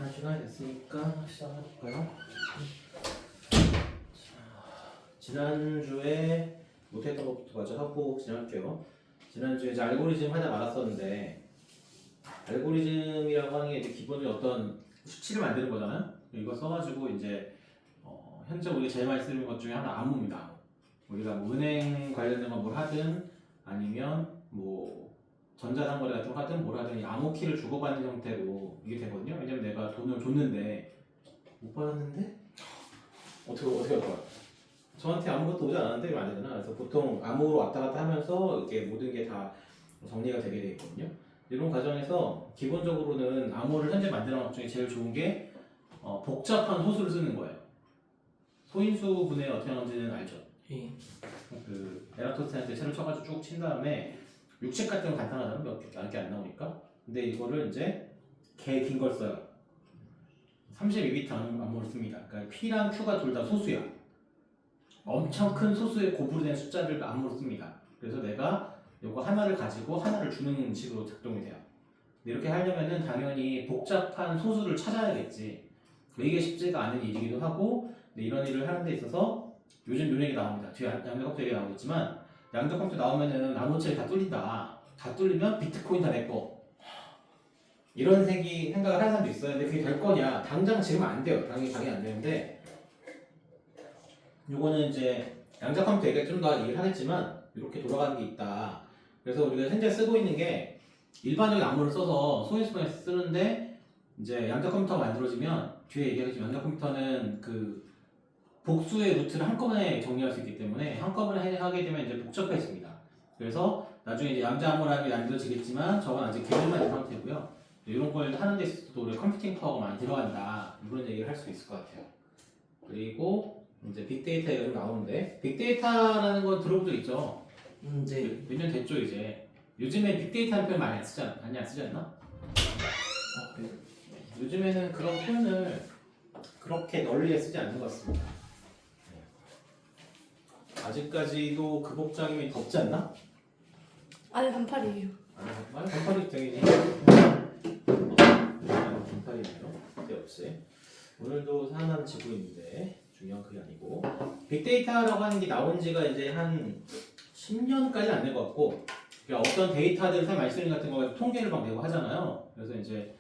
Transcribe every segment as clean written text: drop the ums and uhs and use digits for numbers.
할 시간이 됐으니까 시작해볼까요? 지난주에 못했던 것부터 먼저 하고 진행할게요. 지난주에 이제 알고리즘 하다 말았었는데, 알고리즘이라고 하는 게 이제 기본적으로 어떤 수치를 만드는 거잖아요. 이거 써가지고 이제 현재 우리가 제일 많이 쓰는 것 중에 하나 암호입니다. 우리가 뭐 은행 관련된 거 뭘 하든 아니면 뭐 전자상거래 같은 거 하든 뭘 하든 이 암호 키를 주고받는 형태로 이게 되거든요. 왜냐면 내가 돈을 줬는데 못 받았는데 어떻게 할 거야? 저한테 아무것도 오지 않았는데 이러면 안 되잖아. 그래서 보통 암호로 왔다 갔다 하면서 이렇게 모든 게 다 정리가 되게 돼 있거든요. 이런 과정에서 기본적으로는 암호를 현재 만드는 것 중에 제일 좋은 게 복잡한 소수를 쓰는 거예요. 소인수 분해 어떻게 하는지는 알죠? 예. 그 에라토스테한테 채를 쳐가지고 쭉 친 다음에 육식 같은 건 간단하잖아. 몇 개 안 나오니까. 근데 이거를 이제 개 긴 걸 써요. 32비트 암호를 씁니다. 그러니까 P랑 Q가 둘 다 소수야. 엄청 큰 소수의 곱으로 된 숫자를 암호로 씁니다. 그래서 내가 이거 하나를 가지고 하나를 주는 식으로 작동이 돼요. 근데 이렇게 하려면은 당연히 복잡한 소수를 찾아야겠지. 이게 쉽지가 않은 일이기도 하고, 근데 이런 일을 하는 데 있어서 요즘 이런 얘기 나옵니다. 뒤에 양자 컴퓨터 얘기 나오겠지만, 양자 컴퓨터 나오면은 나머지 다 뚫린다. 다 뚫리면 비트코인 다 내 거. 이런 생각을 하는 사람도 있어요. 근데 그게 될 거냐? 당장 지금 안 돼요. 당연히 안 되는데, 요거는 이제 양자 컴퓨터 얘기가 좀 더 얘기를 하겠지만 이렇게 돌아가는 게 있다. 그래서 우리가 현재 쓰고 있는 게 일반적인 암호를 써서 소인수분해 쓰는데 이제 양자 컴퓨터가 만들어지면 뒤에 얘기하겠지만 양자 컴퓨터는 그 복수의 루트를 한꺼번에 정리할 수 있기 때문에 한꺼번에 하게 되면 이제 복잡해집니다. 그래서 나중에 이제 양자 암호라는 게 만들어지겠지만 저건 아직 개념만 있는 상태고요. 이런 걸 하는 데 있어서도 우리 컴퓨팅 파워가 많이 들어간다. 이런 얘기를 할 수 있을 것 같아요. 그리고 이제 빅데이터 얘기가 좀 나오는데 빅데이터라는 건 들어본 적 있죠? 네. 몇 년 됐죠 이제. 요즘에 빅데이터라는 표현 많이 안 쓰지 않나? 네. 요즘에는 그런 표현을 그렇게 널리 쓰지 않는 것 같습니다. 아직까지도 그 복장이면 덥지 않나? 아니 반팔이에요. 아니 반팔이 되게 반팔이네요. 쓸데없이. 오늘도 산한 지구인데 중요한 그게 아니고 빅데이터라고 하는 게 나온 지가 이제 한 10년까지는 안 된 것 같고, 그러니까 어떤 데이터들을 사람 많이 쓰는 같은 거 통계를 막 내고 하잖아요. 그래서 이제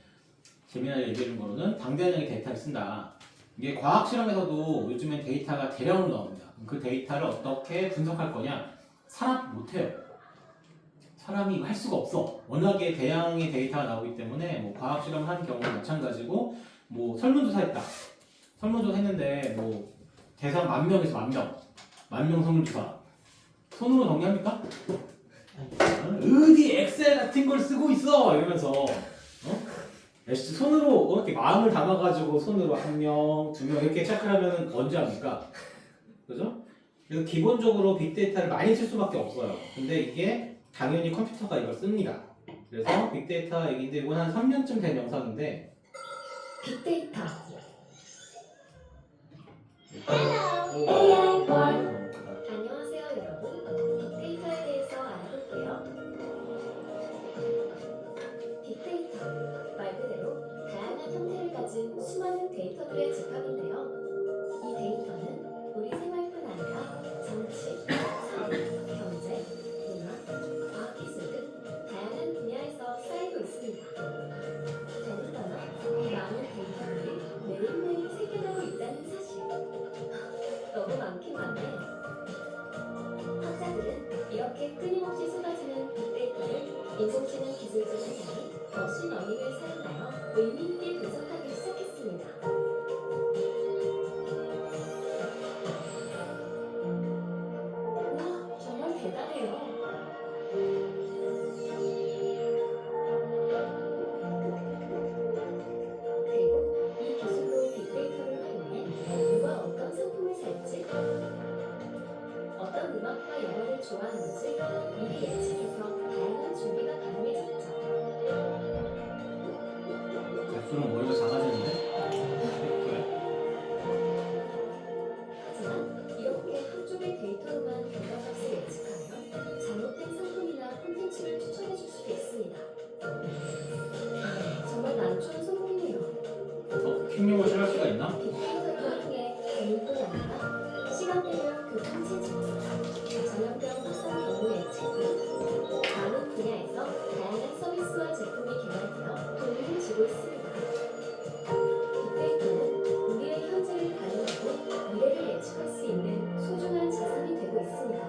재미나게 얘기해준 거로는 당대량의 데이터를 쓴다. 이게 과학 실험에서도 요즘엔 데이터가 대량으로 나옵니다. 그 데이터를 어떻게 분석할 거냐? 사람 못해요. 사람이 이거 할 수가 없어. 워낙에 대량의 데이터가 나오기 때문에 뭐 과학 실험을 하는 경우는 마찬가지고, 뭐 설문조사했다. 설문조사 했는데 뭐 대상 10,000명에서 10,000명 설문조사 손으로 정리합니까? 어디 엑셀 같은 걸 쓰고 있어 이러면서 손으로 이렇게 마음을 담아가지고 손으로 1명, 2명 이렇게 체크를 하면 언제 합니까? 그죠? 그래서 기본적으로 빅데이터를 많이 쓸 수밖에 없어요. 근데 이게 당연히 컴퓨터가 이걸 씁니다. 그래서 빅데이터 얘기인데 이건 한 3년쯤 된 영상인데 빅데이터 AI 안녕하세요 여러분. 빅데이터에 대해서 알아볼게요. 빅데이터 말 그대로 다양한 형태를 가진 수많은 데이터들의 집합인데요. 이 데이터는 우리 생활뿐 아니라 정치, 사회, 경제, 문화, 과학기술 등 다양한 분야에서 쌓이고 있습니다. 더군다나 많은 데이터들이 매일매일 생겨나고 있다는 사실. 너무 많긴 많네. 학자들은 이렇게 끊임없이 쏟아지는 빅데이터를 인공지능 기술적 해상이 머신러닝을 사용하여 의미 있게 분석하기 시작했습니다. 우와, 정말 대단해요. 그리고 이 기술로 빅데이터를 활용해 누가 어떤 상품을 살지, 어떤 음악과 영화를 좋아하는지 미리 예측해서 다양한 준비가 가능해졌죠. 갈수록 머리가 작아지는데? 하지만 이렇게 한쪽의 데이터로만 결과값을 예측하면 잘못된 상품이나 콘텐츠를 추천해줄 수도 있습니다. 정말 난처한 성공이네요. 킹용을 싫어할 수가 있나? 빅데이터를 통해 개인뿐 아니라 시간대별 교통체증, 전염병 확산 경우 예측 등 많은 분야에서 다양한 서비스와 제품이 개발되어 도움을 주고 있습니다. 빅데이터는 우리의 현재를 가늠하고 미래를 예측할 수 있는 소중한 자산이 되고 있습니다.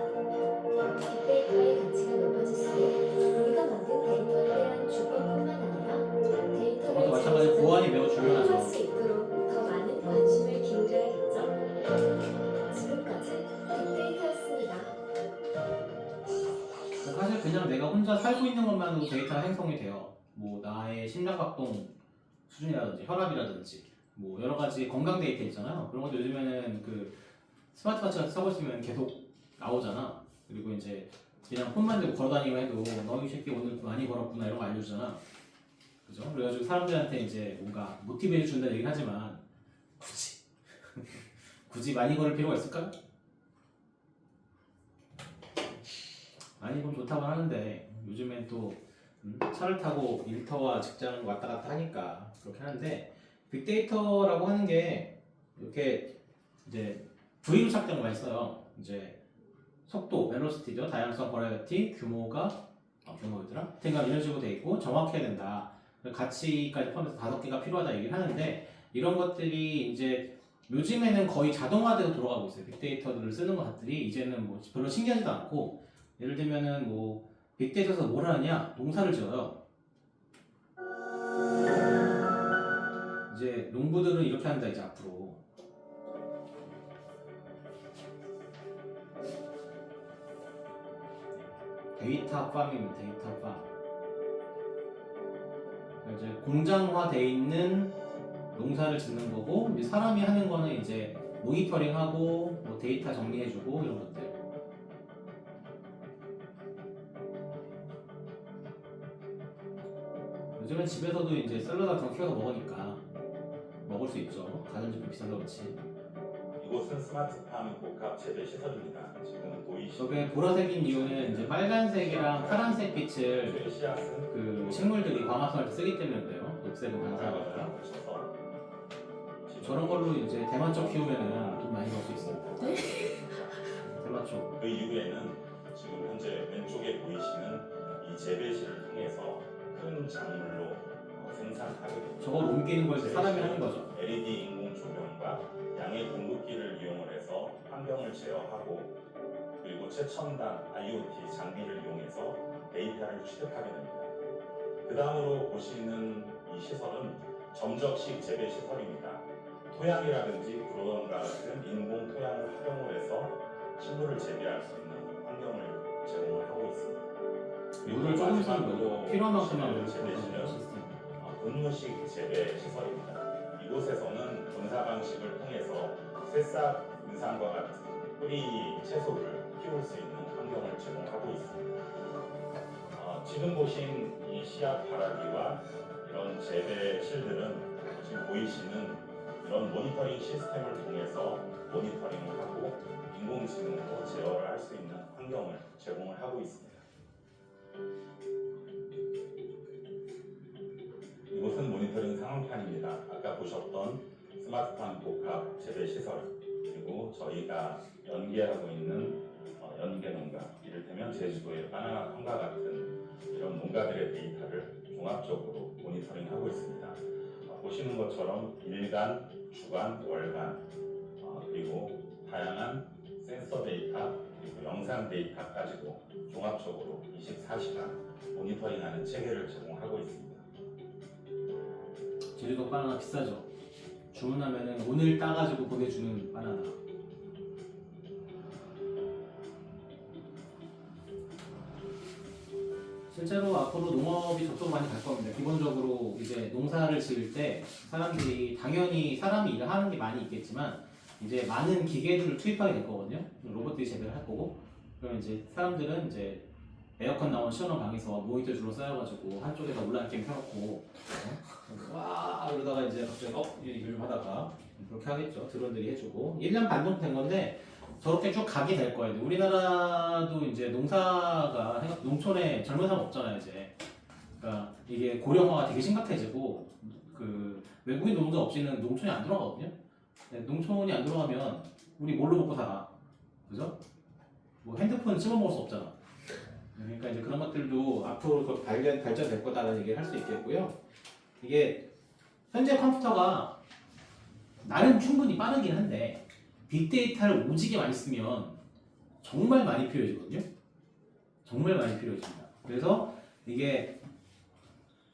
빅데이터의 가치가 높아질수록 우리가 만든 데이터에 대한 주권뿐만 아니라 데이터를 그것도 마찬가지로 보안이 매우 중요하죠. 활용할 수 있도록 더 많은 관심을 기울여야겠죠. 지금까지 빅데이터였습니다. 사실 그냥 내가 혼자 살고 있는 것만으로 데이터가 생성이 돼요. 뭐 나의 심장박동 수준이라든지 혈압이라든지 뭐 여러 가지 건강 데이터 있잖아요. 그런 것도 요즘에는 그 스마트워치 같은 써고 있으면 계속 나오잖아. 그리고 이제 그냥 폰만 들고 걸어다니기만 해도 너 이 새끼 오늘 많이 걸었구나 이런 거 알려주잖아. 그죠? 그래가지고 사람들한테 이제 뭔가 모티베이션 준다는 얘기를 하지만 굳이 굳이 많이 걸을 필요가 있을까? 많이 걸으면 좋다고 하는데 요즘엔 또 차를 타고 일터와 직장을 왔다 갔다 하니까 그렇게 하는데 빅데이터라고 하는 게 이렇게 이제 V로 착정을 했어요. 이제 속도, 벨로시티죠. 다양성, 버라이어티, 규모였더라? 하여튼간 이런 식으로 돼 있고 정확해야 된다. 가치까지 포함해서 5개가 필요하다 얘기를 하는데 이런 것들이 이제 요즘에는 거의 자동화돼서 돌아가고 있어요. 빅데이터들을 쓰는 것들이 이제는 뭐 별로 신기하지도 않고 예를 들면은 뭐 빅데이터에서 뭘 하느냐? 농사를 지어요. 이제 농부들은 이렇게 한다 이제 앞으로. 데이터 팜이면 데이터 팜. 이제 공장화돼 있는 농사를 짓는 거고 이제 사람이 하는 거는 이제 모니터링하고 뭐 데이터 정리해주고 이런 것들. 요즘은 집에서도 이제 샐러드 같은 거 키워서 먹으니까 먹을 수 있죠. 가전제품 비싸서 그렇지. 이곳은 스마트팜 복합 재배 시설입니다. 지금 보이시는 저게 보라색인 이유는 이제 빨간색이랑 파란색 빛을 씨앗은 그 식물들이 광합성을 쓰기 때문에 그래요. 녹색으로 반사하니까. 붙여서 저런 걸로 이제 대만 쪽 키우면은 돈 많이 벌 수 있습니다. 대만 쪽. 그 이후에는 지금 현재 왼쪽에 보이시는 이 재배실을 통해서 큰 작물로 생산하게 됩니다. 저걸 옮기는 걸 이제 사람이 하는 거죠. LED 인공 조명과 양의 공급기를 이용을 해서 환경을 제어하고 그리고 최첨단 IoT 장비를 이용해서 데이터를 취득하게 됩니다. 그 다음으로 보시는 이 시설은 점적식 재배 시설입니다. 토양이라든지 그런과 같은 인공 토양을 활용을 해서 식물을 재배할 수 있는 환경을 제공을 하고 있습니다. 물을 조금 쓰는 거죠. 필요한 만큼만 보시는 넣는 재배실은 시스템. 분무식 재배 시설입니다. 이곳에서는 분사 방식을 통해서 새싹 인상과 같은 뿌리 채소를 키울 수 있는 환경을 제공하고 있습니다. 지금 보신 이 씨앗 바라기와 이런 재배실들은 지금 보이시는 이런 모니터링 시스템을 통해서 모니터링을 하고 인공지능으로 제어를 할 수 있는 환경을 제공을 하고 있습니다. 이곳은 모니터링 상황판입니다. 아까 보셨던 스마트팜 복합 재배 시설 그리고 저희가 연계하고 있는 연계 농가 이를테면 제주도의 바나나 팜과 같은 이런 농가들의 데이터를 종합적으로 모니터링하고 있습니다. 보시는 것처럼 일간, 주간, 월간 그리고 다양한 센서 데이터 그리고 영상 데이터까지도 종합적으로 24시간 모니터링하는 체계를 제공하고 있습니다. 제주도 바나나 비싸죠. 주문하면은 오늘 따가지고 보내주는 바나나. 실제로 앞으로 농업이 저쪽으로 많이 갈 겁니다. 기본적으로 이제 농사를 지을 때 사람들이 당연히 사람이 일을 하는 게 많이 있겠지만 이제 많은 기계들을 투입하게 될 거거든요. 로봇들이 재배를 할 거고. 그럼 이제 사람들은 이제 에어컨 나온 시원한 방에서 모니터 줄로 쌓여가지고 한쪽에다 온라인 게임 켜놓고 와 이러다가 이제 갑자기 일 좀 하다가 그렇게 하겠죠. 드론들이 해주고 1년 반 정도 된 건데 저렇게 쭉 가게 될 거예요. 우리나라도 이제 농사가 농촌에 젊은 사람 없잖아요 이제. 그러니까 이게 고령화가 되게 심각해지고 그 외국인 노동자 없이는 농촌이 안 돌아가거든요. 네, 농촌이 안 돌아가면 우리 뭘로 먹고 살아? 그죠? 뭐 핸드폰 씹어 먹을 수 없잖아. 그러니까 이제 그런 것들도 앞으로 더 발전될 거다라는 얘기를 할 수 있겠고요. 이게 현재 컴퓨터가 나름 충분히 빠르긴 한데 빅데이터를 오지게 많이 쓰면 정말 많이 필요해지거든요. 정말 많이 필요해집니다. 그래서 이게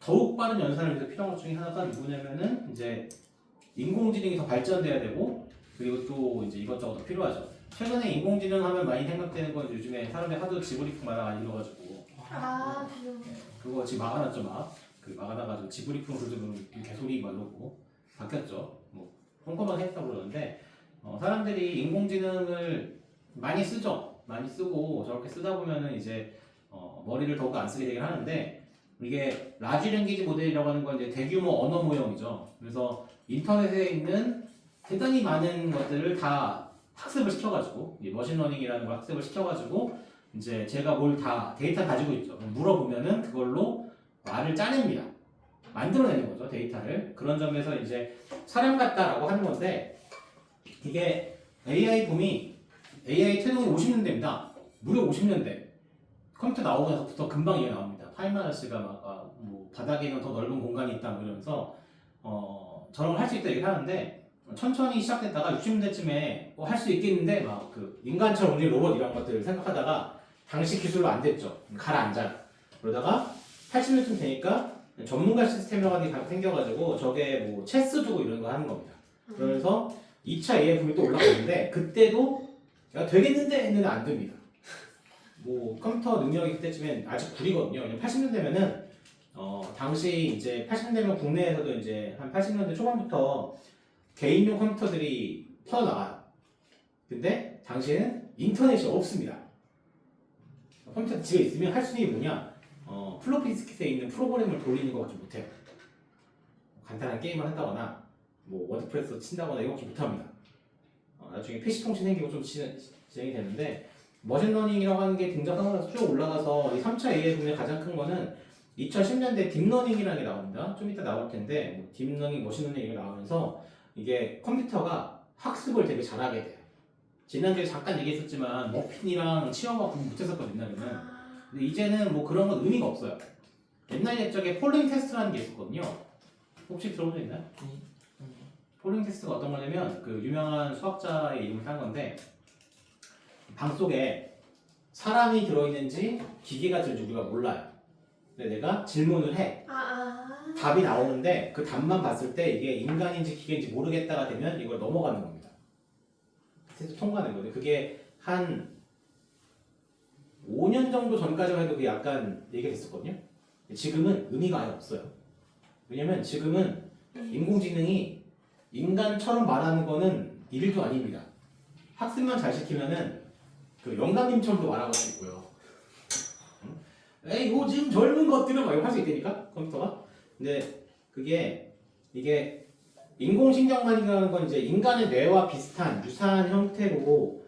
더욱 빠른 연산을 위해서 필요한 것 중에 하나가 누구냐면은 이제 인공지능이 더 발전돼야 되고 그리고 또 이제 이것저것 더 필요하죠. 최근에 인공지능 하면 많이 생각되는 건 요즘에 사람들이 하도 지브리프 많이 읽어가지고 아, 그거 지금 막아놨죠 막아놔가지고 지브리프 글도 개소리 말로고 바뀌었죠. 뭐 꼼꼼하게 했다고 그러는데 사람들이 인공지능을 많이 쓰죠. 많이 쓰고 저렇게 쓰다 보면은 이제 머리를 더욱 안 쓰게 되긴 하는데 이게 라지 랭귀지 모델이라고 하는 건 이제 대규모 언어 모형이죠. 그래서 인터넷에 있는 대단히 많은 것들을 다 학습을 시켜가지고 머신러닝이라는 걸 학습을 시켜가지고 이제 제가 뭘 다 데이터 가지고 있죠. 물어보면은 그걸로 말을 짜냅니다. 만들어내는 거죠 데이터를. 그런 점에서 이제 사람 같다라고 하는 건데 이게 AI 붐이 AI 태동이 50년대입니다. 무려 50년대. 컴퓨터 나오고 나서부터 금방 이게 나옵니다. 파이만 아저씨가 뭐 바닥에는 더 넓은 공간이 있다 뭐 이러면서 저런 걸 할 수 있다 얘기를 하는데 천천히 시작됐다가 60년대쯤에 할 수 있겠는데 막 그 인간처럼 움직이는 로봇 이런 것들을 생각하다가 당시 기술로 안 됐죠. 가라앉아요. 그러다가 80년쯤 되니까 전문가 시스템이라고 하는 게 생겨가지고 저게 뭐 체스 두고 이런 거 하는 겁니다. 그래서 2차 AI 붐이 또 올라갔는데 그때도 야 되겠는데 했는데 안 됩니다. 뭐 컴퓨터 능력이 그때쯤엔 아직 구리거든요. 왜냐면 80년대면은 당시 이제 80년대면 국내에서도 이제 한 80년대 초반부터 개인용 컴퓨터들이 터나와요. 근데 당시에는 인터넷이 없습니다. 컴퓨터 집에 있으면 할 수 있는 게 뭐냐? 플로피 디스크에 있는 프로그램을 돌리는 것밖에 못해요. 간단한 게임을 한다거나 뭐 워드프레스 친다거나 이거밖에 못합니다. 나중에 PC 통신 생기고 좀 진행이 되는데 머신러닝이라고 하는 게 등장하면서 쭉 올라가서 이 3차 AI 붐의 가장 큰 거는 2010년대 딥러닝이라는 게 나옵니다. 좀 이따 나올 텐데 뭐 딥러닝, 머신러닝 이게 나오면서 이게 컴퓨터가 학습을 되게 잘하게 돼요. 지난주에 잠깐 얘기했었지만 머핀이랑 치와와 구분 못했었거든요. 옛날에는. 근데 이제는 뭐 그런 건 의미가 없어요. 옛날 옛적에 폴링 테스트라는 게 있었거든요. 혹시 들어본 적 있나요? 폴링 테스트가 어떤 거냐면 그 유명한 수학자의 이름을 딴 건데 방 속에 사람이 들어있는지 기계가 들어있는지 우리가 몰라요. 근데 내가 질문을 해. 답이 나오는데 그 답만 봤을 때 이게 인간인지 기계인지 모르겠다가 되면 이걸 넘어가는 겁니다. 테스트 통과하는 거예요. 그게 한 5년 정도 전까지만 해도 그게 약간 얘기가 됐었거든요. 지금은 의미가 아예 없어요. 왜냐면 지금은 인공지능이 인간처럼 말하는 거는 일도 아닙니다. 학습만 잘 시키면은 그 영감님처럼도 말하고 수 있고요. 에이 요즘 젊은 것들은 막 이렇게 할 수 있다니까 컴퓨터가. 근데 이게 인공신경만이라는 건 이제 인간의 뇌와 비슷한 유사한 형태로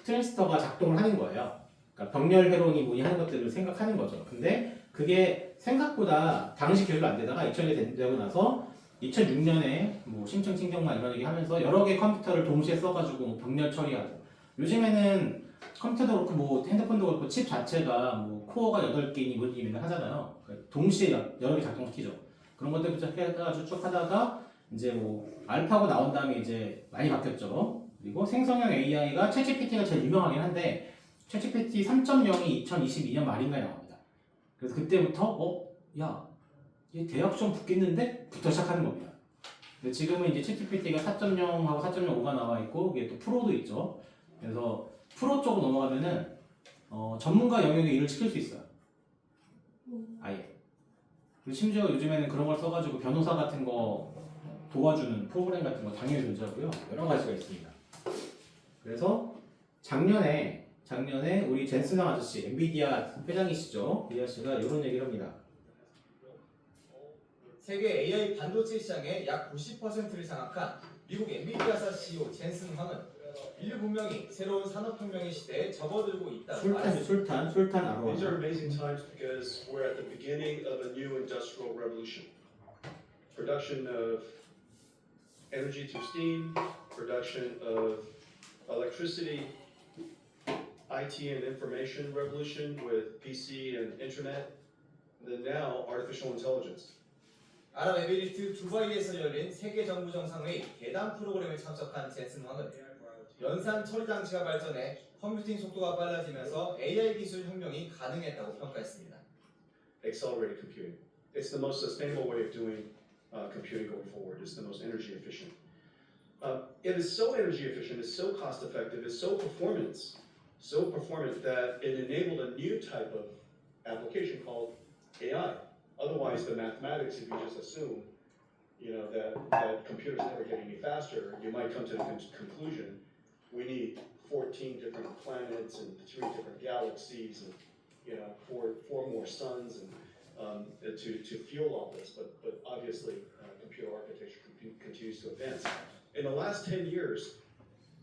트랜스터가 작동을 하는 거예요. 그러니까 병렬 회로니 뭐니 하는 것들을 생각하는 거죠. 근데 그게 생각보다 당시 기술로 안 되다가 2000년이 되고 나서 2006년에 뭐 심층 신경만 이런 얘기 하면서 여러 개 컴퓨터를 동시에 써가지고 뭐 병렬 처리하고 요즘에는 컴퓨터도 그렇고 뭐 핸드폰도 그렇고 칩 자체가 뭐 코어가 8개니 뭐니 맨날 하잖아요. 그러니까 동시에 여러 개 작동시키죠. 그런 것들부터 해가지고 쭉 하다가 이제 뭐 알파고 나온 다음에 이제 많이 바뀌었죠. 그리고 생성형 AI가 챗GPT가 제일 유명하긴 한데 챗GPT 3.0이 2022년 말인가에 나옵니다. 그래서 그때부터 야, 얘 대학 시험 붙겠는데? 부터 시작하는 겁니다. 근데 지금은 이제 챗GPT가 4.0하고 4.05가 나와 있고 이게 또 프로도 있죠. 그래서 프로 쪽으로 넘어가면은 전문가 영역의 일을 시킬 수 있어요. 아예. 그리고 심지어 요즘에는 그런 걸 써가지고 변호사 같은 거 도와주는 프로그램 같은 거 당연히 존재하고요. 여러 가지가 있습니다. 그래서 작년에 우리 젠슨왕 아저씨, 엔비디아 회장이시죠. 이 아저씨가 이런 얘기를 합니다. 세계 AI 반도체 시장의 약 90%를 장악한 미국 엔비디아사 CEO 젠슨 황은 인류 문명이 새로운 산업혁명의 시대에 접어들고 있다고 말했습니다. 술탄 아로하. These are amazing times because we're at the beginning of a new industrial revolution. production of energy to steam, production of electricity, IT and information revolution with PC and internet, and then now artificial intelligence. 아랍에미리트 두바이에서 열린 세계 정부 정상회의 대담 프로그램에 참석한 젠슨 황은 연산 처리 장치가 발전해 컴퓨팅 속도가 빨라지면서 AI 기술 혁명이 가능했다고 평가했습니다. Accelerated computing. It's the most sustainable way of doing computing going forward. It's the most energy efficient. It is so energy efficient, it's so cost effective, it's so performant that it enabled a new type of application called AI. Otherwise, the mathematics, if you just assume, that computers never get any faster, you might come to the conclusion we need 14 different planets and 3 different galaxies and 4 more suns and to fuel all this. But obviously, computer architecture continues to advance. In the last 10 years,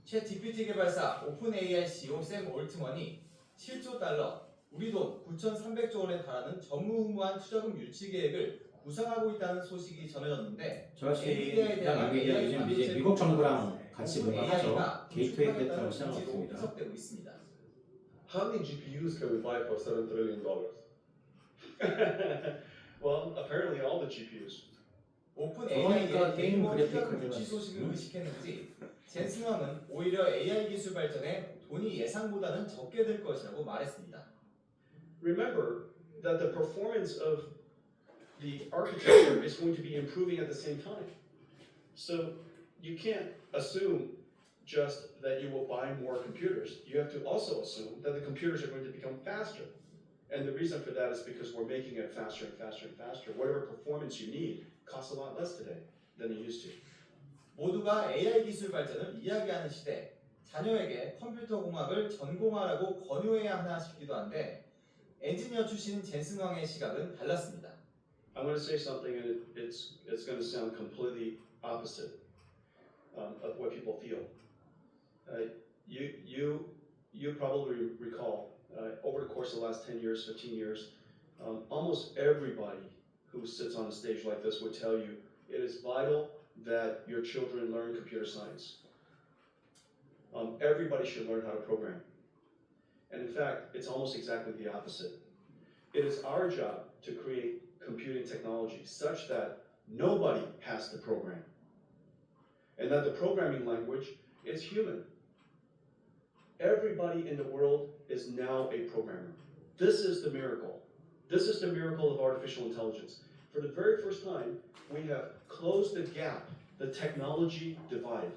챗 GPT 개발사 오픈AI CEO 샘 올트먼이 7조 달러, 우리 돈 9,300조 원에 달하는 전무후무한 투자금 유치 계획을 구상하고 있다는 소식이 전해졌는데 저 역시 엔비디아 요즘 이제 미국 정부랑 같이 뭔가 하죠. 게이트웨이 프로젝트를 시작하고 있습니다. 해석되고 있습니다. how many GPUs can we buy for $7 trillion? Well, apparently all the GPUs. 오픈AI의 게임 대규모 그래픽 투자금 유치 소식을 의식했는지 젠슨 황은 오히려 AI 기술 발전에 돈이 예상보다는 적게 들 것이라고 말했습니다. Remember that the performance of the architecture is going to be improving at the same time. So you can't assume just that you will buy more computers. You have to also assume that the computers are going to become faster. And the reason for that is because we're making it faster and faster and faster. Whatever performance you need costs a lot less today than it used to. 모두가 AI 기술 발전을 이야기하는 시대, 자녀에게 컴퓨터 공학을 전공하라고 권유해야 하나 싶기도 한데 엔지니어 출신인 젠슨 황의 시각은 달랐습니다. I'm going to say something, and it's going to sound completely opposite of what people feel. You probably recall over the course of the last 10 years, 15 years, almost everybody who sits on a stage like this would tell you it is vital that your children learn computer science. Everybody should learn how to program. And in fact, it's almost exactly the opposite. It is our job to create computing technology such that nobody has to program. And that the programming language is human. Everybody in the world is now a programmer. This is the miracle. This is the miracle of artificial intelligence. For the very first time, we have closed the gap. The technology divide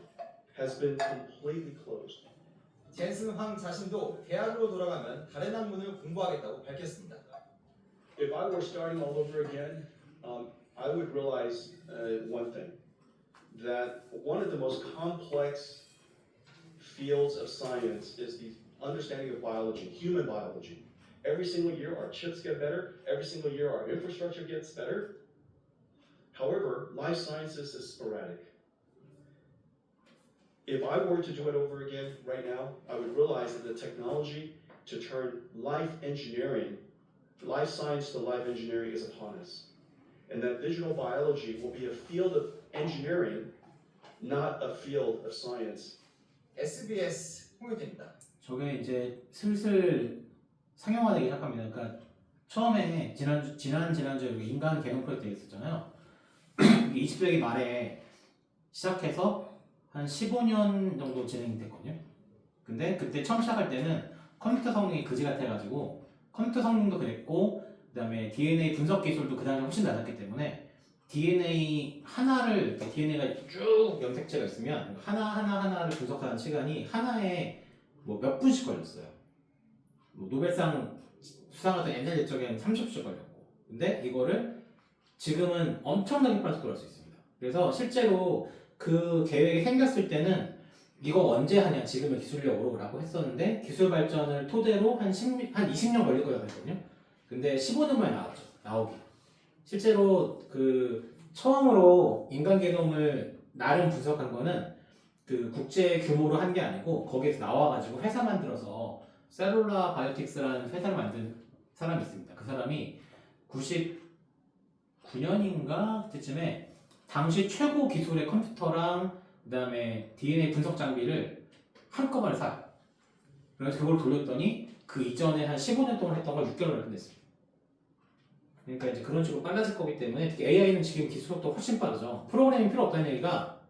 has been completely closed. 젠슨 황 자신도 대학으로 돌아가면 다른 학문을 공부하겠다고 밝혔습니다. If I were starting all over again, I would realize one thing, that one of the most complex fields of science is the understanding of biology, human biology. Every single year our chips get better, every single year our infrastructure gets better. However, life sciences is sporadic. If I were to do it over again right now, I would realize that the technology to turn life engineering, life science to life engineering is upon us. And that digital biology will be a field of engineering, not a field of science. SBS 홍유진입니다. 저게 이제 슬슬 상용화되기 시작합니다. 그러니까 처음에 지난주에 인간 개념 프로젝트 있었잖아요. 20세기 말에 시작해서 한 15년 정도 진행이 됐거든요. 근데 그때 처음 시작할 때는 컴퓨터 성능이 그지 같아가지고 컴퓨터 성능도 그랬고 그다음에 DNA 분석 기술도 그 당시에 훨씬 낮았기 때문에 DNA 하나를 DNA가 쭉 염색체가 있으면 하나를 분석하는 시간이 하나에 뭐 몇 분씩 걸렸어요. 뭐 노벨상 수상하던 옛날 옛적에는 30분씩 걸렸고, 근데 이거를 지금은 엄청나게 빠른 속도로 할 수 있습니다. 그래서 실제로 그 계획이 생겼을 때는 이거 언제 하냐, 지금의 기술력으로 라고 했었는데 기술 발전을 토대로 한 20년 걸릴 거라고 했거든요. 근데 15년 만에 나오기. 실제로 그 처음으로 인간 게놈을 나름 분석한 거는 그 국제 규모로 한 게 아니고 거기에서 나와가지고 회사 만들어서 셀룰라 바이오틱스라는 회사를 만든 사람이 있습니다. 그 사람이 99년인가 그때쯤에 당시 최고 기술의 컴퓨터랑 그다음에 DNA 분석 장비를 한꺼번에 사요. 그래서 그걸 돌렸더니 그 이전에 한 15년 동안 했던 걸 6개월을 끝냈어요. 그러니까 이제 그런 식으로 빨라질 거기 때문에 특히 AI는 지금 기술 속도가 훨씬 빠르죠. 프로그래밍 필요 없다는 얘기가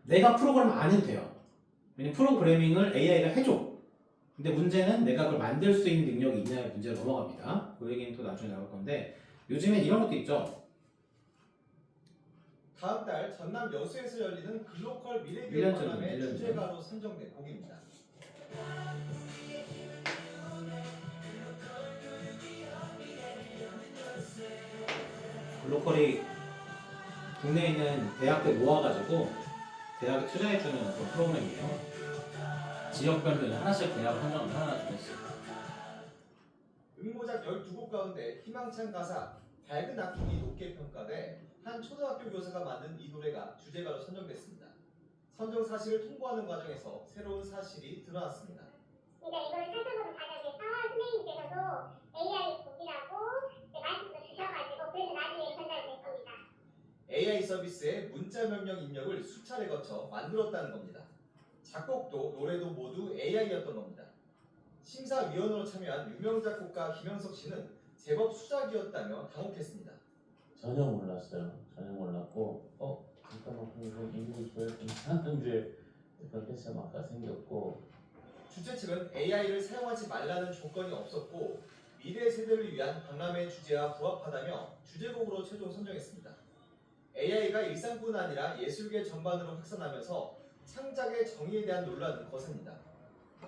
내가 프로그램 안 해도 돼요. 왜냐면 프로그래밍을 AI가 해줘. 근데 문제는 내가 그걸 만들 수 있는 능력이 있냐의 문제로 넘어갑니다. 그 얘기는 또 나중에 나올 건데 요즘엔 이런 것도 있죠. 다음 달 전남 여수에서 열리는 글로컬 1년 미래기업 전이요, 박람회 1년 전. 주제가로 선정된 곡입니다. 글로컬이 국내에 있는 대학들 모아가지고 대학에 투자해주는 그런 프로그램이에요. 지역별로 하나씩 대학을 하나 주겠어요. 응모작 12곡 가운데 희망찬 가사, 밝은 악기이 높게 평가돼 한 초등학교 교사가 만든 이 노래가 주제가로 선정됐습니다. 선정 사실을 통보하는 과정에서 새로운 사실이 드러났습니다. 그러니까 이거를 살펴보는 과정에서 선생님께서도 AI 곡이라고 말씀도 주셔가지고 그래서 나중에 전달될 겁니다. AI 서비스의 문자 명령 입력을 수차례 거쳐 만들었다는 겁니다. 작곡도 노래도 모두 AI였던 겁니다. 심사위원으로 참여한 유명 작곡가 김영석 씨는 제법 수작이었다며 당혹했습니다. 전혀 몰랐어요. 전혀 몰랐고, 잠깐만, 그럼 이미지 조회했던 이제 그렇게 해서가 생겼고, 주최 측은 AI를 사용하지 말라는 조건이 없었고 미래 세대를 위한 박람회 주제와 부합하다며 주제곡으로 최종 선정했습니다. AI가 일상뿐 아니라 예술계 전반으로 확산하면서 창작의 정의에 대한 논란은 거셉니다.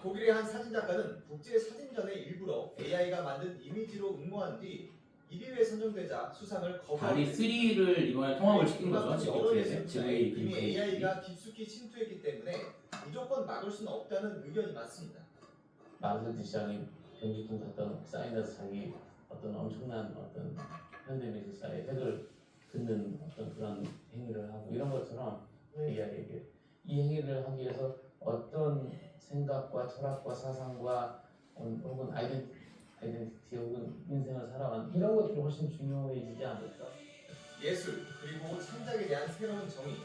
독일의 한 사진작가는 국제사진전에 일부러 AI가 만든 이미지로 응모한 뒤 1위에 선정되자 수상을 다리 거부했습니다. 3를 이번에 통합을 시킨 거죠. 여러 GPT에. 예술가에 이미 GPT. AI가 깊숙이 침투했기 때문에 무조건 막을 수는 없다는 의견이 많습니다. 마르셀 디샹이 경기통 갔던 사인에서 자기 어떤 엄청난 어떤 현대미술사의 획을 긋는 어떤 그런 행위를 하고 이런 것처럼 AI에게 이 행위를 하기 위해서 어떤 생각과 철학과 사상과 혹은 아이덴티티 혹은 인생을 살아가는 이런 것들이 훨씬 중요해지지 않을까? 예술 그리고 창작에 대한 새로운 정의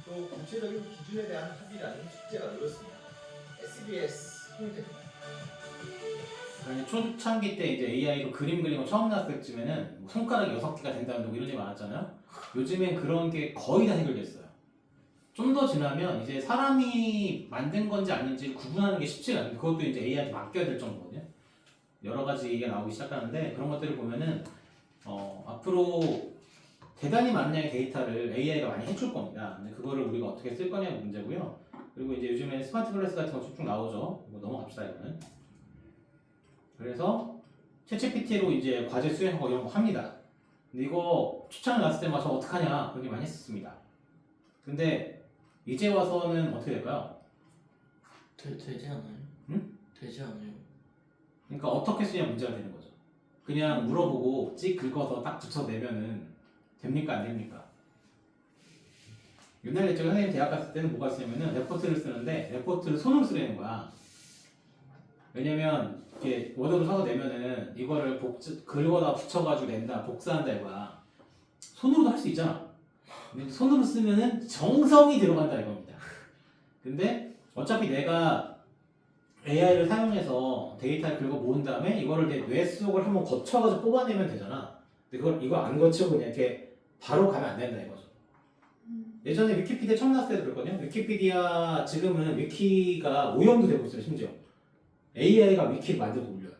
또 구체적인 기준에 대한 합의라는 숙제가 놓였습니다. SBS 홍대입니다. 초창기 때 이제 AI로 그림 그리는 거 처음 나왔을 때쯤에는 뭐 손가락 6개가 된다는 이런 얘기 많았잖아요. 요즘엔 그런 게 거의 다 해결됐어요. 좀 더 지나면 이제 사람이 만든 건지 아닌지 구분하는 게 쉽지가 않아요. 그것도 이제 AI한테 맡겨야 될 정도거든요. 여러 가지 얘기가 나오기 시작하는데 그런 것들을 보면은 앞으로 대단히 많은 양의 데이터를 AI가 많이 해줄 겁니다. 근데 그거를 우리가 어떻게 쓸 거냐가 문제고요. 그리고 이제 요즘에 스마트 클래스 같은 거 쭉쭉 나오죠. 이거 넘어갑시다 이거는. 그래서 챗GPT로 이제 과제 수행하고 이런 거 합니다. 근데 이거 추천을 나왔을 때마다 저 어떡하냐 그런 게 많이 했었습니다. 근데 이제 와서는 어떻게 될까요? 되지 않아요? 응? 되지 않아요? 그러니까 어떻게 쓰냐 문제가 되는 거죠. 그냥 물어보고 찍 긁어서 딱 붙여내면은 됩니까 안 됩니까? 옛날에 제가 선생님 대학 갔을 때는 뭐가 있었냐면은 레포트를 쓰는데 레포트를 손으로 쓰라는 거야. 왜냐면 이렇게 워드로 써서 내면은 이거를 긁어다 붙여가지고 낸다 복사한다 이거야. 손으로도 할 수 있잖아. 근데 손으로 쓰면은 정성이 들어간다 이겁니다. 근데 어차피 내가 AI를 사용해서 데이터를 긁어 모은 다음에 이거를 내 뇌 속을 한번 거쳐가지고 뽑아내면 되잖아. 근데 이거 안 거치고 그냥 이렇게 바로 가면 안 된다 이거죠. 예전에 위키피디아 처음 나왔을 때도 그랬거든요. 위키피디아 지금은 위키가 오염도 되고 있어요. 심지어 AI가 위키를 만들어서 올려요.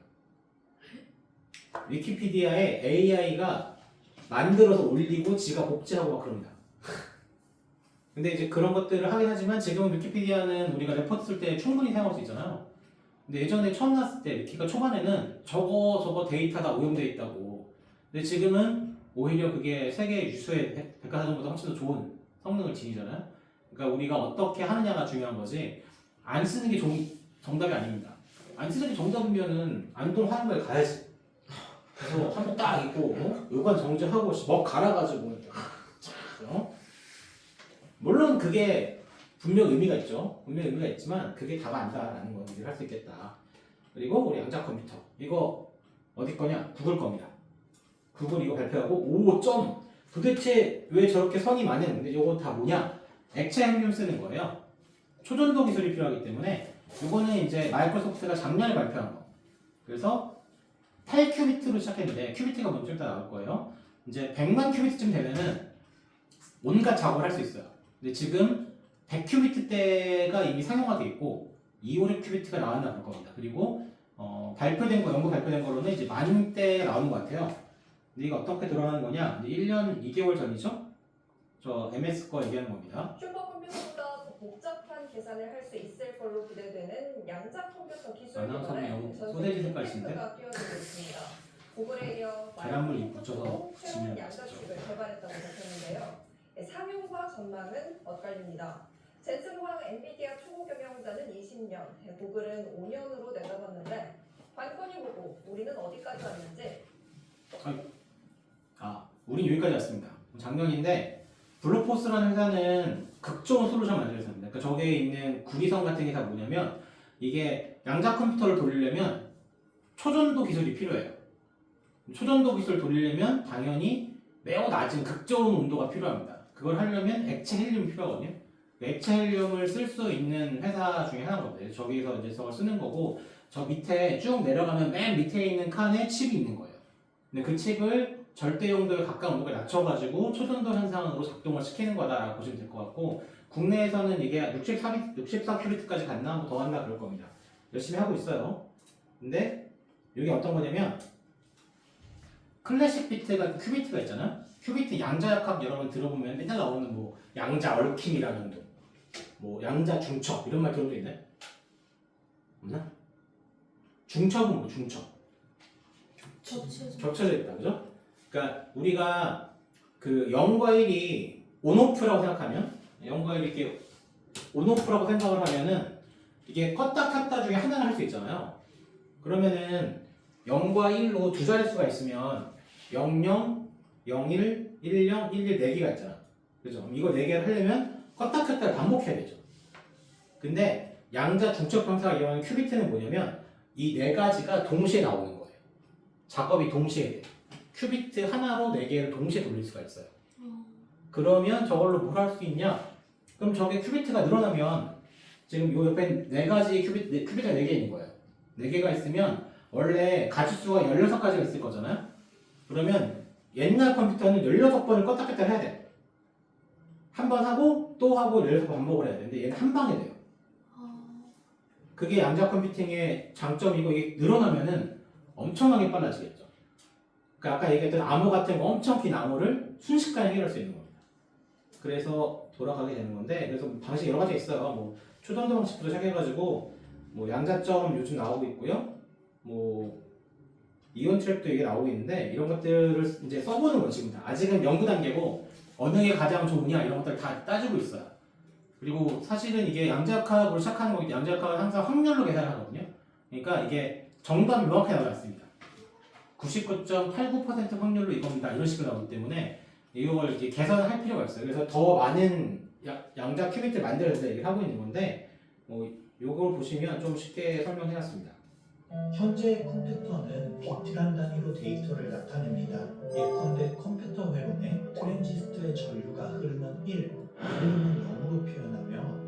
위키피디아에 AI가 만들어서 올리고 지가 복제하고 막 그럽니다. 근데 이제 그런 것들을 하긴 하지만 지금 위키피디아는 우리가 레포트 쓸 때 충분히 사용할 수 있잖아요. 근데 예전에 처음 나왔을 때 위키가 초반에는 저거 데이터 다 오염되어 있다고. 근데 지금은 오히려 그게 세계 유수의 백과사전보다 훨씬 더 좋은 성능을 지니잖아요. 그러니까 우리가 어떻게 하느냐가 중요한 거지 안 쓰는 게 정답이 아닙니다. 안 쓰는 게 정답이면은 안동 화양고에 가야지. 그래서 한번 딱 입고 요관 정지하고 먹 갈아가지고 물론 그게 분명 의미가 있죠. 분명 의미가 있지만 그게 다가 아니다라는 걸 우리가 할 수 있겠다. 그리고 우리 양자 컴퓨터 이거 어디 거냐? 구글 겁니다. 구글 이거 발표하고 5점 도대체 왜 저렇게 선이 많은? 이거 다 뭐냐? 액체 행륨 쓰는 거예요. 초전도 기술이 필요하기 때문에 이거는 이제 마이크로소프트가 작년에 발표한 거. 그래서 8큐비트로 시작했는데 큐비트가 뭔지 일단 나올 거예요. 이제 100만 큐비트쯤 되면은 온갖 작업을 할 수 있어요. 근데 지금 100큐비트 대가 이미 상용화돼 있고 256큐비트가 나왔나 볼 겁니다. 그리고 발표된 거, 연구 발표된 거로는 이제 10,000대가 나오는 것 같아요. 근데 이거 어떻게 드러나는 거냐? 이제 1년 2개월 전이죠? 저 MS 거 얘기하는 겁니다. 슈퍼컴퓨터보다 더 복잡한 계산을 할 수 있을 걸로 기대되는 양자 컴퓨터 기술 아나운서는 개발에 영국 전 소세지 세계 색깔이신데? 빅테크가 뛰어들고 있습니다. 구글에 이어 계란물 마이크로소프트도 붙여서 새로운 지면 양자 진짜. 칩을 개발했다고 밝혔는데요. 상용화 전망은 엇갈립니다. 젠슨 황 엔비디아 초보 경영자는 20년, 구글은 5년으로 내다봤는데 관건이 뭐고 우리는 어디까지 왔는지. 우린 여기까지 왔습니다. 작년인데 블록포스라는 회사는 극좋은 솔루션 만들고 있습니다. 그러니까 저기에 있는 구리선 같은 게 다 뭐냐면 이게 양자 컴퓨터를 돌리려면 초전도 기술이 필요해요. 초전도 기술을 돌리려면 당연히 매우 낮은 극저온 온도가 필요합니다. 그걸 하려면 액체 헬륨이 필요하거든요. 액체 헬륨을 쓸 수 있는 회사 중에 하나인 거거든요. 저기서 이제 저걸 쓰는 거고 저 밑에 쭉 내려가면 맨 밑에 있는 칸에 칩이 있는 거예요. 근데 그 칩을 절대 용도에 가까운 온도에 낮춰가지고 초전도 현상으로 작동을 시키는 거다라고 보시면 될 것 같고 국내에서는 이게 64큐비트까지 갔나 뭐 더 갔나 그럴 겁니다. 열심히 하고 있어요. 근데 이게 어떤 거냐면 클래식 비트가 큐비트가 있잖아. 큐비트 양자역학 여러분 들어보면 맨날 나오는 뭐 양자 얽힘이라는 둥, 뭐 양자 중첩 이런 말 들어본 적 있나요? 없나? 중첩은 뭐 중첩? 겹쳐져 있다, 그죠? 그러니까 우리가 그 0과 1이 온오프라고 생각하면 0과 1이 이렇게 온오프라고 생각을 하면은 이게 껐다 켰다 중에 하나를 할 수 있잖아요. 그러면은 0과 1로 두 자릿수가 있으면 00, 01, 10, 11 네 개가 있잖아. 그죠? 그럼 이거 네 개를 하려면 껐다 켰다를 반복해야 되죠. 근데 양자 중첩 형사가 이용하는 큐비트는 뭐냐면 이 네 가지가 동시에 나오는 거예요. 작업이 동시에 돼. 큐비트 하나로 네 개를 동시에 돌릴 수가 있어요. 그러면 저걸로 뭘 할 수 있냐? 그럼 저게 큐비트가 늘어나면 지금 요 옆에 네 가지 큐비트가 네 개 있는 거예요. 네 개가 있으면 원래 가지수가 16가지가 있을 거잖아요. 그러면 옛날 컴퓨터는 16번을 껐다 켰다 해야 돼. 한 번 하고 또 하고 16번 반복을 해야 되는데 얘는 한 방에 돼요. 그게 양자 컴퓨팅의 장점이고 이게 늘어나면은 엄청나게 빨라지겠죠. 그러니까 아까 얘기했던 암호 같은 거 엄청 긴 암호를 순식간에 해결할 수 있는 겁니다. 그래서 돌아가게 되는 건데 그래서 방식 여러 가지 있어요. 뭐 초전도 방식부터 시작해가지고 뭐 양자점 요즘 나오고 있고요. 뭐 이온 트랩도 이게 나오고 있는데 이런 것들을 이제 써보는 거죠. 지금 아직은 연구 단계고 어느 게 가장 좋으냐 이런 것들 다 따지고 있어요. 그리고 사실은 이게 양자역학으로 시작하는 거기 때문에 양자역학은 항상 확률로 계산을 하거든요. 그러니까 이게 정답이 명확하게 나오지 않습니다. 99.89% 확률로 이겁니다. 이런 식으로 나오기 때문에 이걸 이제 계산을 할 필요가 있어요. 그래서 더 많은 양자 큐비트를 만들어서 얘기를 하고 있는 건데 뭐 이걸 보시면 좀 쉽게 설명해놨습니다. 현재 컴퓨터는 비트란 단위로 데이터를 나타냅니다. 예컨대 컴퓨터 회로에 트랜지스터의 전류가 흐르면 1, 흐르면 0으로 표현하며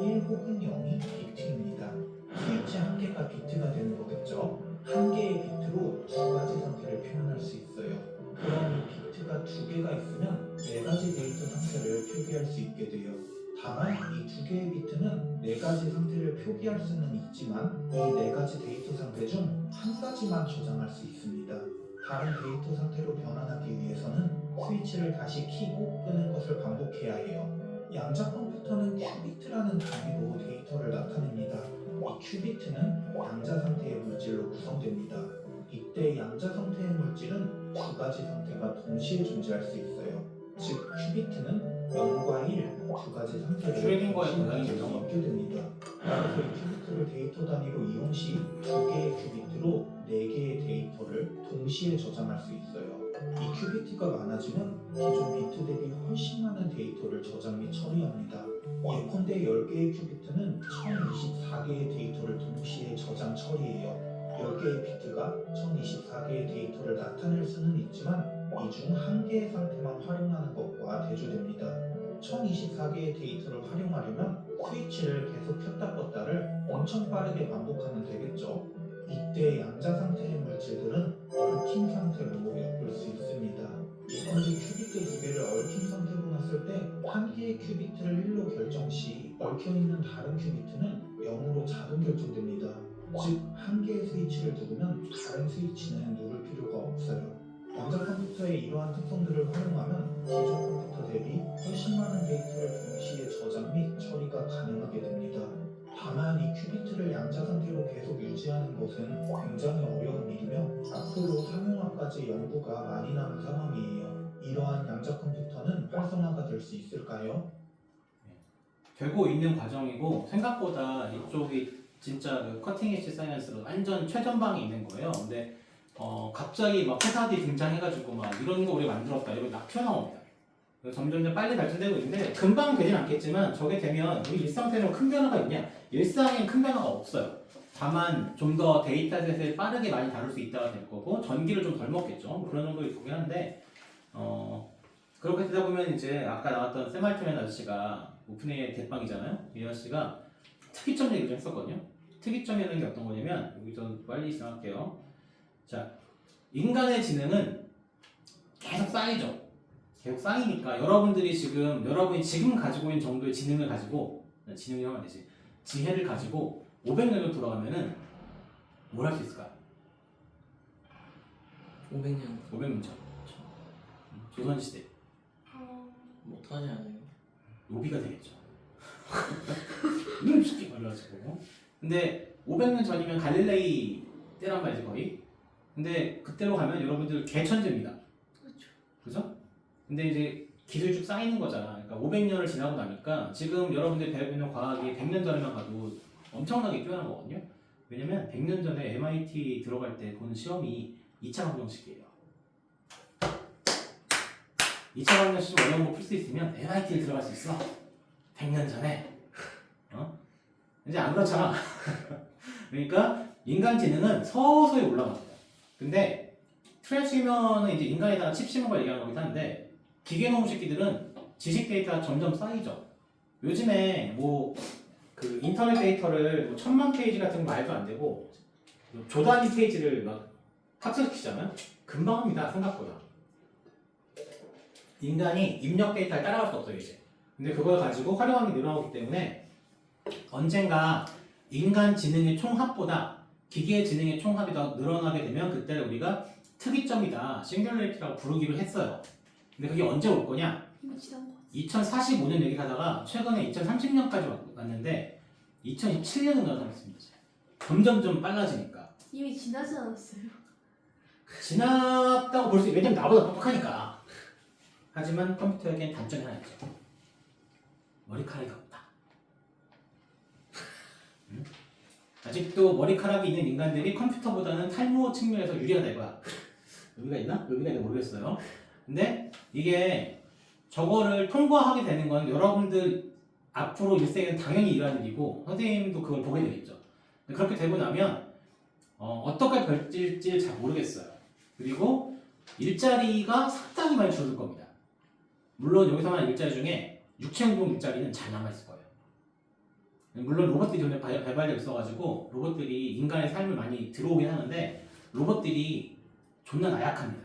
이 1 혹은 0이 비트입니다. 스위치 한 개가 비트가 되는 거겠죠. 한 개의 비트로 두 가지 상태를 표현할 수 있어요. 그럼 이 비트가 두 개가 있으면 네 가지 데이터 상태를 표기할 수 있게 돼요. 다만 이 두 개의 비트는 네 가지 상태를 표기할 수는 있지만 이 네 가지 데이터 상태 중 한 가지만 저장할 수 있습니다. 다른 데이터 상태로 변환하기 위해서는 스위치를 다시 켜고 끄는 것을 반복해야 해요. 양자 컴퓨터는 큐비트라는 단위로 데이터를 나타냅니다. 이 큐비트는 양자 상태의 물질로 구성됩니다. 이때 양자 상태의 물질은 두 가지 상태가 동시에 존재할 수 있어요. 즉 큐비트는 0과 1 두 가지 상태를 슈레딩거의 권한이 동시에 있는 있게 됩니다. 따라서 이 큐비트를 데이터 단위로 이용 시 두 개의 큐비트로 네 개의 데이터를 동시에 저장할 수 있어요. 이 큐비트가 많아지면 기존 비트 대비 훨씬 많은 데이터를 저장 및 처리합니다. 예컨대 10개의 큐비트는 1024개의 데이터를 동시에 저장 처리해요. 10개의 비트가 1024개의 데이터를 나타낼 수는 있지만 이 중 한 개의 상태만 활용하는 것과 대조됩니다. 1024개의 데이터를 활용하려면 스위치를 계속 켰다 껐다를 엄청 빠르게 반복하면 되겠죠. 이때 양자 상태의 물질들은 얽힌 상태로 엮을 수 있습니다. 예컨대 큐비트 두 개를 얽힌 상태로 놨을 때 한 개의 큐비트를 1로 결정 시 얽혀있는 다른 큐비트는 0으로 자동 결정됩니다. 즉, 한 개의 스위치를 누르면 다른 스위치는 누를 필요가 없어요. 양자 컴퓨터의 이러한 특성들을 활용하면 기존 컴퓨터 대비 훨씬 많은 데이터를 동시에 저장 및 처리가 가능하게 됩니다. 다만 이 큐비트를 양자 상태로 계속 유지하는 것은 굉장히 어려운 일이며 앞으로 상용화까지 연구가 많이 남은 상황이에요. 이러한 양자 컴퓨터는 활성화가 될 수 있을까요? 되고 있는 과정이고 생각보다 이쪽이 진짜 그 커팅 엣지 사이언스로 완전 최전방에 있는 거예요. 근데 갑자기 막 회사들이 등장해가지고 막 이런 거 우리 만들었다 이러고 막 튀어나옵니다. 그래서 점점 빨리 발전되고 있는데 금방 되진 않겠지만 저게 되면 우리 일상생활에 큰 변화가 있냐? 일상엔 큰 변화가 없어요. 다만 좀 더 데이터셋을 빠르게 많이 다룰 수 있다가 될 거고 전기를 좀 덜 먹겠죠. 뭐 그런 정도의 거긴 한데 그렇게 되다 보면 이제 아까 나왔던 샘 알트맨 아저씨가 오픈AI 대빵이잖아요. 이 아저씨가 특이점 얘기를 좀 했었거든요. 특이점이라는 게 어떤 거냐면 여기 좀 빨리 지나갈게요. 자, 인간의 지능은 계속 쌓이죠. 계속 쌓이니까 여러분이 지금 가지고 있는 정도의 지능을 가지고 지능이라고 하면 되지. 지혜를 가지고 500년을 돌아가면은 뭘 할 수 있을까? 500년 전. 조선시대. 못하지 않아요? 노비가 되겠죠. 쉽게 말해가지고. 근데 500년 전이면 갈릴레이 때란 말이지 거의. 근데 그때로 가면 여러분들 개천재입니다. 그죠? 근데 이제 기술이 쭉 쌓이는 거잖아. 그러니까 500년을 지나고 나니까 지금 여러분들이 배우고 있는 과학이 100년 전에만 가도 엄청나게 뛰어난 거거든요. 왜냐면 100년 전에 MIT 들어갈 때 보는 시험이 2차 방정식이에요. 2차 방정식 어려운 거 풀 수 있으면 MIT에 들어갈 수 있어. 100년 전에. 이제 안 그렇잖아. 그러니까 인간 지능은 서서히 올라갑니다. 근데 트랜스휴먼은 이제 인간에다가 칩 심은 걸 얘기하는 거긴 한데 기계놈 새끼들은 지식 데이터가 점점 쌓이죠. 요즘에 뭐 그 인터넷 데이터를 뭐 1000만 페이지 같은 거 말도 안 되고 조 단위 페이지를 막 합성시키잖아요. 금방 합니다. 생각보다. 인간이 입력 데이터를 따라갈 수 없어요 이제. 근데 그걸 가지고 활용하는 게 늘어나기 때문에 언젠가 인간 지능의 총합보다 기계의 지능의 총합이 더 늘어나게 되면 그때 우리가 특이점이다, 싱귤레이티라고 부르기로 했어요. 근데 그게 언제 올 거냐? 2045년 얘기하다가 최근에 2030년까지 왔는데 2027년으로 나타났습니다. 점점 좀 빨라지니까. 이미 지나지 않았어요. 지났다고 볼 수 있어요. 왜냐면 나보다 똑똑하니까. 하지만 컴퓨터에겐 단점이 하나 있죠. 머리카락이 없다. 응? 아직도 머리카락이 있는 인간들이 컴퓨터보다는 탈모 측면에서 유리하다 이거야. 의미가 있나? 의미가 있나 모르겠어요. 근데 이게 저거를 통과하게 되는 건 여러분들 앞으로 일생에는 당연히 일어날 일이고 선생님도 그걸 보게 되겠죠. 그렇게 되고 나면 어떻게 벌질지 잘 모르겠어요. 그리고 일자리가 상당히 많이 줄어들 겁니다. 물론 여기서 말하는 일자리 중에 육체운동 일자리는 잘 남아있을 거예요. 물론 로봇들이 전에 발달되어 있어가지고 로봇들이 인간의 삶을 많이 들어오긴 하는데 로봇들이 존나 나약합니다.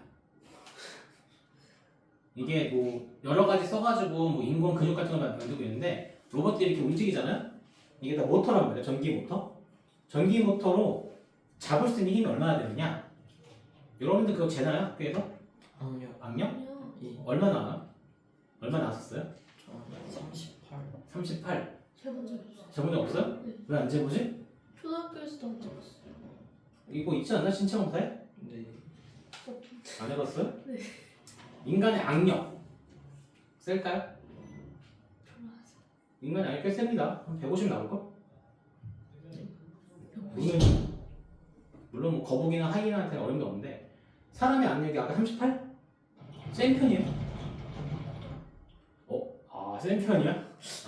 이게 뭐 여러 가지 써가지고 뭐 인공 근육 같은 걸 만들고 있는데 로봇들이 이렇게 움직이잖아요. 이게 다 모터란 말이에요. 전기 모터. 전기 모터로 잡을 수 있는 힘이 얼마나 되느냐? 여러분들 그거 재나요? 학교에서? 악력? 예. 얼마 나와요? 얼마 나왔었어요? 38. 재본 적 없어요. 재본 적 없어요? 네. 왜 안 재보지? 초등학교에서도 안 적었어요. 이거 있지 않나? 신체 검사에? 네. 안 해봤어요? 네. 인간의 악력 셀까요? 별로 안 써요. 인간의 악력 꽤 셉니다. 한 150 나올걸? 물론 뭐 거북이나 하이에나한테는 어려움이 없는데 사람의 악력이 아까 38? 센 편이에요. 센 편이야?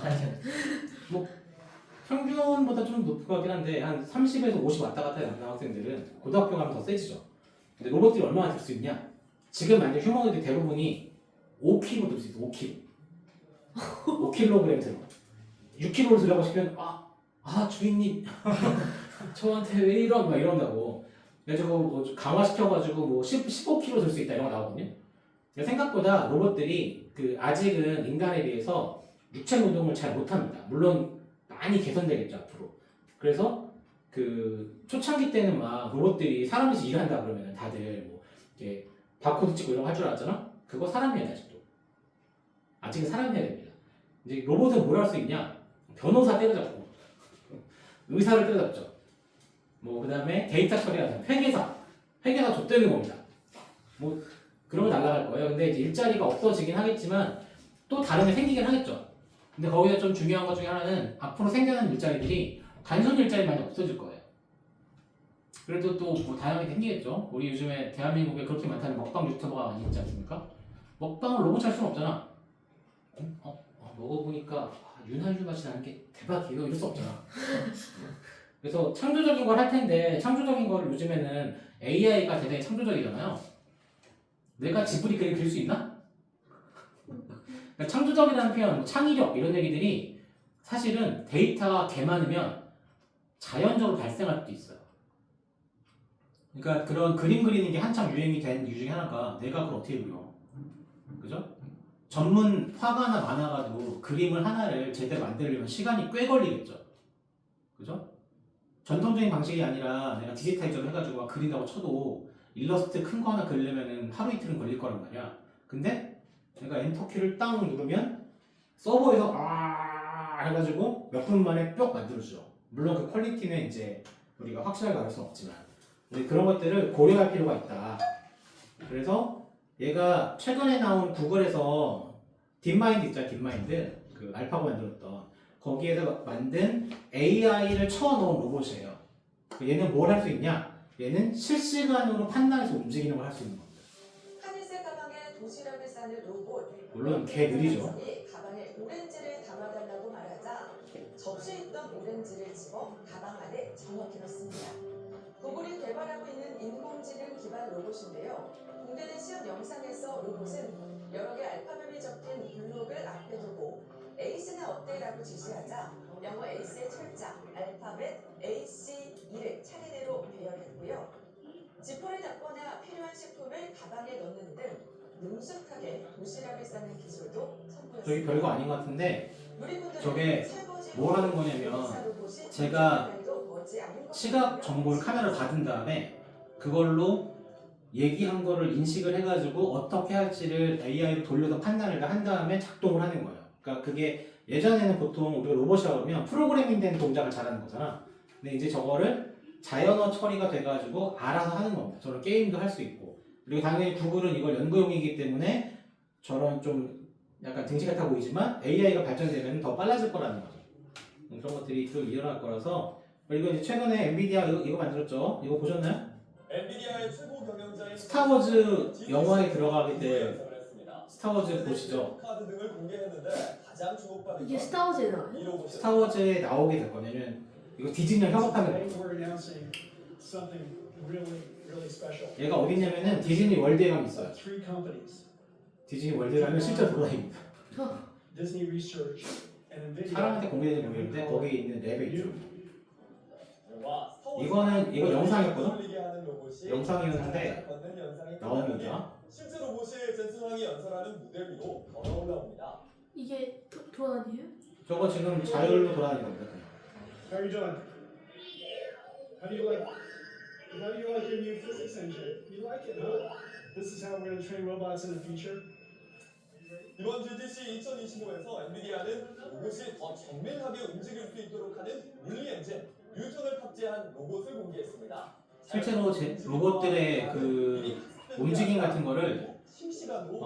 아니요. 뭐 평균보다 좀 높을 것 같긴 한데 한 30에서 50 왔다 갔다 하는 학생들은 고등학교 가면 더 세지죠. 근데 로봇들이 얼마나 될 수 있냐? 지금 만약 휴머노이드 대부분이 5kg 들 수 있어. 5kg. 5kg 들어. 6kg를 들라고 시키면 주인님 저한테 왜 이런 막 이런다고. 그래가지고 뭐 강화시켜가지고 뭐 15kg 들 수 있다 이런 거 나오거든요. 생각보다 로봇들이 그 아직은 인간에 비해서 육체 노동을 잘 못합니다. 물론 많이 개선되겠죠 앞으로. 그래서 그 초창기 때는 막 로봇들이 사람이 일한다 그러면 다들 뭐 이렇게 바코드 찍고 이런 거 할 줄 알았잖아. 그거 사람이 해야 돼 아직도. 아직은 사람이 해야 됩니다. 이제 로봇은 뭘 할 수 있냐? 변호사 때려잡고 의사를 때려잡죠. 뭐 그다음에 데이터 처리하는 회계사 줬대는 겁니다. 뭐 그런 거 날라갈 거예요. 근데 이제 일자리가 없어지긴 하겠지만 또 다른 게 생기긴 하겠죠. 근데 거기서 좀 중요한 것 중에 하나는 앞으로 생겨나는 일자리들이 단순 일자리 많이 없어질 거예요. 그래도 또 뭐 다양하게 생기겠죠. 우리 요즘에 대한민국에 그렇게 많다는 먹방 유튜버가 많이 있지 않습니까? 먹방을 로봇 할 수는 없잖아. 먹어보니까 윤활유 맛이 나는 게 대박이에요. 이럴 수 없잖아. 그래서 창조적인 걸 할 텐데 창조적인 걸 요즘에는 AI가 대단히 창조적이잖아요. 내가 지브리 그릴 수 있나? 그러니까 창조적이라는 표현, 뭐 창의력 이런 얘기들이 사실은 데이터가 개 많으면 자연적으로 발생할 수도 있어요. 그러니까 그런 그림 그리는 게 한참 유행이 된 이유 중에 하나가 내가 그걸 어떻게 그려? 그죠? 전문 화가나 만화가도 그림을 하나를 제대로 만들려면 시간이 꽤 걸리겠죠. 그죠? 전통적인 방식이 아니라 내가 디지타이저로 해가지고 막 그린다고 쳐도 일러스트 큰 거 하나 그리려면 하루 이틀은 걸릴 거란 말이야. 근데 내가 엔터키를 딱 누르면 서버에서 해가지고 몇 분 만에 뿅 만들어주죠. 물론 그 퀄리티는 이제 우리가 확실하게 알 수는 없지만 근데 그런 것들을 고려할 필요가 있다. 그래서 얘가 최근에 나온 구글에서 딥마인드 있잖아. 딥마인드 그 알파고 만들었던 거기에서 만든 AI를 쳐넣은 로봇이에요. 얘는 뭘 할 수 있냐? 얘는 실시간으로 판단해서 움직이는 걸 할 수 있는 겁니다. 하늘색 가방에 도시락을 싸는 로봇. 물론 개 느리죠. 가방에 오렌지를 담아달라고 말하자 접시에 있던 오렌지를 집어 가방 안에 정확히 넣습니다. 구글이 개발하고 있는 인공지능 기반 로봇인데요. 공개된 시험 영상에서 로봇은 여러 개 알파벳이 적힌 블록을 앞에 두고 에이스는 어때라고 지시하자 영어 에이스의 철자, 알파벳 AC2를 차례대로 배열했고요. 지퍼를 닫거나 필요한 식품을 가방에 넣는 등 능숙하게 도시락을 싸는 기술도 선보였습니다. 저기 별거 아닌 것 같은데 저게 뭘 하는 거냐면 제가 시각 정보를 카메라로 받은 다음에 그걸로 얘기한 거를 인식을 해가지고 어떻게 할지를 AI로 돌려서 판단을 한 다음에 작동을 하는 거예요. 그러니까 그게 예전에는 보통 우리가 로봇이라고 하면 프로그래밍된 동작을 잘하는 거잖아. 근데 이제 저거를 자연어 처리가 돼가지고 알아서 하는 겁니다. 저런 게임도 할 수 있고 그리고 당연히 구글은 이걸 연구용이기 때문에 저런 좀 약간 등치 같아 보이지만 AI가 발전되면 더 빨라질 거라는 거죠. 그런 것들이 좀 일어날 거라서 그리고 이제 최근에 엔비디아 이거 만들었죠. 이거 보셨나요? 엔비디아의 최고 경영자인 스타워즈 영화에 들어가게 될 스타워즈 보시죠. 카드 등을 공개했는데 가장 주목받은 이게 스타워즈에 나와요? 이 로봇이 스타워즈에 나오게 될 거냐면 이거 디즈니랑 협업하는 거예요. We're announcing something really special. 얘가 어디냐면은 디즈니 월드에 가면 있어요. Three companies, 디즈니 월드에 가면 실제로 돌아다닙니다. Disney Research and NVIDIA. 사람한테 공개되는지 모르겠는데 거기에 있는 랩에 있죠. 와, 스타워즈 이거 영상이었거든? 돌리게 하는 로봇이 영상이었는데 걷는 영상이 나옵니다. 실제 로봇이 젠슨 황이 연설하는 무대 위로 걸어 올라옵니다. 이게 돌아다녀요? 저거 지금 자율로 돌아다니는 겁니다. 그냥. How are you doing? How do you like your new physics engine? You like it, huh? This is how we're going to train robots in the future. 이번 GTC 2025에서 엔비디아는 로봇이 더 정밀하게 움직일 수 있도록 하는 물리 엔진 뉴턴을 탑재한 로봇을 공개했습니다. 실제로 로봇들의 그 움직임 같은 거를 실시간으로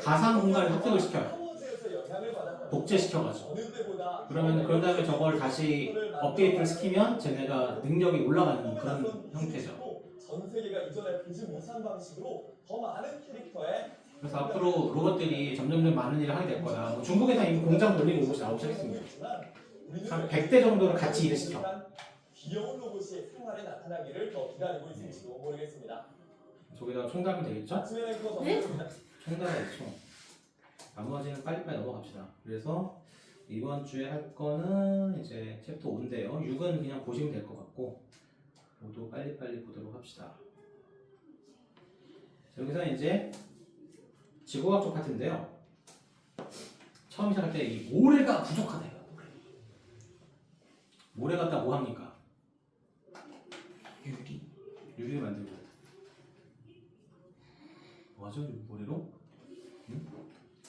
가상 공간에 습득을 시켜요. 타워즈에서 영향을 받았던 복제시켜가지고. 어느 때보다 그러면 그런 다음에 저걸 다시 업데이트를 시키면 쟤네가 능력이 올라가는 그런 형태죠. 전 세계가 이전에 보지 못한 방식으로 더 많은 캐릭터의 그래서 앞으로 로봇들이 점점점 많은 일을 하게 될 거다. 뭐 중국에서 이미 공장 돌리는 로봇이 나오기 시작했습니다. 한 100대 정도를 같이 일을 시켜. 귀여운 로봇이 생활에 나타나기를 더 기다리고 있을지도 모르겠습니다. 저기다가 총 달면 되겠죠? 네? 총 달아야지 총. 나머지는 빨리빨리 넘어갑시다. 그래서 이번 주에 할 거는 이제 챕터 5인데요. 6은 그냥 보시면 될 것 같고 5도 빨리빨리 보도록 합시다. 자, 여기서 이제 지구과학적 파트인데요. 처음 시작할 때 이 모래가 부족하다 이거. 모래 갖다 뭐 합니까? 유리를 만들고 뭐하죠? 모래로? 응?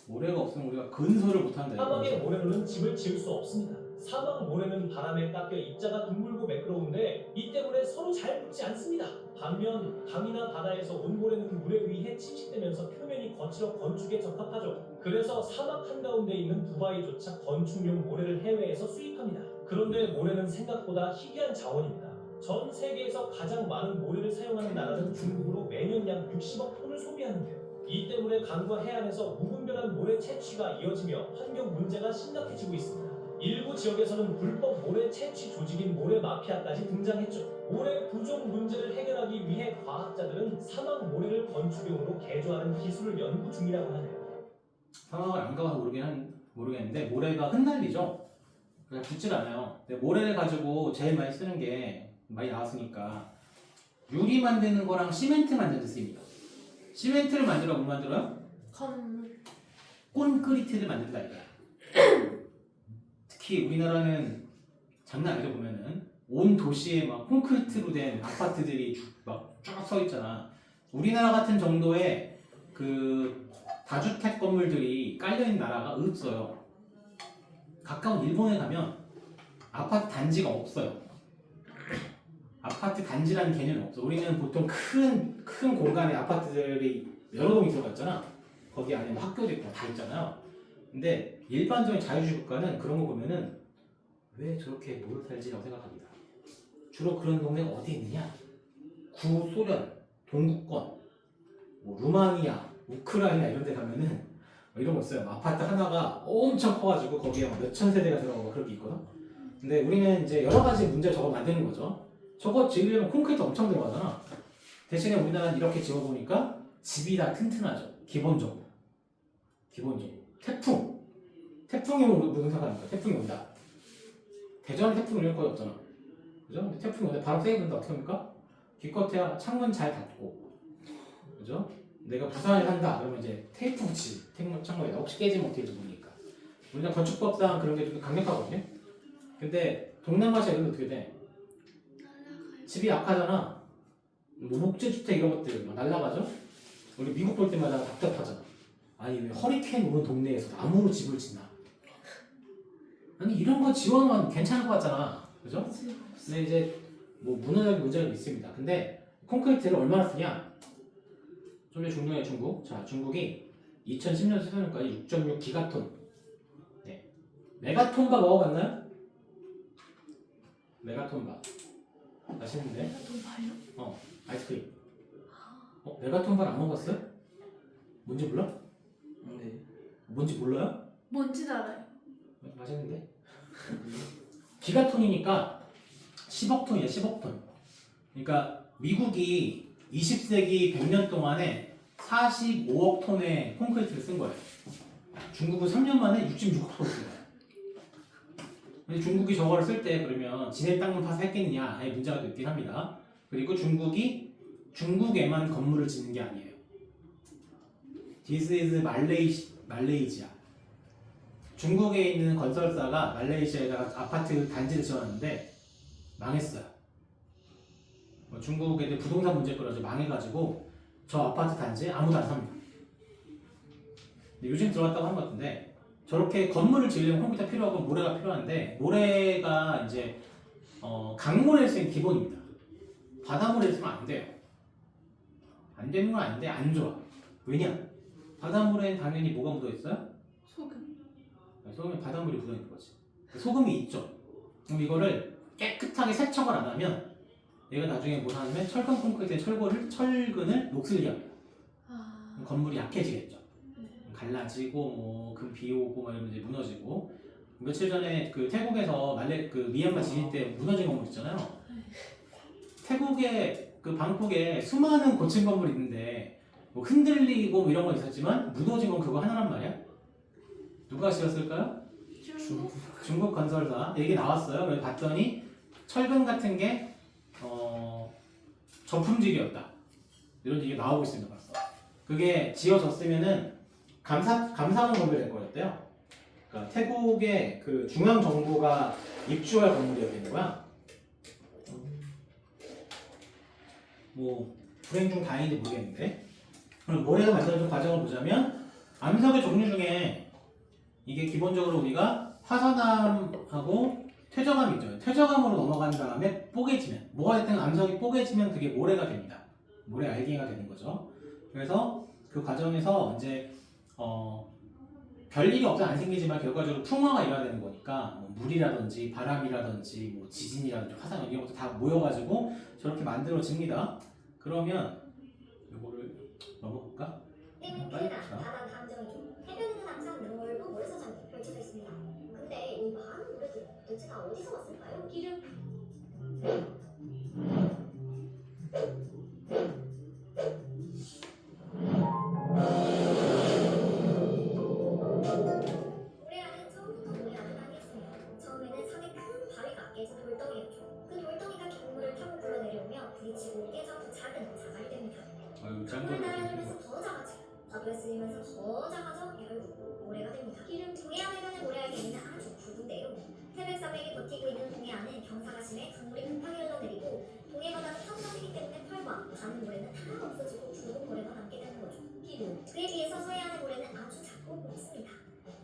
모래가 없으면 우리가 근소를 못한다 이거. 사막의 모래로는 집을 지을 수 없습니다. 사막 모래는 바람에 깎여 입자가 둥글고 매끄러운데 이 때문에 서로 잘 붙지 않습니다. 반면 강이나 바다에서 온 모래는 물에 의해 침식되면서 표면이 거칠어 건축에 적합하죠. 그래서 사막 한가운데 있는 두바이조차 건축용 모래를 해외에서 수입합니다. 그런데 모래는 생각보다 희귀한 자원입니다. 전 세계에서 가장 많은 모래를 사용하는 나라는 중국으로 매년 약 60억 톤을 소비하는데요. 이 때문에 강과 해안에서 무분별한 모래 채취가 이어지며 환경 문제가 심각해지고 있습니다. 일부 지역에서는 불법 모래 채취 조직인 모래 마피아까지 등장했죠. 모래 부족 문제를 해결하기 위해 과학자들은 사막 모래를 건축용으로 개조하는 기술을 연구 중이라고 하네요. 사막을 안 가봐서 모르겠는데 모래가 흩날리죠. 그냥 붙질 않아요. 근데 모래를 가지고 제일 많이 쓰는 게 많이 나왔으니까 유리 만드는 거랑 시멘트 만드는 데 쓰입니다. 시멘트를 만들어 뭐 만들어요? 건물. 콘크리트를 만든다 이거야. 특히 우리나라는 장난 아니죠. 보면은 온 도시에 막 콘크리트로 된 아파트들이 막 쫙 서 있잖아. 우리나라 같은 정도의 그 다주택 건물들이 깔려 있는 나라가 없어요. 가까운 일본에 가면 아파트 단지가 없어요. 아파트 단지라는 개념이 없어. 우리는 보통 큰 공간에 아파트들이 여러 동이 들어가 있잖아. 거기 안에 뭐 학교도 있고 다 있잖아요. 근데 일반적인 자유주의 국가는 그런 거 보면은 왜 저렇게 모여 살지라고 생각합니다. 주로 그런 동네가 어디 있느냐? 구소련, 동구권, 뭐 루마니아, 우크라이나 이런 데 가면은 뭐 이런 거 있어요. 아파트 하나가 엄청 커가지고 거기에 몇천 세대가 들어가고 그렇게 있거든. 근데 우리는 이제 여러 가지 문제를 저거 만드는 거죠. 저거 지으려면 콘크리트 엄청 들어가잖아. 대신에 우리나라는 이렇게 지어보니까 집이 다 튼튼하죠. 기본적으로. 태풍이 오면 무슨 상관입니까? 태풍이 온다. 대전에 태풍 이런 거의 없잖아. 그죠? 근데 태풍이 오는데 바람 세게 분다 어떻게 합니까? 기껏해야 창문 잘 닫고. 그죠? 내가 부산에 산다. 그러면 이제 테이프 붙이지. 창문에다. 혹시 깨지면 어떻게 될지 모르니까. 우리나라 건축법상 그런 게 좀 강력하거든요. 근데 동남아시아 이런 데 어떻게 돼? 집이 약하잖아. 뭐 목재주택 이런 것들 막 날라가죠? 우리 미국 볼 때마다 답답하잖아. 아니 왜 허리케인 오는 동네에서 나무로 집을 짓나? 아니 이런 거 지어놓으면 괜찮을 것 같잖아. 그죠? 근데 이제 뭐 문화적인 문제가 있습니다. 근데 콘크리트를 얼마나 쓰냐? 좀 전에 중동의 중국. 자, 중국이 2010년 수준까지 6.6 기가톤. 네. 메가톤밥 먹어봤나요? 메가톤밥. 맛있는데? 메가톤밥이요? 아이스크림. 메가톤밥 안 먹었어요? 뭔지 몰라? 네. 뭔지 몰라요? 뭔지는 알아요. 맛있는데? 기가톤이니까 10억 톤이야, 10억 톤. 그러니까 미국이 20세기 100년 동안에 45억 톤의 콘크리트를 쓴 거예요. 중국은 3년 만에 66억 톤을 쓴 거예요. 근데 중국이 저거를 쓸 때 그러면 지네 땅만 파서 했겠느냐의 문제가 있긴 합니다. 그리고 중국이 중국에만 건물을 짓는 게 아니에요. This is 말레이시아. 중국에 있는 건설사가 말레이시아에다가 아파트 단지를 지었는데 망했어요. 중국 애들 부동산 문제 끌어서 망해가지고 저 아파트 단지에 아무도 안 삽니다. 근데 요즘 들어왔다고 하는 것 같은데 저렇게 건물을 지으려면 컴퓨터 필요하고 모래가 필요한데 모래가 이제 강물에 쓰인 기본입니다. 바닷물에 쓰면 안 돼요. 안 되는 건 아닌데 안 좋아. 왜냐? 바닷물엔 당연히 뭐가 묻어있어요? 소금. 소금에 바닷물이 묻어있는 거지. 소금이 있죠. 그럼 이거를 깨끗하게 세척을 안 하면 얘가 나중에 뭐 하냐면 철근 콘크리트에 철근을 녹슬게 합니다. 그럼 건물이 약해지겠죠. 갈라지고 뭐 금 비 오고 막 이러면 이제 무너지고. 며칠 전에 그 태국에서 그 미얀마 지진 때 무너진 건물 있잖아요. 태국의 그 방콕에 수많은 고층 건물이 있는데 뭐 흔들리고 뭐 이런 건 있었지만 무너진 건 그거 하나란 말이야? 누가 지었을까요? 중국 건설사 얘기 나왔어요. 그래서 봤더니 철근 같은 게 저품질이었다. 이런 얘기가 나오고 있습니다. 벌써. 그게 지어졌으면은 감사원 건물이 될 거였대요. 그러니까 태국의 그 중앙 정부가 입주할 건물이었겠는 거야. 뭐 불행 중 다행인지 모르겠는데. 그럼 모래가 만들어진 과정을 보자면 암석의 종류 중에 이게 기본적으로 우리가 화산암하고 퇴적암이죠. 퇴적암으로 넘어간 다음에 뽀개지면 뭐가 됐든 암석이 뽀개지면 그게 모래가 됩니다. 모래 알갱이가 되는 거죠. 그래서 그 과정에서 이제 별일이 없어 안 생기지만 결과적으로 풍화가 일어나야 되는 거니까 뭐 물이라든지 바람이라든지 뭐 지진이라든지 화산 이런 것도 다 모여가지고 저렇게 만들어집니다. 그러면 이거를 넘어볼까? 빨리 봅시다. 바다 감정이죠. 해변에는 항상 넓은 모래사장이 펼쳐져 있습니다. 근데 이 많은 모래들 도대체 다 어디서 왔을까요? 기름. 모래알은 처음부터 모래알은 아니었습니다. 처음에는 산의 큰 바위가 깨진 돌덩이였죠. 그 돌덩이가 기물을 타고 굴러내려오며 부딪히고 깨져 더 작은 자갈이 됩니다. 아유 강물을 따라 짱구를 흐르면서 더 작아지고 파도에 쓸리면서 더 작아져 결국 모래가 됩니다. 기름 동해안 해변의 모래알갱이는 아주 굵은데요. 태백산맥이 버티고 있는 동해안은 경사가 심해 강물이 급하게 흘러내리고 동해바다는 파도가 세기 때문에 펄과 많은 모래는 다 없어지고 굵은 모래가 남게 되는 거죠. 기름 그에 비해서 서해안의 모래는 아주 작고 곱습니다.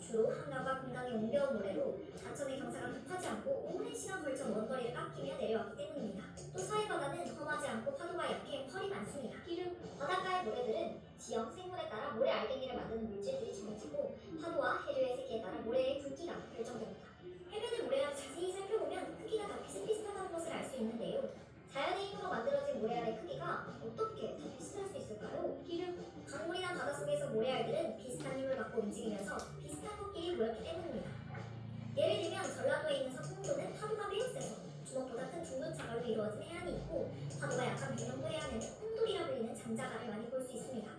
주로 한강과 금강에 옮겨온 모래로 하천의 경사가 급하지 않고 오랜 시간 걸쳐 먼 거리를 깎이며 내려왔기 때문입니다. 또 서해 바다는 험하지 않고 파도가 약해 펄이 많습니다. 기름 바닷가의 모래들은 지형 생물에 따라 모래 알갱이를 만드는 물질들이 정해지고 파도와 해류의 세기에 따라 모래의 굵기가 결정됩니다. 해변의 모래알을 자세히 살펴보면 크기가 다 비슷비슷하다는 것을 알 수 있는데요. 자연의 힘으로 만들어진 모래알의 크기가 어떻게 다 비슷할 수 있을까요? 기름 강물이나 바닷속에서 모래알들은 비슷한 힘을 받고 움직이면서 비슷한 코끼리 모였기 때문입니다. 예를 들면 전라도에 있는 서풍도는 파도가 매우 세서 주먹보다 큰 둥근 자갈로 이루어진 해안이 있고 파도가 약한 백령도 해안에는 홈돌이라 불리는 잔자갈을 많이 볼 수 있습니다.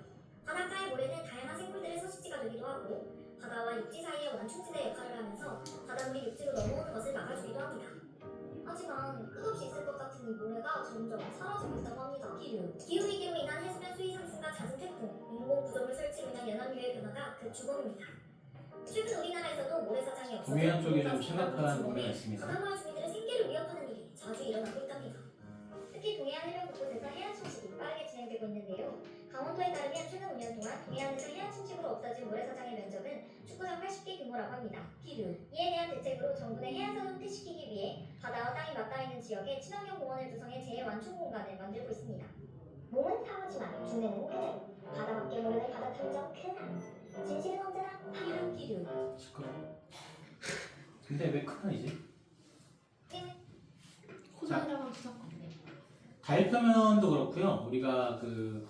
바닷가의 모래는 다양한 생물들의 서식지가 되기도 하고 바다와 육지 사이의 완충지대 역할을 하면서 바닷물이 육지로 넘어오는 것을 막아주기도 합니다. 하지만 끝없이 있을 것 같은 이 모래가 점점 사라지고 있다고 합니다. 기후위기로 인한 해수면 수위 상승과 잦은 태풍, 인공 구조물 설치로 인한 연안유의 변화가 그 주범입니다. 최근 우리나라에서도 모래사장이 없어져 동해안 쪽에 좀 심각한 문제가 있습니다. 바다마을 주민들의 생계를 위협하는 일이 자주 일어나고 있답니다. 특히 동해안 해변 곳곳에서 해안 침식이 빠르게 진행되고 있는데요. 강원도에 따르면 최근 5년 동안 동해안에서 해안 침식으로 없어진 모래사장의 면적은 축구장 80개 규모라고 합니다. 이에 대한 대책으로 정부는 해안선을 후퇴시키기 위해 바다와 땅이 맞닿아 있는 지역에 친환경 공원을 구성해 재완충 공간을 만들고 있습니다. 몸은 탕후지만 중매는 그대로. 바다밖에 모르는 바다 탐정 근한. 진실은 언제나 기름. 시끄러워. 근데 왜 큰아이지? 호전이라고 무조건. 달 표면도 그렇고요. 우리가 그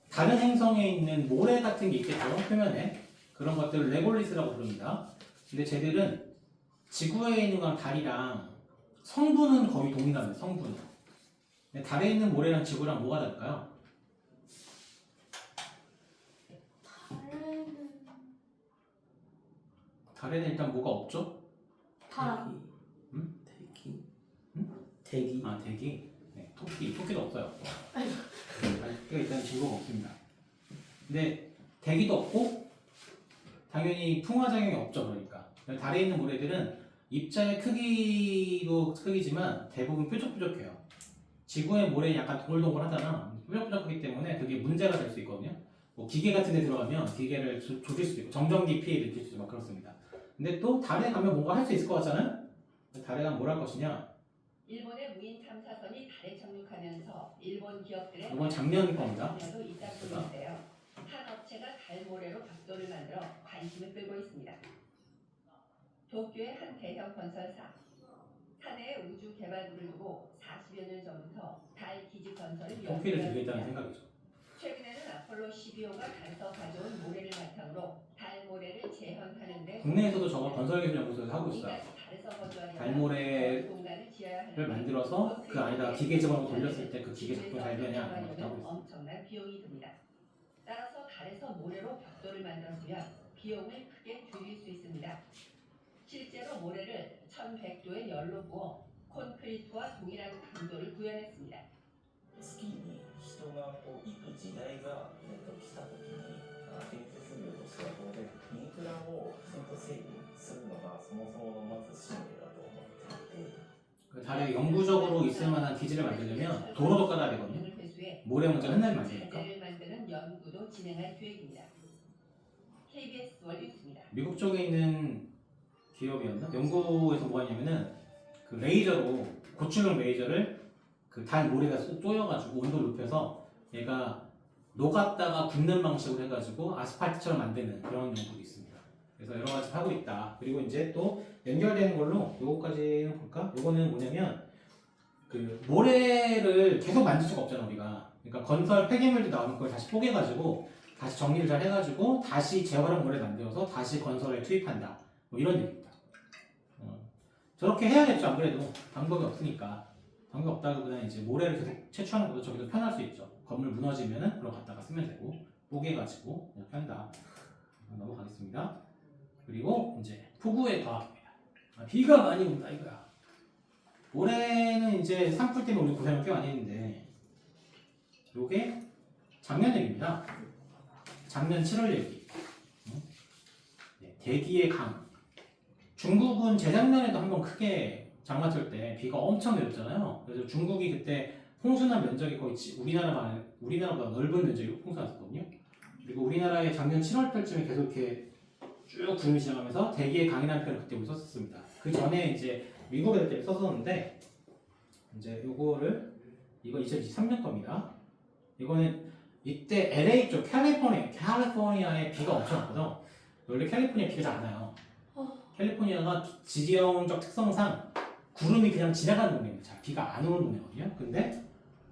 다른 행성에 있는 모래 같은 게 있겠죠. 표면에 그런 것들을 레골리스라고 부릅니다. 근데 쟤들은 지구에 있는 거랑 달이랑 성분은 거의 동일합니다. 성분은. 근데 달에 있는 모래랑 지구랑 뭐가 다를까요? 달에는 일단 뭐가 없죠? 바람. 응? 대기. 응? 대기. 아 대기. 네, 토끼도 없어요. 토끼가 일단 증거가 없습니다. 근데 대기도 없고 당연히 풍화작용이 없죠. 그러니까 달에 있는 모래들은 입자의 크기도 크기지만 대부분 뾰족뾰족해요. 지구의 모래는 약간 동글동글하잖아. 뾰족뾰족하기 때문에 그게 문제가 될 수 있거든요. 뭐 기계 같은 데 들어가면 기계를 조질 수도 있고 정전기 피해 일으킬 수도 있고 막 그렇습니다. 근데 또 달에 가면 뭔가 할 수 있을 것 같잖아요? 달에 가면 뭘 할 것이냐? 일본의 무인 탐사선이 달에 착륙하면서 일본 기업들의 이건 작년 겁니다. 참여도 있다고 보는데요. 한 업체가 달 모래로 벽돌을 만들어 관심을 끌고 있습니다. 도쿄의 한 대형 건설사. 사내에 우주 개발부를 두고 40여 년 전부터 달 기지 건설을 토끼를 들겠다는 생각이죠. 최근에는 아폴로 12호가 달에서 가져온 모래를 바탕으로 달 모래를 재현하는데 국내에서도 저거 건설기술연구소에서 하고 있어요. 달에서 달모래를 만들어서 그 안에다가 기계 집어넣고 돌렸을 때 그 기계 작동 잘 되냐 그런 것도 하고 있습니다. 엄청난 비용이 듭니다. 따라서 달에서 모래로 벽돌을 만들었으면 비용을 크게 줄일 수 있습니다. 실제로 모래를 1100도의 열로 부어 콘크리트와 동일한 강도를 구현했습니다. 月に人がこう行く時代が、来た時に建設業としては当然インフラをきちんと整備するのがそもそものまず使命だと思っていて 그 달에 영구적으로 있을 만한 기지를 만들려면 도로도 깔아야 되거든요. 모래 문제가 흔들리면 안 되니까. 자재를 만드는 연구도 진행할 계획입니다. KBS 월뉴스입니다. 미국 쪽에 있는 기업이었나? 연구에서 뭐 하냐면은 그 레이저로 고출용 레이저를 그 달 모래가 쪼여가지고 온도를 높여서 얘가 녹았다가 굳는 방식으로 해가지고 아스팔트처럼 만드는 그런 연구도 있습니다. 그래서 여러 가지 하고 있다. 그리고 이제 또 연결되는 걸로 요거까지 볼까? 요거는 뭐냐면 그 모래를 계속 만들 수가 없잖아 우리가. 그러니까 건설 폐기물도 나오는 걸 다시 뽀개가지고 다시 정리를 잘 해가지고 다시 재활용 모래 만들어서 다시 건설에 투입한다. 뭐 이런 얘기입니다. 저렇게 해야겠죠. 안 그래도 방법이 없으니까. 방법이 없다기보다는 이제 모래를 계속 채취하는 것도 저기도 편할 수 있죠. 건물 무너지면은 그걸 갖다가 쓰면 되고 뽀개가지고 이렇게 한다. 넘어가겠습니다. 그리고 이제 폭우의 과학입니다. 비가 많이 온다 이거야. 올해는 이제 산불 때문에 우리 고생을 꽤 많이 했는데 요게 작년 얘기입니다. 작년 7월 얘기. 대기의 강. 중국은 재작년에도 한번 크게 장마철 때 비가 엄청 내렸잖아요. 그래서 중국이 그때 홍수난 면적이 거의 우리나라보다 넓은 면적이 홍수났었거든요. 그리고 우리나라의 작년 7월 달쯤에 계속 이렇게 쭉 구름이 지나가면서 대기의 강이라는 표현을 그때 우리 썼었습니다. 그 전에 이제 미국 애들 때문에 썼었는데 이제 이거 2023년 겁니다. 이거는 이때 LA 쪽 캘리포니아에 비가 엄청 왔거든. 원래 캘리포니아 비가 잘 안 와요. 캘리포니아가 지형적 특성상 구름이 그냥 지나가는 동네입니다. 잘 비가 안 오는 동네거든요. 근데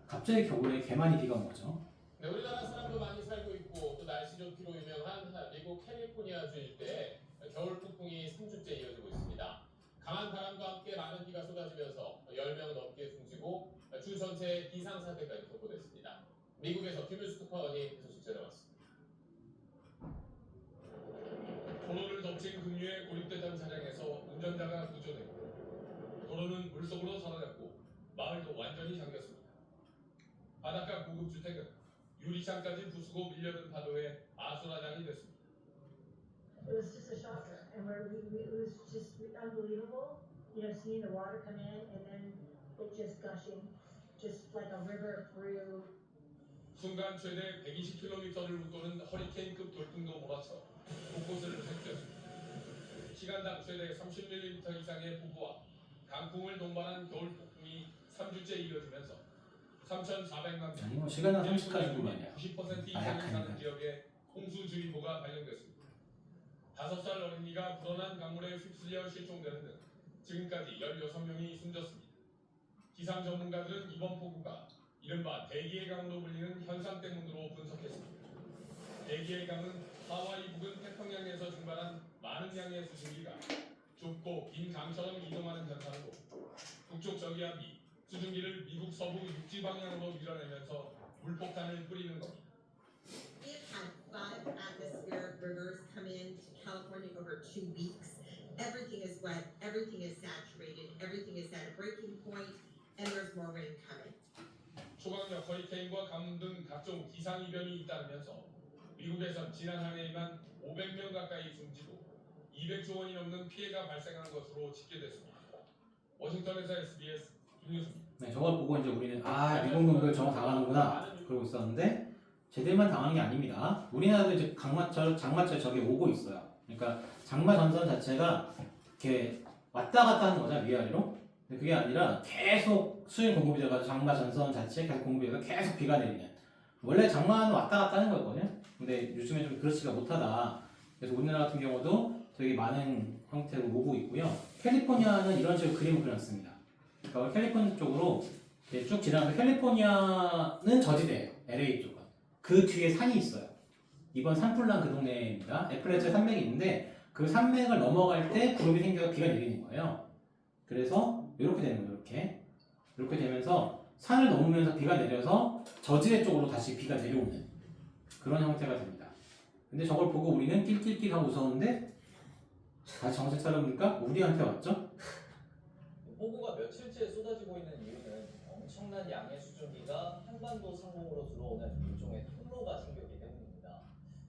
갑자기 겨울에 개 많이 비가 온 거죠. 네, 우리나라 사람도 많이 살고 있고 또 날씨 좋기로 유명한 미국 캘리포니아주 일대 겨울 폭풍이 3주째 이어지고 있습니다. 강한 바람과 함께 많은 비가 쏟아지면서 10명 넘게 숨지고 주 전체에 비상사태까지 선포됐습니다. 미국에서 김유수 특파원이 소식 전해왔습니다. 도로를 덮친 급류에 고립됐던 차량에서 운전자가 구조되고 도로는 물속으로 사라졌고 마을도 완전히 잠겼습니다. 바닷가 고급주택은 유리창까지 부수고 밀려든 파도에 아수라장이 됐습니다. It was just a shocker, and it was just unbelievable. You know, seeing the water come in and then it just gushing, just like a river through. 순간 최대 120km를 웃도는 허리케인급 돌풍도 몰아쳐 곳곳을 휩쓸었습니다. 시간당 최대 30mm 이상의 폭우와 강풍을 동반한 겨울 폭풍이 3주째 이어지면서 3,400만 아니 뭐 시간당 30까지도 말이야. 90% 이상이 사는 지역에 홍수주의보가 발령됐습니다. 5살 어린이가 불어난 강물에 휩쓸려 실종되는 등 지금까지 16명이 숨졌습니다. 기상 전문가들은 이번 폭우가 이른바 대기의 강으로 불리는 현상 때문으로 분석했습니다. 대기의 강은 하와이 부근 태평양에서 증발한 많은 양의 수증기가 좁고 긴 강처럼 이동하는 현상으로 북쪽 저기압이 수증기를 미국 서부 육지 방향으로 밀어내면서 물폭탄을 뿌리는 겁니다. We've had 5 atmospheric rivers come into California over 2 weeks. Everything is wet, everything is saturated, everything is at a breaking point, and there's more rain coming. 초강력 허리케인과 가뭄 등 각종 기상이변이 잇따르면서 미국에선 지난 한 해에만 500명 가까이 숨지고 200조 원이 넘는 피해가 발생한 것으로 집계됐습니다. 워싱턴에서 SBS 김유수입니다. 네, 저걸 보고 이제 우리는 미국 놈들 저거 당하는구나 그러고 있었는데 쟤들만 당하는 게 아닙니다. 우리나라도 이제 장마철 저게 오고 있어요. 그러니까 장마 전선 자체가 이렇게 왔다 갔다 하는 거죠 위아래로. 근데 그게 아니라 계속 수일 공급이 돼가지고 장마 전선 자체에 계속 공급이 돼서 계속 비가 내리는. 원래 장마는 왔다 갔다 하는 거거든요. 근데 요즘에 좀 그렇지가 못하다. 그래서 우리나라 같은 경우도 되게 많은 형태로 오고 있고요. 캘리포니아는 이런 식으로 그림을 그렸습니다. 그러니까 캘리포니아 쪽으로 쭉 지나가서 캘리포니아는 저지대예요. LA 쪽은. 그 뒤에 산이 있어요. 이번 산불난 그 동네입니다. 애플레치아 산맥이 있는데 그 산맥을 넘어갈 때 구름이 생겨서 비가 내리는 거예요. 그래서 이렇게 되는 거예요. 이렇게 되면서 산을 넘으면서 비가 내려서 저지대 쪽으로 다시 비가 내려오는 그런 형태가 됩니다. 근데 저걸 보고 우리는 낄낄낄 하고 웃었는데 다시 정신 차려보니까 우리한테 왔죠? 폭우가 며칠째 쏟아지고 있는 이유는 엄청난 양의 수증기가 한반도 상공으로 들어오는 일종의 통로가 생겼기 때문입니다.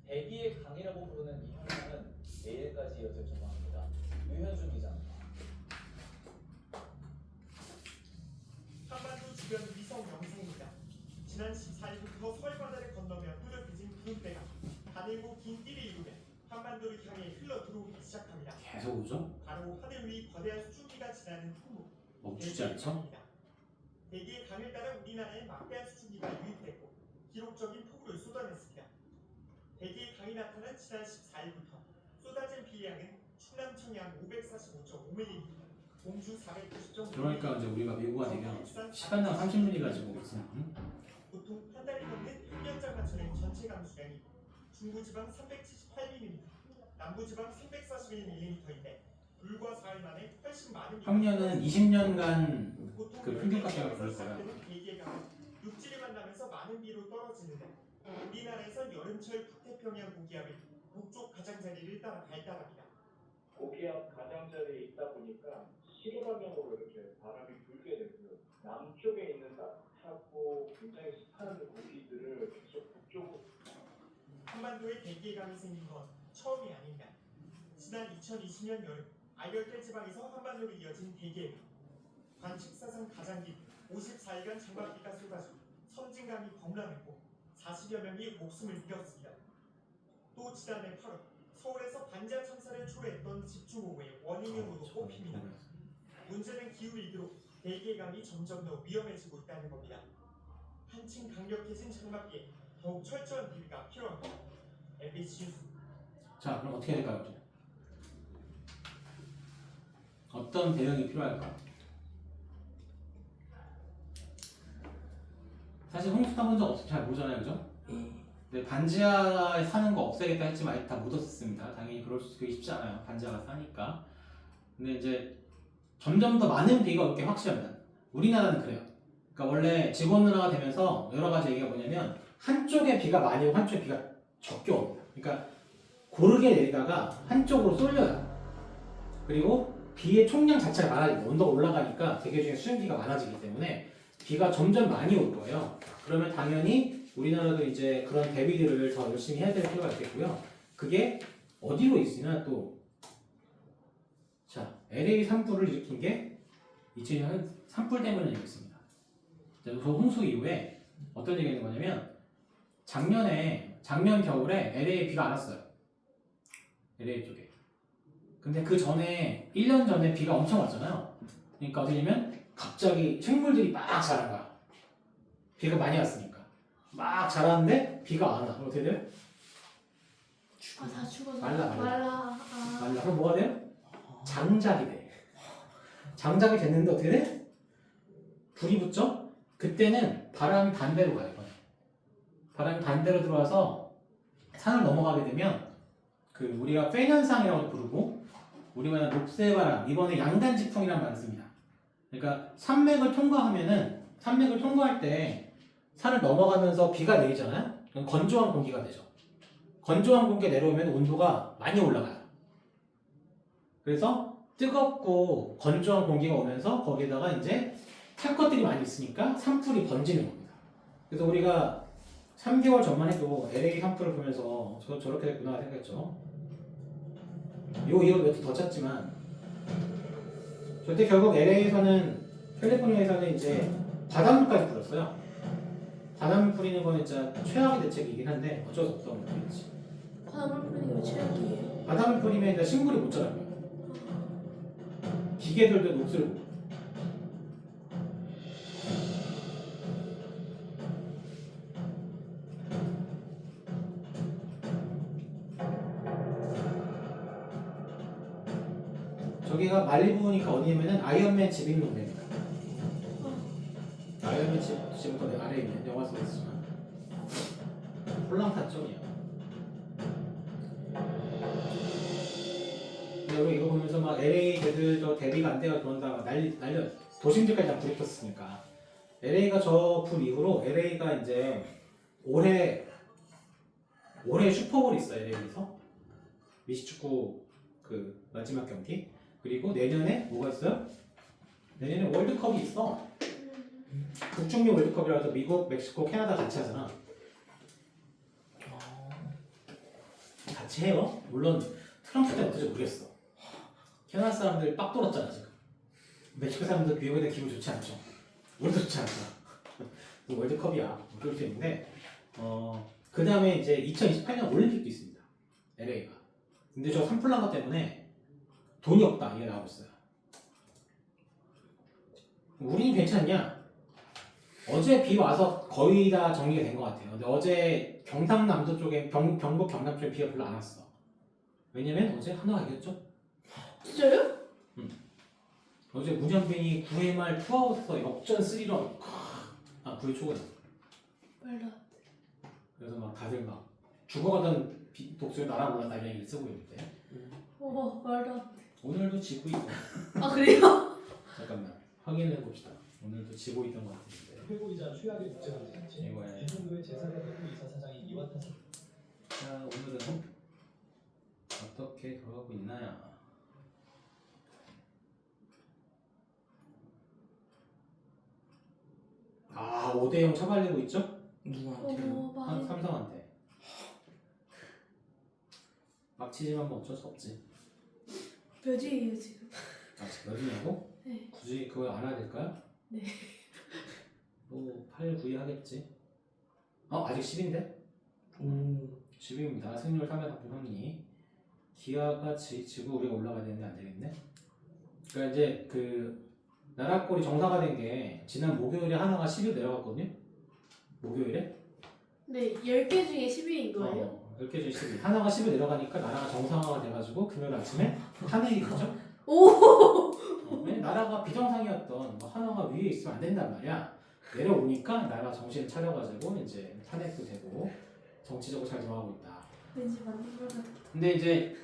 대기의 강이라고 부르는 이 현상은 내일까지 이어질 전망입니다. 유현준 기자입니다. 한반도 주변 위성 영상입니다. 지난 14일부터 서해 바다를 건너며 뚜렷해진 구름대가 단일고 긴 띠를 이루며 한반도를 향해 흘러 들어오기 시작합니다. 계속 오죠? 바로 하늘 위 거대한 수증기가 지나는 통로. 멈추지 않죠? 대기의 강을 따라 우리나라에 막대한 수증기가 유입됐고 기록적인 폭우를 쏟아냈습니다. 대기의 강이 나타난 지난 14일부터 쏟아진 비량은 충남 청양 545.5mm, 공주 490.5mm. 그러니까 이제 우리가 미국과 대결하죠. 시간당 30mm 가지고 있어요. 보통 한 달이 넘는 평년장 맞추는 전체 강수량이 중부지방 378mm, 남부지방 341mm인데 불과 4일 만에 훨씬 많은 학년은 20년간 그 평균값이라고 부를 거예요. 대기의 강은 육지를 만나면서 많은 비로 떨어지는데 우리나라에선 여름철 북태평양 고기압이 북쪽 가장자리를 따라 발달합니다. 고기압 가장자리에 있다 보니까 시계 방향으로 이렇게 바람이 불게 되고요. 남쪽에 있는 따뜻하고 굉장히 습한 고기들을 계속 북쪽으로. 한반도에 대기의 강이 생긴 건 처음이 아닙니다. 지난 2020년 여름 아열대 지방에서 한반도로 이어진 대기의 강. 관측사상 가장 긴 54일간 장맛비가 쏟아져 섬진강이 범람했고 40여 명이 목숨을 잃었습니다. 또 지난해 8월 서울에서 반지하 참사를 초래했던 집중호우의 원인으로도 꼽힙니다. 문제는 기후위기로 대기의 강이 점점 더 위험해지고 있다는 겁니다. 한층 강력해진 장맛비에 더욱 철저한 대비가 필요합니다. MBC 뉴스. 자, 그럼 어떻게 해야 될까요? 어떤 대응이 필요할까? 사실 홍수 타본 적 없으면 잘 모르잖아요, 그죠? 근데 반지하에 사는 거 없애겠다 했지만 아직 다 못 없앴습니다. 당연히 그게 쉽지 않아요. 반지하가 사니까. 근데 이제 점점 더 많은 비가 올 게 확실합니다. 우리나라는 그래요. 그러니까 원래 지구온난화가 되면서 여러 가지 얘기가 뭐냐면 한쪽에 비가 많이 오고 한쪽에 비가 적게 옵니다. 그러니까 고르게 내리다가 한쪽으로 쏠려요. 그리고 비의 총량 자체가 많아집니다. 온도가 올라가니까 대기 중에 수증기가 많아지기 때문에 비가 점점 많이 올 거예요. 그러면 당연히 우리나라도 이제 그런 대비들을 더 열심히 해야 될 필요가 있겠고요. 그게 어디로 있으나 또 자, LA 산불을 일으킨 게 2000년 산불 때문에 일어났습니다. 그 홍수 이후에 어떤 얘기가 있는 거냐면 작년 겨울에 LA에 비가 안 왔어요. LA 쪽에. 근데 그 전에 1년 전에 비가 엄청 왔잖아요. 그러니까 어떻게 되냐면 갑자기 식물들이 막 자란 거야. 비가 많이 왔으니까. 막 자라는데 비가 안 와. 어떻게 돼요? 다 죽어서 말라. 말라. 그럼 뭐가 돼요? 장작이 돼. 장작이 됐는데 어떻게 돼? 불이 붙죠? 그때는 바람이 반대로 가요. 바람이 반대로 들어와서 산을 넘어가게 되면 그 우리가 팬 현상이라고 부르고 우리말로 녹새바람, 이번에 양단지풍이라는 말을 씁니다. 그러니까 산맥을 통과할 때 산을 넘어가면서 비가 내리잖아요. 그럼 건조한 공기가 되죠. 건조한 공기가 내려오면 온도가 많이 올라가요. 그래서 뜨겁고 건조한 공기가 오면서 거기에다가 이제 탈 것들이 많이 있으니까 산불이 번지는 겁니다. 그래서 우리가 3개월 전만 해도 LA 산불을 보면서 저렇게 됐구나 생각했죠. 이거 몇 개 더 짰지만 저때 결국 LA에서는 캘리포니아에서는 이제 바닷물까지 뿌렸어요. 바닷물 뿌리는 거는 진짜 최악의 대책이긴 한데 어쩔 수 없다고 느끼겠지. 바닷물 뿌리는 게 왜 최악이에요? 바닷물 뿌리면 일단 식물이 못 자라요. 기계들도 녹슬고. 저기가 말리부니까 어디냐면은 아이언맨 집 있는 동네입니다. 아이언맨 집은 더 아래에 있는 영화 속에서지만 홀랑타 쪽이야. 근데 여러분 이거 보면서 막 LA 걔들 저 대비가 안 돼가 그런다 막 난리 도심지까지 다 불이 켰으니까 LA가 저 불 이후로 LA가 이제 올해 슈퍼볼이 있어요. LA에서 미식축구 그 마지막 경기. 그리고 내년에 뭐가 있어요? 내년에 월드컵이 있어. 북중미 월드컵이라서 미국, 멕시코, 캐나다 같이 하잖아. 같이 해요. 물론 트럼프 때는 어떨지 모르겠어. 캐나다 사람들 빡 돌았잖아 지금. 멕시코 사람들 미국에 대해 기분 좋지 않죠. 우리도 좋지 않죠. 월드컵이야. 그럴 수 있는데 그 다음에 이제 2028년 올림픽도 있습니다. LA가. 근데 저 산플란거 때문에 돈이 없다 이게 나오고 있어요. 우리는 괜찮냐? 어제 비 와서 거의 다 정리가 된 것 같아요. 근데 어제 경상남도 쪽에 경북 경남 쪽에 비가 별로 안 왔어. 왜냐면 어제 하나가 이겼죠. 진짜요? 응. 어제 문현빈이 9회 말 투아웃에서 역전 3런. 9회 초에. 말도 안 돼. 그래서 막 다들 막 죽어가던 독수리 날아올랐다 이런 얘기를 쓰고 있는데. 말도 안 돼. 오늘도 지고 있다. 아 그래요? 잠깐만 확인해 봅시다. 오늘도 지고 있던 것 같은데. 회고이자 최악의 국제관계 이거에. 김성도의 제사대 회고 이사 사장이 이와타 사. 자 오늘은 어떻게 돌아가고 있나요? 아 5대0 처발리고 있죠? 누구한테요? 삼성한테. 막 치지만 뭐 어쩔 수 없지. 몇이에요 지금? 몇 이냐고? 네. 굳이 그걸 알아야 될까요? 네. 뭐 8, 9위 하겠지. 아직 10인데? 10위입니다. 승률 3회 덕분 형리. 기아가 지고 우리가 올라가야 되는데 안 되겠네. 그러니까 이제 그 나락골이 정상화 된 게 지난 목요일에 하나가 10위 내려갔거든요. 목요일에? 네, 10개 중에 10위인 거예요? 10개 중에 10위. 하나가 10위 내려가니까 나라가 정상화가 돼가지고 금요일 아침에 탄핵이 되죠. 오! 왜? 나라가 비정상이었던 뭐 하나가 위에 있으면 안 된단 말이야. 내려오니까 나라 정신을 차려가지고 이제 탄핵도 되고 정치적으로 잘 돌아가고 있다. 왠지 맞는 것 같아. 근데 이제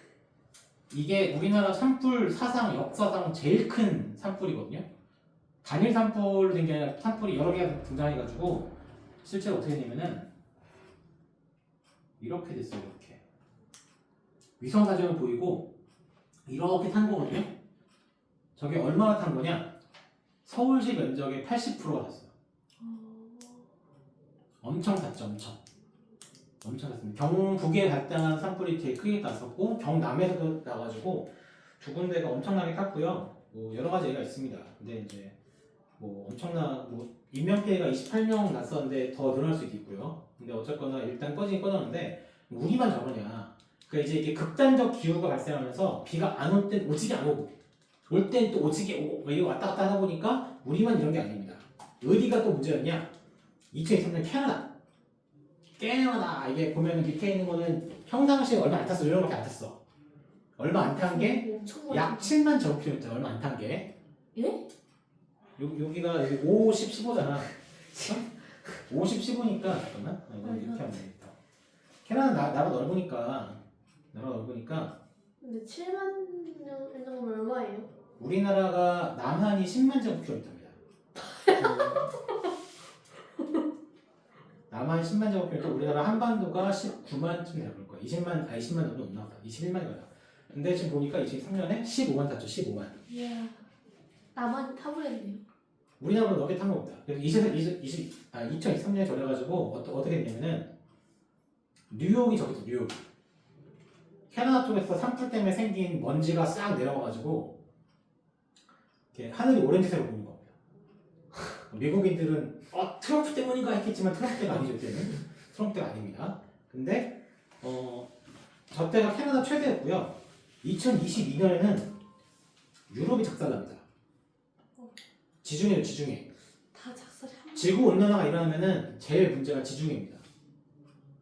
이게 우리나라 산불 사상 역사상 제일 큰 산불이거든요. 단일 산불 된 게 아니라 산불이 여러 개가 등장해가지고 실제로 어떻게 되냐면은 이렇게 됐어요. 이렇게 위성 사진을 보이고 이렇게 탄 거거든요. 저게 얼마나 탄 거냐? 서울시 면적의 80%가 탔어요. 엄청 탔죠, 엄청 탔습니다. 경북에 발생한 산불이 되게 크게 났었고 경남에서도 나가지고 두 군데가 엄청나게 탔고요. 뭐 여러 가지 얘기가 있습니다. 근데 이제 뭐 인명 피해가 28명 났었는데 더 늘어날 수도 있고요. 근데 어쨌거나 일단 꺼지긴 꺼졌는데 우리만 저러냐? 그러니까 이제 이게 극단적 기후가 발생하면서 비가 안 올 땐 오지게 안 오고 올 땐 또 오지게 오고 이거 왔다 갔다 하다 보니까 우리만 이런 게 아닙니다. 어디가 또 문제였냐? 2023년 캐나다 이게 보면 밑에 있는 거는 평상시에 얼마 안 탔어. 이런 거밖에 안 탔어. 얼마 안 탄 게 약 7만 제곱킬로미터 얼마 안 탄 게. 예? 여기가 50, 15잖아. 50, 15니까 잠깐만. 이거 이렇게 하면 되겠다. 캐나다 나라 넓으니까 근데 7만 년 정도면 얼마예요? 우리나라가 남한이 10만 제곱킬로미터입니다. 남한 10만 제곱킬로미터, 우리나라 한반도가 19만쯤 되는 거야. 20만 정도 못 나왔다. 21만이거든. 근데 지금 보니까 2023년에 15만 탔죠. 15만. 이야, 나만 타버렸네요. 우리나라보다 넓게 탄 겁니다. 그래서 2023년에 저래가지고 어떻게 됐냐면은 뉴욕이 저기 있어. 뉴욕. 캐나다 쪽에서 산불 때문에 생긴 먼지가 싹 내려와가지고 이렇게 하늘이 오렌지색으로 보이는 겁니다. 미국인들은 트럼프 때문인가 했겠지만 트럼프 때가 아니죠. 그때는 트럼프 때가 아닙니다. 근데 저 때가 캐나다 최대였고요. 2022년에는 유럽이 작살납니다. 지중해요. 지중해. 다 작살이 한 지구 온난화가 일어나면은 제일 문제가 지중해입니다.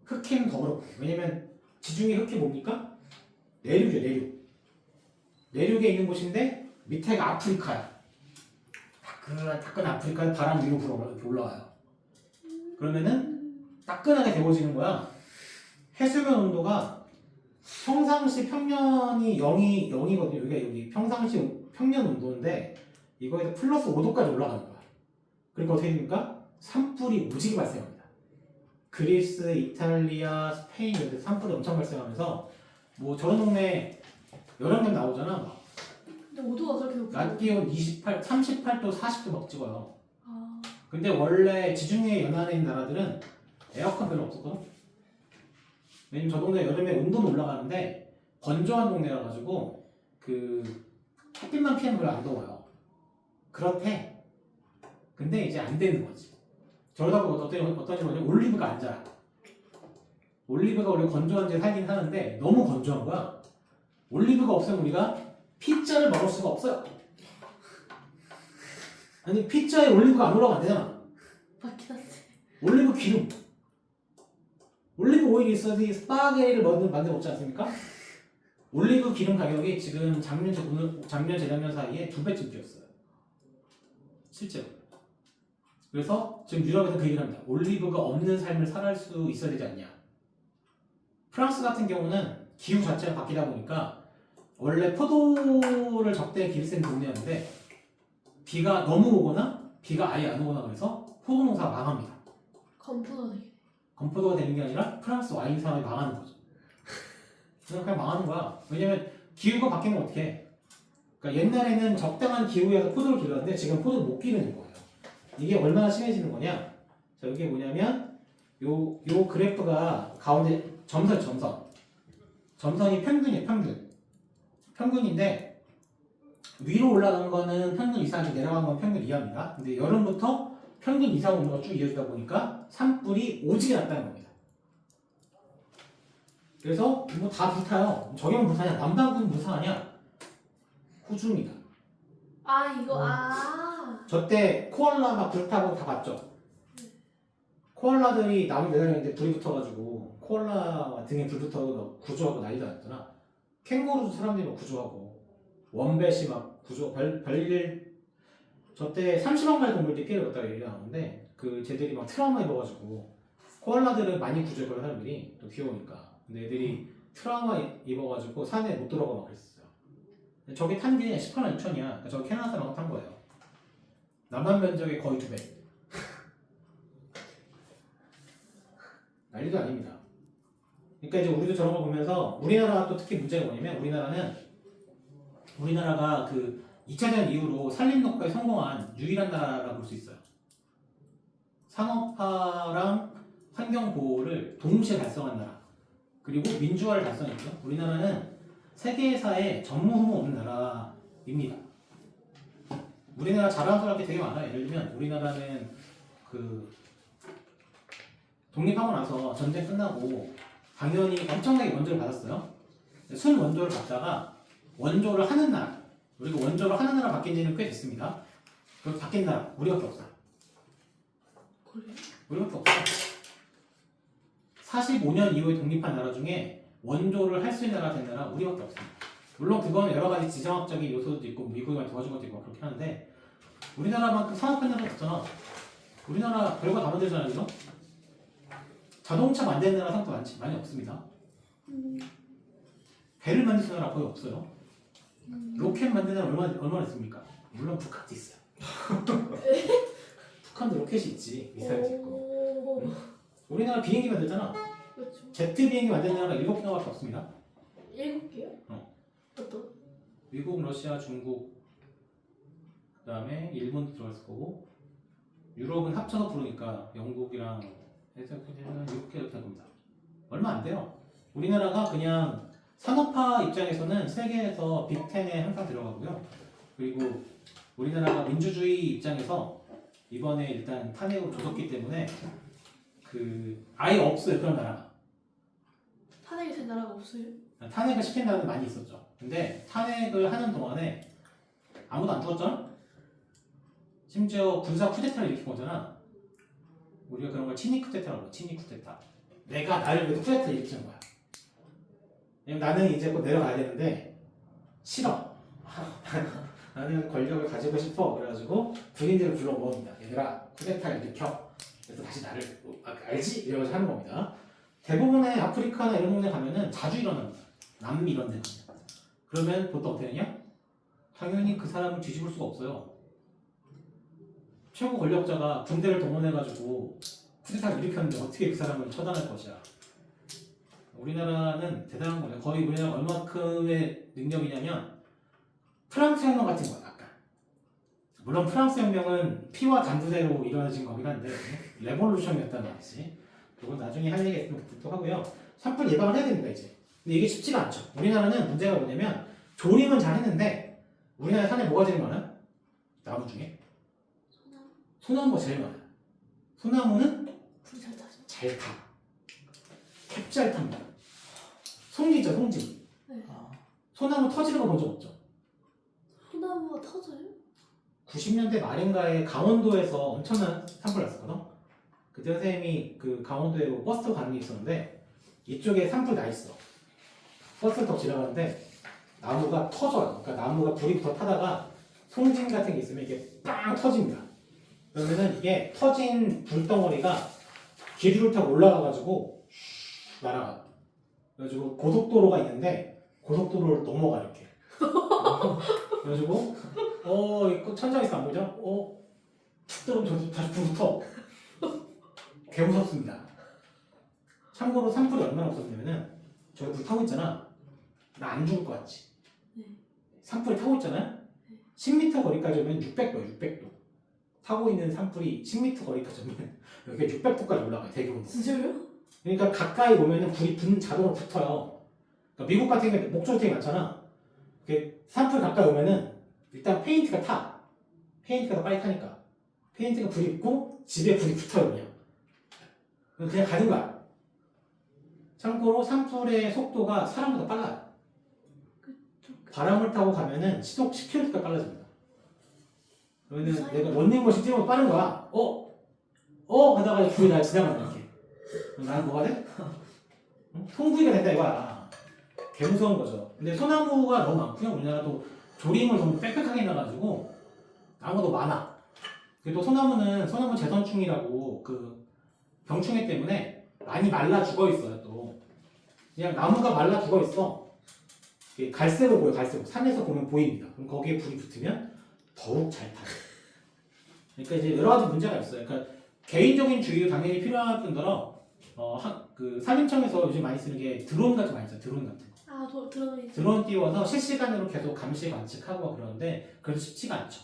흑해는 더 그렇고, 왜냐면 지중해 흑해 뭡니까? 내륙이죠. 내륙에 있는 곳인데 밑에가 아프리카야. 따끈 아프리카에 바람 위로 불어 이렇게 올라와요. 그러면은 따끈하게 데워지는 거야. 해수면 온도가 평상시 평년이 0이거든요. 여기 평상시 평년 온도인데 이거에서 플러스 5도까지 올라가는 거야. 그러니까 어떻게 됩니까? 산불이 오지게 발생합니다. 그리스, 이탈리아, 스페인 이런 데 산불이 엄청 발생하면서 뭐 저런 동네 여름에 나오잖아. 막 근데 5도가 그렇게 높아요? 낮 기온 38도, 40도 막 찍어요. 아, 근데 원래 지중해 연안에 있는 나라들은 에어컨 별로 없었거든. 왜냐면 저 동네 여름에 온도는 올라가는데 건조한 동네라 가지고 그 햇빛만 피하면 별로 안 더워요. 그렇대. 근데 이제 안 되는 거지. 저러다 보면 어떤 일이 뭐냐면 올리브가 안 자라. 올리브가 원래 건조한 데 살긴 하는데 너무 건조한 거야. 올리브가 없으면 우리가 피자를 먹을 수가 없어요. 아니 피자에 올리브가 안 올라가면 안 되잖아. 맞긴 한데. 올리브 기름. 올리브 오일이 있어야지 스파게티를 만들어 먹지 않습니까? 올리브 기름 가격이 지금 작년 재작년 사이에 2배쯤 뛰었어요. 실제로. 그래서 지금 유럽에서 그 얘기를 합니다. 올리브가 없는 삶을 살아갈 수 있어야 되지 않냐. 프랑스 같은 경우는 기후 자체가 바뀌다 보니까 원래 포도를 적대 기르는 동네였는데 비가 너무 오거나 비가 아예 안 오거나 그래서 포도 농사가 망합니다. 건포도 되게. 건포도가 되는 게 아니라 프랑스 와인 사업이 망하는 거죠. 그냥 망하는 거야. 왜냐면 기후가 바뀌면 어떻게 해? 그러니까 옛날에는 적당한 기후에서 포도를 기르는데 지금 포도를 못 기르는 거예요. 이게 얼마나 심해지는 거냐? 자, 이게 뭐냐면 요 그래프가 가운데 점선이 평균이에요. 평균인데 위로 올라간 거는 평균 이상이 내려간 건 평균 이하입니다. 근데 여름부터 평균 이상 온도가 쭉 이어지다 보니까 산불이 오지게 났다는 겁니다. 그래서 뭐 다 불타요. 저기만 불타냐? 남반구는 불타냐? 호주입니다. 아 이거 저때 코알라 막 불타고 다 봤죠? 코알라들이 나무 매달렸는데 불이 붙어가지고 코알라 등에 불 붙어서 구조하고 난리도 났잖아. 캥거루도 사람들이 막 구조하고 원뱃이 막 구조 별일 저때 30억 마리 동물들이 피해를 봤다고 얘기 나오는데 그 쟤들이 막 트라우마 입어가지고 코알라들은 많이 구조했거든 사람들이 또 귀여우니까. 근데 애들이 트라우마 입어가지고 산에 못 들어가 막 그랬어요. 저기 탄 게 18만 2천이야. 그러니까 저기 캐나다 사람하고 탄 거예요. 남한 면적의 거의 2배. 난리도 아닙니다. 그러니까 이제 우리도 저런 거 보면서 우리나라가 또 특히 문제가 뭐냐면 우리나라가 그 2차 대전 이후로 산림 녹화에 성공한 유일한 나라라 볼 수 있어요. 상업화랑 환경 보호를 동시에 달성한 나라. 그리고 민주화를 달성했죠. 우리나라는 세계사에 전무후무 없는 나라입니다. 우리나라 자랑스러울 게 되게 많아요. 예를 들면 우리나라는 그 독립하고 나서 전쟁 끝나고 당연히 엄청나게 원조를 받았어요. 순 원조를 받다가 원조를 하는 나라, 우리가 원조를 하는 나라 바뀐 지는 꽤 됐습니다. 그리고 바뀐 나라 우리밖에 없어요. 우리밖에 없어요. 45년 이후에 독립한 나라 중에 원조를 할 수 있는 나라가 된 나라 우리밖에 없습니다. 물론 그건 여러 가지 지정학적인 요소도 있고 미국이 많이 도와준 것도 있고 그렇긴 한데 우리나라만큼 산업한 나라가 없잖아. 우리나라 별거 다 만들잖아요, 그죠? 자동차 만드는 나라 상도 많이 없습니다. 배를 만드는 나라 거의 없어요. 로켓 만드는 나라 얼마나 있습니까? 물론 북한도 있어요. 북한도 로켓이 있지. 미사일도 있고. 우리나라 비행기 만들잖아. 그렇죠. 제트 비행기 만드는 나라가 7개밖에 없습니다. 7개요? 어떤? 미국, 러시아, 중국, 그 다음에 일본도 들어갔을 거고 유럽은 합쳐서 부르니까 영국이랑 해서 6개 이렇게 할 겁니다. 얼마 안 돼요. 우리나라가 그냥 산업화 입장에서는 세계에서 빅10에 항상 들어가고요. 그리고 우리나라가 민주주의 입장에서 이번에 일단 탄핵으로 조졌기 때문에 그 아예 없어요. 그런 나라가. 탄핵이 된 나라가 없어요? 탄핵을 시킨 나라는 많이 있었죠. 근데 탄핵을 하는 동안에 아무도 안 죽었잖아? 심지어 군사 쿠데타를 일으킨 거잖아. 우리가 그런 걸 친위 쿠데타라고 해요. 친위 쿠데타. 내가 나를 위해서 쿠데타를 일으키는 거야. 왜냐면 나는 이제 곧 내려가야 되는데 싫어. 나는 권력을 가지고 싶어. 그래가지고 군인들을 불러 모읍니다. 얘들아 쿠데타를 일으켜. 그래서 다시 나를 알지? 이러면서 하는 겁니다. 대부분의 아프리카나 이런 동네 가면은 자주 일어납니다. 남미 이런 데는. 그러면 보통 어떻게 되냐? 당연히 그 사람을 뒤집을 수가 없어요. 최고 권력자가 군대를 동원해가지고 쿠데타를 일으켰는데 어떻게 그 사람을 처단할 것이야. 우리나라는 대단한 거예요. 거의 우리나라가 얼마큼의 능력이냐면 프랑스 혁명 같은 거야. 약간. 물론 프랑스 혁명은 피와 단두대로 이루어진 거긴 한데 레볼루션이었단 말이지. 그건 나중에 할 얘기가 있으면 그때 또 하고요. 산불 예방을 해야 됩니다 이제. 근데 이게 쉽지가 않죠. 우리나라는 문제가 뭐냐면 조림은 잘 했는데 우리나라 산에 뭐가 제일 많아요? 나무 중에? 소나무가 제일 많아요. 소나무는 불이 잘 타죠. 잘 타. 캡 잘 탑니다. 송지 있죠, 송지. 네. 소나무 터지는 거 본 적 없죠? 소나무가 터져요? 90년대 말인가에 강원도에서 엄청난 산불 났었거든? 그때 선생님이 그 강원도에 버스 가는 게 있었는데 이쪽에 산불 나 있어. 버스를 더 지나가는데 나무가 터져요. 그러니까 나무가 불이 붙어 타다가 송진 같은 게 있으면 이게 빵 터집니다. 그러면은 이게 터진 불덩어리가 기류를 타고 올라가가지고 날아가. 그래가지고 고속도로가 있는데 고속도로를 넘어가 이렇게. 그래가지고 이거 천장에서 안 보죠? 툭 떨어지면 다시 불 붙어. 개 무섭습니다. 참고로 산불이 얼마나 없었냐면은 저기 불 타고 있잖아. 나 안 죽을 것 같지? 네. 산불이 타고 있잖아요? 10m 거리까지 오면 600도, 600도. 타고 있는 산불이 10m 거리까지 오면 여기 600도까지 올라가요, 대기온도. 진짜요? 그러니까 가까이 오면은 불이 자동으로 붙어요. 그러니까 미국 같은 경우에 목조로 되게 많잖아. 산불 가까이 오면은 일단 페인트가 타. 페인트가 더 빨리 타니까. 페인트가 불이 붙고 집에 불이 붙어요, 그냥 가는 거야. 참고로 산불의 속도가 사람보다 빨라요. 바람을 타고 가면은 시속 10km까지 빨라집니다. 그러면 내가 런닝머신 뛰는 거 빠른 거야. 하다가 불이 날 지나가는 이렇게. 그럼 나는 뭐가 돼? 통구이가 된다 이거야. 개 무서운 거죠. 근데 소나무가 너무 많고요. 우리나라도 조림을 너무 빽빽하게 나가지고 나무도 많아. 그리고 또 소나무 재선충이라고 그 병충해 때문에 많이 말라 죽어 있어요. 또 그냥 나무가 말라 죽어 있어. 갈색으로 보여, 갈색으로. 산에서 보면 보입니다. 그럼 거기에 불이 붙으면 더욱 잘 타요. 그러니까 이제 여러 가지 문제가 있어요. 그러니까 개인적인 주의도 당연히 필요할 뿐더러 그 산림청에서 요즘 많이 쓰는 게 드론 같은 거 많이 써요. 드론 같은 거. 드론이. 드론 띄워서 실시간으로 계속 감시 관측하고 그러는데 그래도 쉽지가 않죠.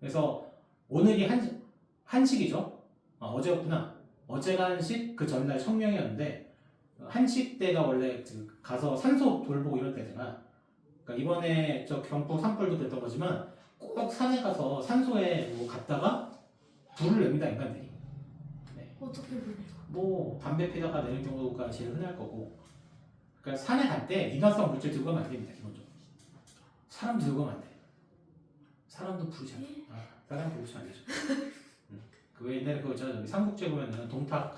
그래서 오늘이 한식이죠. 어제였구나. 어제가 한식, 그 전날 청명이었는데 한식 때가 원래 가서 산소 돌보고 이럴 때잖아. 그러니까 이번에 저 경북 산불도 됐던 거지만 꼭 산에 가서 산소에 갔다가 불을 냅니다, 인간들이. 네. 어떻게 불을? 뭐 담배 피다가 내는 경우가 제일 흔할 거고. 그러니까 산에 갈 때 인화성 물질 들고 가면 안 됩니다, 기본적으로. 사람 들고 가면 안 돼. 사람도 불이 잘. 사람 불이 잘 안 되죠. 그 옛날에 그거 있잖아요. 삼국지 보면은 동탁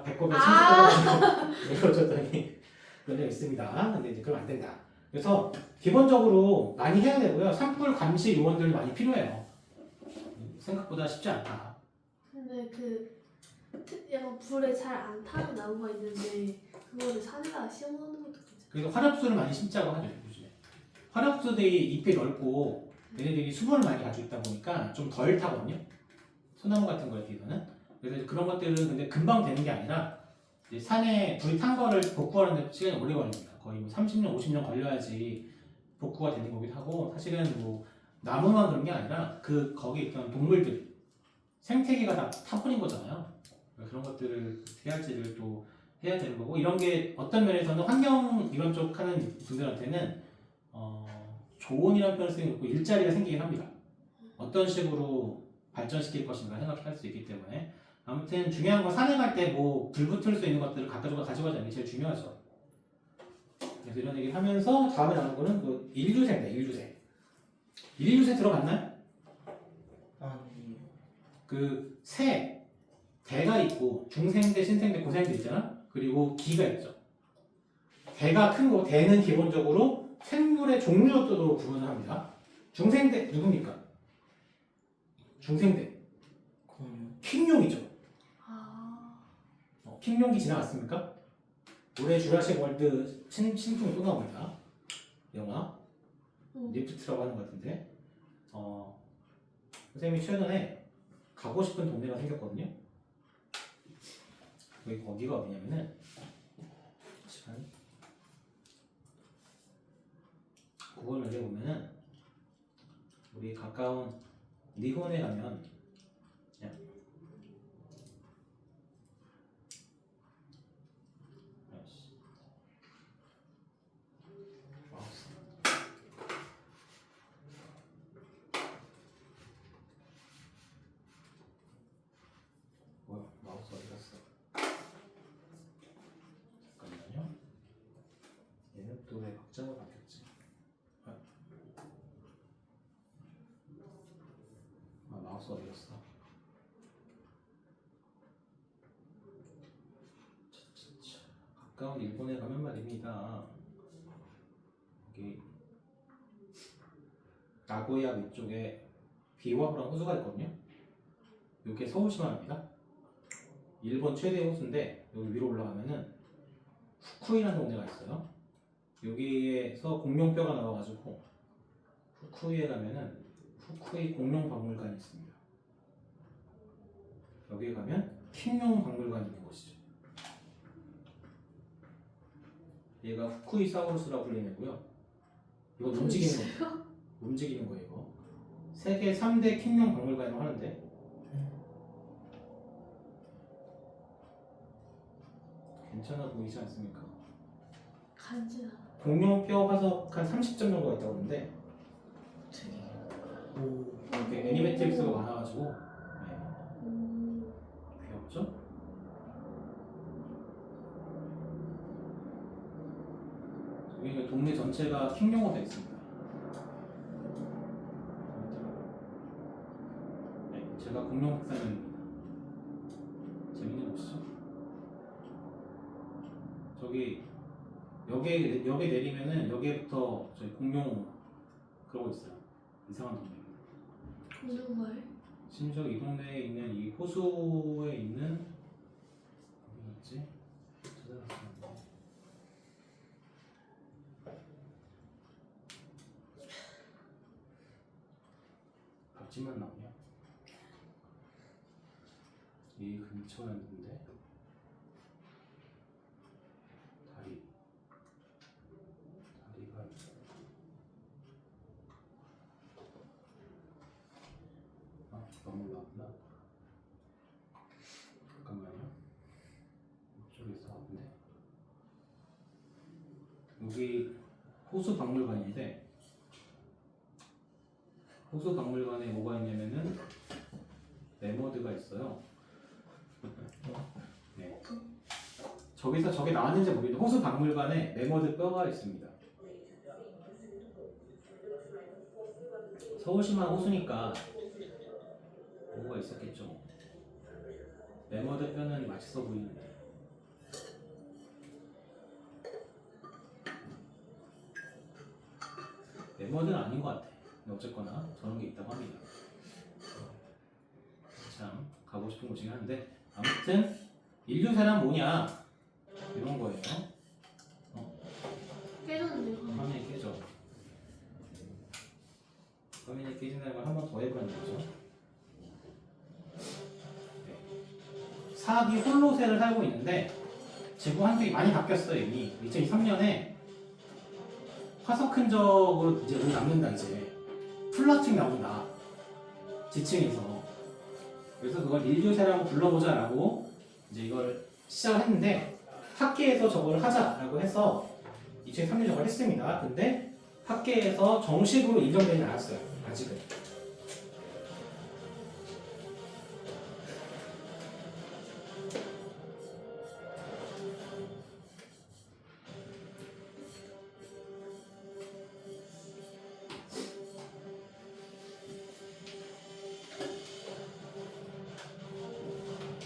배꼽에 침수해가지고 이거 줬더니 그런 적 있습니다. 근데 이제 그러면 안 된다. 그래서 기본적으로 많이 해야 되고요. 산불 감시 요원들 많이 필요해요. 생각보다 쉽지 않다. 근데 약간 불에 잘 안 타는 나무가 있는데 그거를 산에다가 심어놓는 것도 괜찮아요. 그래서 화렵수를 많이 심자고 하죠, 요즘에. 화렵수들이 잎이 넓고 얘네들이 수분을 많이 가지고 있다 보니까 좀 덜 타거든요. 소나무 같은 거에 비해서는. 그래서 그런 것들은 근데 금방 되는 게 아니라 이제 산에 불이 탄 거를 복구하는 데 시간이 오래 걸립니다. 거의 뭐 30년, 50년 걸려야지 복구가 되는 거기도 하고, 사실은 뭐 나무만 그런 게 아니라 거기에 있던 동물들, 생태계가 다 타버린 거잖아요. 그런 것들을 어떻게 할지를 또 해야 되는 거고, 이런 게 어떤 면에서는 환경 이런 쪽 하는 분들한테는 조언이라는 표현을 쓰는 게 없고 일자리가 생기긴 합니다. 어떤 식으로 발전시킬 것인가 생각할 수 있기 때문에. 아무튼 중요한 건 산에 갈 때 뭐 불 붙을 수 있는 것들을 가져가자는 게 제일 중요하죠. 그래서 이런 얘기를 하면서 다음에 나오는 거는 그 인류세입니다. 인류세 들어갔나요? 아니. 그 대가 있고 중생대, 신생대, 고생대 있잖아. 그리고 기가 있죠. 대가 큰 거, 대는 기본적으로 생물의 종류로 구분을 합니다. 중생대 누굽니까? 중생대. 킹룡이죠. 킹룡기 지나갔습니까? 올해 주라식 월드 신품이 또 나옵니다. 영화 리프트라고 하는 것 같은데 선생님이 최근에 가고 싶은 동네가 생겼거든요. 거기가 어디냐면은 잠시만 구글 맵에 보면은 우리 가까운 니혼에 가면 그냥 마우스 어디 갔어? 잠깐만요. 얘는 또 왜 박자가 바뀌었지? 마우스 어디 갔어? 가까운 일본에 가면 말입니다. 여기 나고야 위쪽에 비와후랑 호수가 있거든요. 이게 서울시마입니다. 일본 최대 호수인데 여기 위로 올라가면은 후쿠이라는 동네가 있어요. 여기에서 공룡뼈가 나와가지고 후쿠이에 가면은 후쿠이 공룡박물관이 있습니다. 여기에 가면 킹룡박물관이 있는 곳이죠. 얘가 후쿠이 사우루스라고 불리는 애고요. 이거 움직이는 거예요. 움직이는 거예요. 이거 세계 3대 킹룡박물관이라고 하는데 괜찮아 보이지 않습니까? 간지나. 공룡뼈 화석 한 30점 정도가 있다고 하는데 이렇게 애니메틱스가 많아가지고 귀엽죠? 여기 동네 전체가 킹룡으로 되어 있습니다. 네, 제가 공룡 박사님입니다. 재밌는 곳이죠? 저기 역에 내리면은 여기부터 저희 공룡 그러고 있어요. 이상한 동네. 공룡마을? 심지어 이 동네에 있는 이 호수에 있는 어디였지? 찾아봤었는데 앞집만 나오냐? 이 근처였는데 다리가 너무 나왔나? 잠깐만요. 이쪽에서 왔는데 여기 호수 박물관인데 호수 박물관에 뭐가 있냐면은 매머드가 있어요. 네. 저기서 저게 나왔는지 모르겠는데 호수 박물관에 매머드 뼈가 있습니다. 서울시만 호수니까 뭐가 있었겠죠. 매머드 뼈는 맛있어 보이는데 매머드는 아닌 것 같아. 근데 어쨌거나 저런 게 있다고 합니다. 참 가고 싶은 곳이긴 한데 아무튼 인류사란 뭐냐 이런 거예요. 깨졌는데요. 화면이 깨져. 화면이 깨진다는 걸 한 번 더 해보라는 거죠. 네. 사악이 홀로세를 살고 있는데 지구 환경이 많이 바뀌었어요. 이미 2023년에 화석 흔적으로 이제 우리 남는다. 이제 플라스틱 나온다. 지층에서. 그래서 그걸 인류세라고 불러보자 라고 이제 이걸 시작을 했는데 학계에서 저걸 하자라고 해서 2003년 저걸 했습니다. 근데 학계에서 정식으로 인정되지 않았어요. 아직은.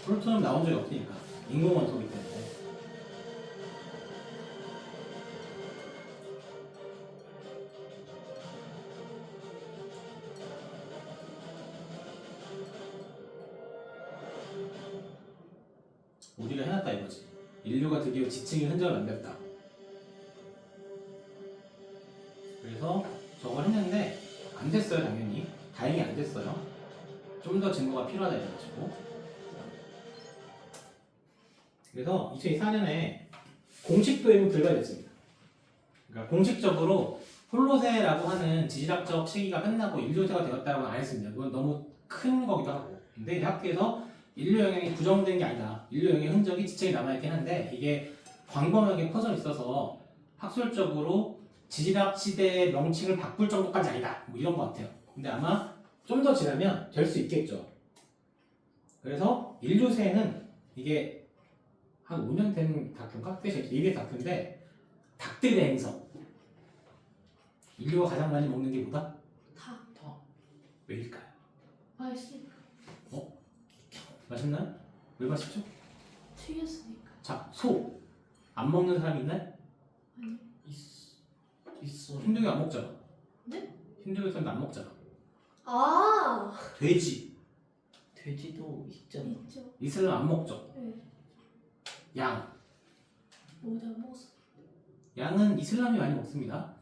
플루토는 나온 적이 없으니까 인공원소이기 때문에. 우리가 해놨다 이거지. 인류가 드디어 지층의 흔적을 남겼다. 그래서 저걸 했는데 안 됐어요, 당연히. 다행히 안 됐어요. 좀 더 증거가 필요하다 이래가지고. 그래서 2024년에 공식 도입은 불가했습니다. 그러니까 공식적으로 홀로세라고 하는 지질학적 시기가 끝나고 인류세가 되었다고는 안 했습니다. 그건 너무 큰 거기도 하고. 근데 이제 학교에서 인류 영향이 부정된 게 아니다. 인류 영향의 흔적이 지층에 남아있긴 한데 이게 광범하게 퍼져 있어서 학술적으로 지질학 시대의 명칭을 바꿀 정도까지 아니다. 뭐 이런 것 같아요. 근데 아마 좀 더 지나면 될 수 있겠죠. 그래서 인류세는 이게 한 5년 된 다큐인가? 꽤 EBS 다큐인데 닭들의 행성. 인류가 가장 많이 먹는 게 뭐다? 다. 왜일까요? 맛있으니까. 맛있나요? 왜 맛있죠? 튀겼으니까. 자, 소. 안 먹는 사람이 있나요? 아니. 있어. 힌두교 안 먹잖아. 네? 힌두교에서는 안 먹잖아. 아. 돼지. 돼지도 있잖아. 있죠. 이슬람 안 먹죠. 네. 양. 뭐다 먹었어. 양은 이슬람이 많이 먹습니다.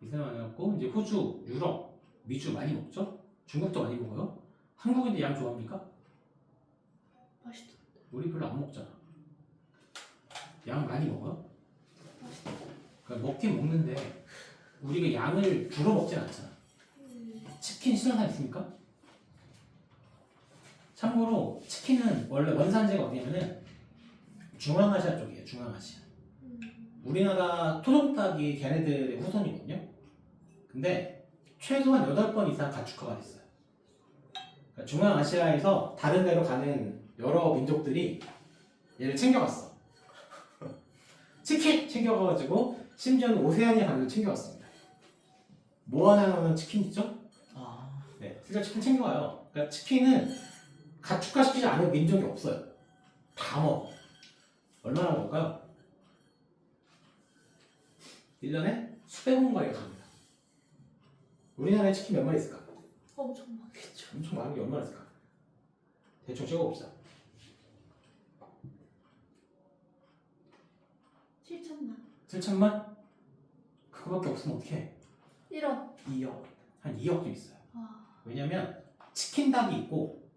이슬람 많이 먹고 이제 호주, 유럽, 미주 많이 먹죠. 중국도 많이 먹어요. 한국인데 양 좋아합니까? 맛있다. 우리 별로 안 먹잖아. 양 많이 먹어요? 맛있다. 그러니까 먹긴 먹는데 우리가 양을 주로 먹진 않잖아. 치킨 싫어하는 사람 있습니까? 참고로 치킨은 원래 원산지가 어디냐면은 중앙아시아 쪽이에요. 중앙아시아. 우리나라 토종닭이 걔네들의 후손이거든요. 근데 최소한 8번 이상 가축화가 됐어요. 그러니까 중앙아시아에서 다른 데로 가는 여러 민족들이 얘를 챙겨갔어. 치킨! 챙겨가가지고 심지어는 오세아니아 가는 걸 챙겨갔습니다. 모아나는 치킨 있죠? 네, 실제 치킨 챙겨와요. 그러니까 치킨은 가축화시키지 않은 민족이 없어요. 다 먹어. 얼마나 먹을까요? 1년에 수백 원가량 갑니다. 우리나라에 치킨 몇 마리 있을까? 엄청 많겠죠. 엄청 많은 게 얼마나 있을까? 대충 찍어봅시다. 7천만. 7천만? 그거밖에 없으면 어떡해? 1억. 2억. 한 2억도 있어요. 아. 왜냐면 치킨 닭이 있고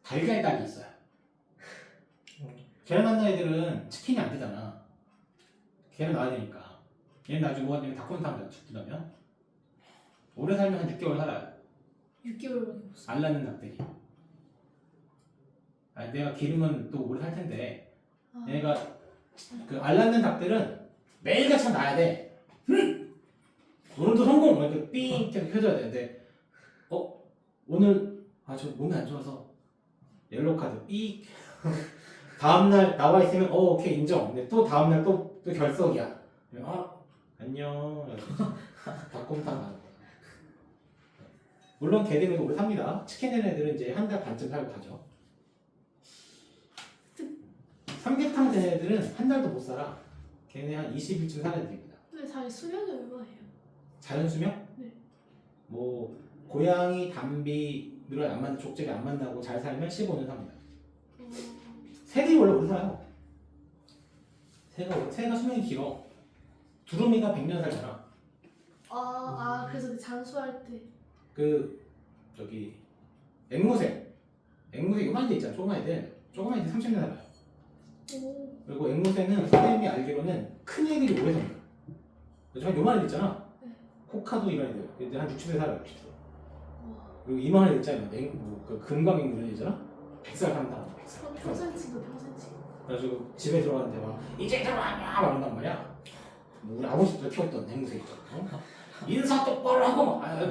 달걀 닭이 있어요. 계란 낳는 애들은 치킨이 안 되잖아. 계란 낳아야 되니까. 얘는 나중에 뭐가 되면 닭곰탕 죽든다면 오래 살면 한 6개월 살아요. 6개월밖에 못 써. 알 낳는 닭들이. 아, 내가 기르면 또 오래 살 텐데 얘가 그 알 낳는 닭들은 매일같이 낳아야 돼. 오늘도 성공! 이렇게 삥 이렇게 펴줘야 되는데 오늘 저 몸이 안 좋아서 옐로우 카드 삑 다음날 나와 있으면 오케이 인정. 근데 또 다음날 또 결석이야. 안녕. 닭곰탕 가는 거야. 물론 걔들은 오래 삽니다. 치킨 낸 애들은 이제 한 달 반쯤 살고 가죠. 삼계탕 된 애들은 한 달도 못 살아. 걔네 한 20일쯤 살아야 됩니다. 근데 자기 수명이 얼마예요? 자연 수명? 네. 뭐 고양이, 담비, 누런 안 만나 족제비 안 만나고 잘 살면 15년 삽니다. 새들이 원래 오래 살아요. 새가 수명이 길어. 두루미가 100년 살잖아. 그래서 그 장수할 때. 저기 앵무새 요만한 데 있잖아. 조그만 애들 30년 살아요. 그리고 앵무새는 선생님이 알기로는 큰 애들이 오래 삽니다. 좀 요만한 애 있잖아. 코카도 이런 애들 한 60세 살아요. 60세. 그리고 이만한 애 있잖아요. 그 금광앵무 이런 애 있잖아. 100살 산다. 100살. 평생치고. 그래가지고 집에 들어가는데 막 이제 들어왔냐 막 이런단 말이야. 뭐 우리 아버지도 키웠던 앵무새 있죠. 인사 똑바로 하고 막 할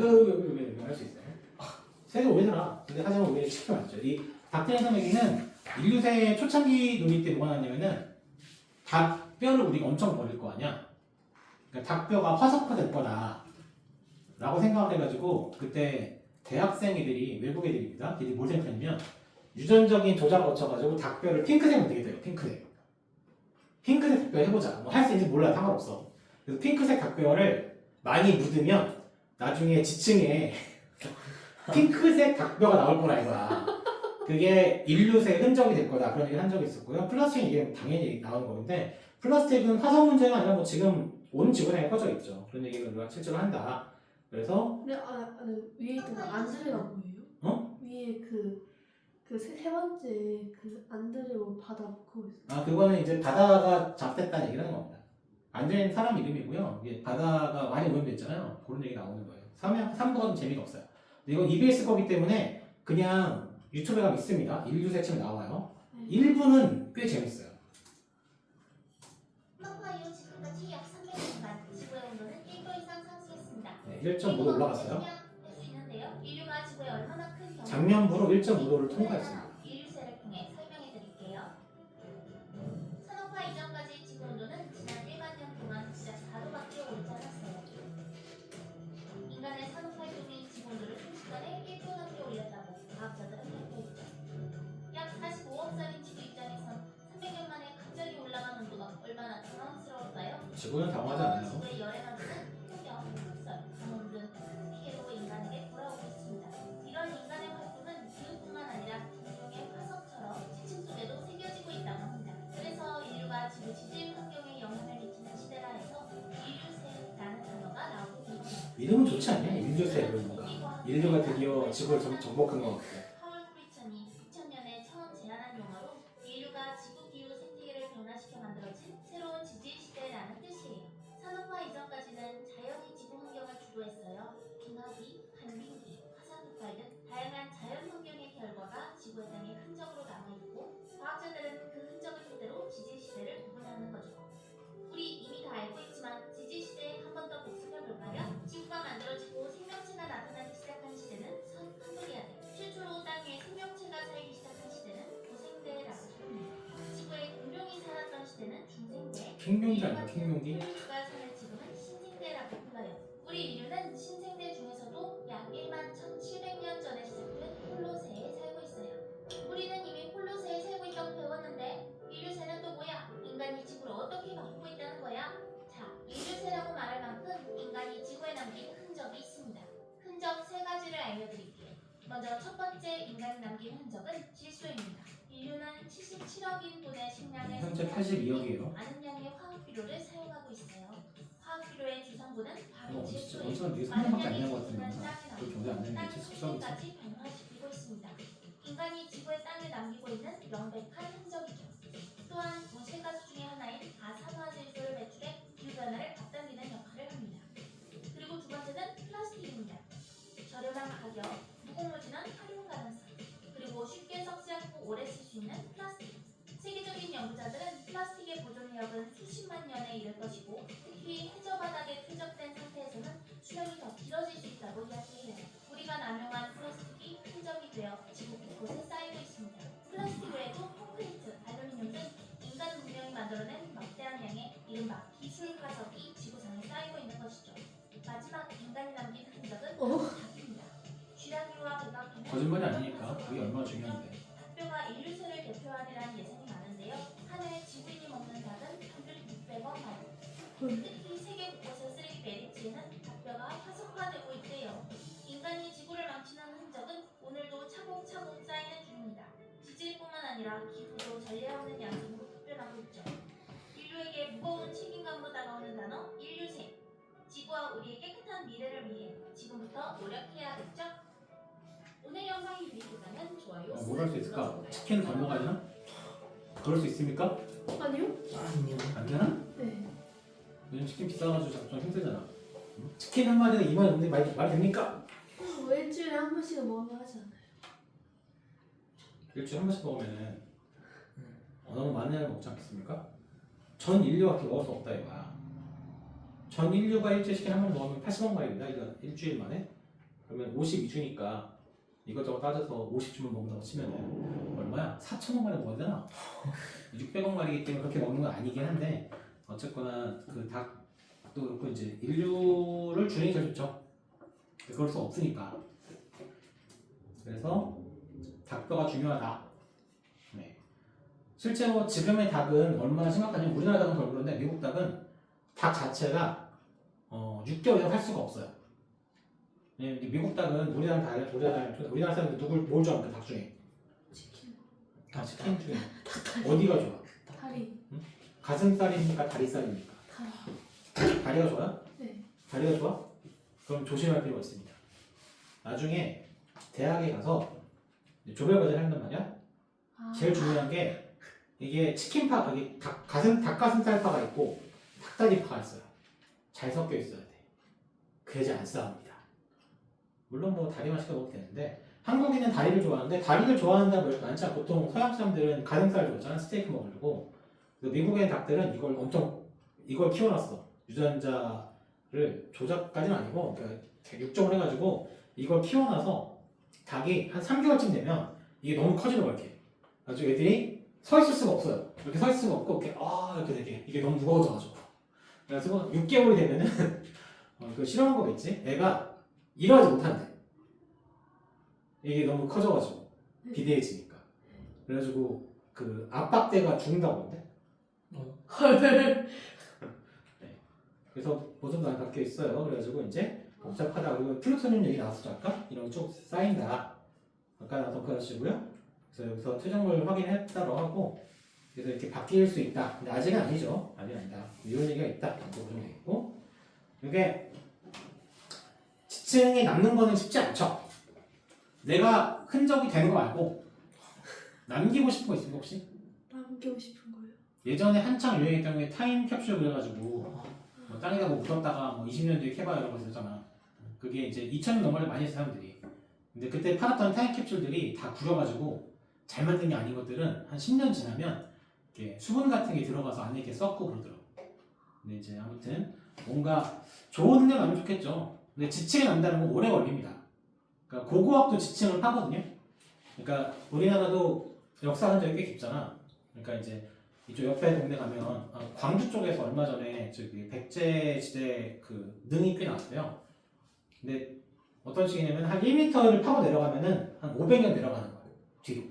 수 있어요. 새도 오래 살아. 근데 하지만 우리는 지켜놨죠. 이 닭들의 섬에기는 인류세의 초창기 논의 때 뭐가 나냐면은 닭뼈를 우리가 엄청 버릴 거 아니야. 그러니까 닭뼈가 화석화될 거다 라고 생각을 해가지고 그때 대학생 애들이 외국 애들입니다. 걔들이 뭘 생각했냐면 유전적인 조작을 거쳐가지고 닭뼈를 핑크색 만들게 돼요. 핑크색 닭뼈 해보자. 뭐 할 수 있는지 몰라. 상관없어. 그래서 핑크색 닭뼈를 많이 묻으면 나중에 지층에 핑크색 닭뼈가 나올 거라 이거야. 그게 인류의 흔적이 될 거다 그런 얘기 한 적이 있었고요. 플라스틱은 이게 당연히 나오는 건데 플라스틱은 화성 문제가 아니라 뭐 지금 온 지구상에 퍼져 있죠. 그런 얘기를 우리가 실제로 한다. 그래서 근데 위에 있던 그 안드레가 뭐예요? 어? 위에 세 번째 그 안드레고 바다 그거 있어요. 아 그거는 이제 바다가 잡됐다는 얘기를 하는 겁니다. 안드레는 사람 이름이고요. 이게 바다가 많이 오염됐잖아요. 그런 얘기 나오는 거예요. 3부가 좀 재미가 없어요. 근데 이건 EBS 거기 때문에 그냥 유튜브에 가면 있습니다. 인류세 책 나와요. 1부는 꽤 재밌어요. 산업화 이후 지금까지 약 300년간 지구의 온도는 1도 이상 상승했습니다. 네, 1.5도 올라갔어요. 될수 있는데요. 인류가 지구에 얼마나 큰 영향을 작년부로 1.5도를 통과했습니다. 인류세를 통해 설명해 드릴게요. 산업화 이전까지 지구 온도는 지난 1만 년 동안 지적 4도밖에 오르지 않았어요. 인간의 산업 활동이 지구 온도를 순식간에 1도 넘게 올렸다고 과학자들은 발표했죠. 약 45억 살인 지구 입장에선 300년 만에 갑자기 올라간 온도가 얼마나 당황스러울까요? 지구는 당황하지 않아요. 지구의 열에 만드는 폭염, 흑설, 가뭄 등 큰 피해로 인간에게 돌아오고 있습니다. 이런 인간의 활동은 기후뿐만 아니라 공룡의 화석처럼 지층 속에도 새겨지고 있다고 합니다. 그래서 인류가 지구 지질 환경에 영향을 미치는 시대라 해서 인류세라는 단어가 나오게 된 겁니다. 이름은 좋지 않냐? 인류세 그런가. 인류가 드디어 지구를 정복한 것 같아. 파월 프리천이 2000년에 처음 제안한 용어로 인류가 지구 기후 생태계를 변화시켜 만들어진 새로운 지질 시대라는 뜻이에요. 산업화 이전까지는 자연이 지구 환경을 주도했어요. 빙하기, 반빙기, 화산 폭발 등 다양한 자연 환경의 결과가 지구의 땅에 흔적으로 남아있고 과학자들은 그 흔적을 토대로 지질 시대를 구분하는 거죠. 우리 이미 다 알고 있지만 지질 시대에 한 번 더 복습해볼까요? 지구가 만들어지고 생명체가 나타나기 시작한 시대는 한국이야돼. 최초로 땅 위에 생명체가 살기 시작한 시대는 고생대라고 합니다. 지구에 공룡이 살았던 시대는 중생대. 킹룡기 아니야? 킹룡기? 인류가 사는 지금은 신생대라고 불러요. 우리 인류는 신생대 중에서도 약 1만 1,700년 전에 시작된 홀로세에 살고 있어요. 우리는 이미 홀로세에 살고 있다고 배웠는데 인류세는 또 뭐야? 인간이 지구를 어떻게 바꾸고 있다는 거야? 자, 인류세라고 말할 만큼 인간이 지구에 남긴 흔적이 있습니다. 흔적 3가지를 알려드릴게요. 먼저 첫 번째 인간이 남긴 흔적은 질소입니다. 인류는 77억인 돈의 식량을 현재 82억이에요. 많은 양의 화학비료를 사용하고 있어요. 화학비료의 주성분은 바로 진짜 질소예요. 언제나 이게 많은 3년밖에 안 양의 되는 것 같은데 질소는 항상. 땅에 그걸 경제 안 되는 게 땅 77억이지. 속까지 변화시키고 있습니다. 인간이 지구의 땅에 남기고 있는 명백한 흔적이죠. 또한 무쇠 가스 중의 하나인 아산화질소를 배출해 기후변화를 앞당기는 역할을 합니다. 그리고 두 번째는 플라스틱입니다. 저렴한 가격, 무공무진한 활용 가능성, 그리고 쉽게 썩지 않고 오래 쓸 수 있는 플라스틱. 세계적인 연구자들은 플라스틱의 보존력은 수십만 년에 이를 것이고 특히 해저 바닥에 퇴적된 상태에서는 수명이 더 길어질 수 있다고 이야기해요. 우리가 남용한 플라스틱이 흔적이 되어 지구 곳곳에 쌓이고 있습니다. 플라스틱 외에도 콘크리트, 알루미늄 등 인간 문명이 만들어낸 막대한 양의 이른바 기술 화석이 지구상에 쌓이고 있는 것이죠. 마지막 인간이 남긴 흔적은 닭입니다. 쥐라기와 백악기는 거짓말이 아니니까 그게 얼마나 중요한데. 닭뼈가 인류세를 대표하리라는 예상이 많은데요. 한 해 지구인이 먹는 닭은 평균 600원 마리. 특히 세계 곳곳의 쓰레기 매립지에는 닭뼈가 화석화되고 있대요. 인간이 지구를 망치는 흔적은 오늘도 차곡차곡 쌓이는 중입니다. 지질뿐만 아니라 기후도 전례 없는 양상으로 급변하고 있죠. 인류에게 무거운 책임감으로 다가오는 단어 인류세. 지구와 우리의 깨끗한 미래를 위해 지금부터 노력해야겠죠? 오늘 영상이 유익했다면 좋아요. 뭘 할 수 있을까? 치킨을 덜 먹어야 되나? 그럴 수 있습니까? 아니요? 아니요. 안 되나? 네. 요즘 치킨 비싸가지고 좀 힘들잖아. 치킨 한 마리는 2만 원 넘는데 말이 됩니까? 왜 일주일에 한 번씩은 먹으면 하지 않아요? 일주일에 한 번씩 먹으면은 너무 많은 양을 먹지 않겠습니까? 전 인류가 그렇게 먹을 수 없다 이거야. 전 인류가 일주일에 치킨 한 번 먹으면 80억 마리입니다. 이거 일주일 만에. 그러면 52주니까 이것저것 따져서 50주만 먹는다고 치면은 얼마야? 4천억 마리 먹어야 되나? 600억 마리이기 때문에 그렇게 먹는 건 아니긴 한데 어쨌거나 그 닭도 그렇고 이제 인류를 주는 게 제일 좋죠. 그럴 수 없으니까. 그래서 닭뼈가 중요하다. 네. 실제로 지금의 닭은 얼마나 심각하냐면 우리나라 닭은 덜 그런데 미국 닭은 닭 자체가 6개월 이상 살 수가 없어요. 미국 닭은 우리나라 사람들 뭘 좋아합니까? 닭 중에? 치킨 중에 어디가 좋아? 다리. 가슴살입니까? 다리살입니까? 다리가 좋아요? 네. 다리가 좋아? 그럼 조심할 필요가 있습니다. 나중에 대학에 가서 조별 과제를 한단 말이야. 제일 중요한 게 이게 치킨파, 여기 닭가슴살파가 있고 닭다리파가 있어요. 잘 섞여 있어야 돼. 그래야지 안 싸웁니다. 물론 뭐 다리만 시켜 먹어도 되는데 한국인은 다리를 좋아하는데 다리를 좋아한다고 해서 많지 않고 보통 서양 사람들은 가슴살 좋아하잖아. 스테이크 먹으려고. 미국의 닭들은 이걸 키워놨어. 유전자를 조작까지는 아니고 그러니까 육종을 해가지고 이걸 키워놔서 닭이 한 3개월쯤 되면 이게 너무 커지는 거야. 이렇게. 아주 애들이 서 있을 수가 없어요. 이렇게 서 있을 수가 없고 이렇게 되게 이게 너무 무거워져가지고. 그래서 6개월이 되면은 그 실험한 거겠지. 애가 일어나지 못한대. 이게 너무 커져가지고 비대해지니까. 그래가지고 그 압박대가 죽는다고 하는데. 네. 그래서 모습도 안 바뀌어 있어요. 그래가지고 이제 복잡하다. 그리고 플루토늄 얘기 나왔었죠 아까? 이런 거 쭉 쌓인다. 아까 나왔던 그 아저씨고요. 그래서 여기서 퇴적물 확인했다고 하고 그래서 이렇게 바뀔 수 있다. 근데 아직은 아니죠. 아직 아니다. 이런 얘기가 있다. 라고 보시면 되겠고 이게 지층이 남는 거는 쉽지 않죠. 내가 흔적이 되는 거 말고 남기고 싶은 거 있습니까 혹시? 남기고 싶은 거예요. 예전에 한창 유행했던 게 타임캡슐 그래가지고 뭐 땅에다 뭐 묻었다가 뭐 20년 뒤에 캐봐요 이런 거 있었잖아. 그게 이제 2000년 넘어를 많이 했어 사람들이. 근데 그때 팔았던 타임캡슐들이 다 구려가지고 잘 만든 게 아닌 것들은 한 10년 지나면 이렇게 수분 같은 게 들어가서 안에 이렇게 썩고 그러더라고. 근데 이제 아무튼 뭔가 좋은 흔적 나면 좋겠죠. 근데 지층이 난다는 건 오래 걸립니다. 그러니까 고고학도 지층을 파거든요. 그러니까 우리나라도 역사 흔적이 꽤 깊잖아. 그러니까 이제 이쪽 옆에 동네 가면 광주 쪽에서 얼마 전에 저기 백제 시대 그 능이 꽤 나왔대요. 근데 어떤 식이냐면 한 1m를 파고 내려가면은 한 500년 내려가는 거예요. 뒤로.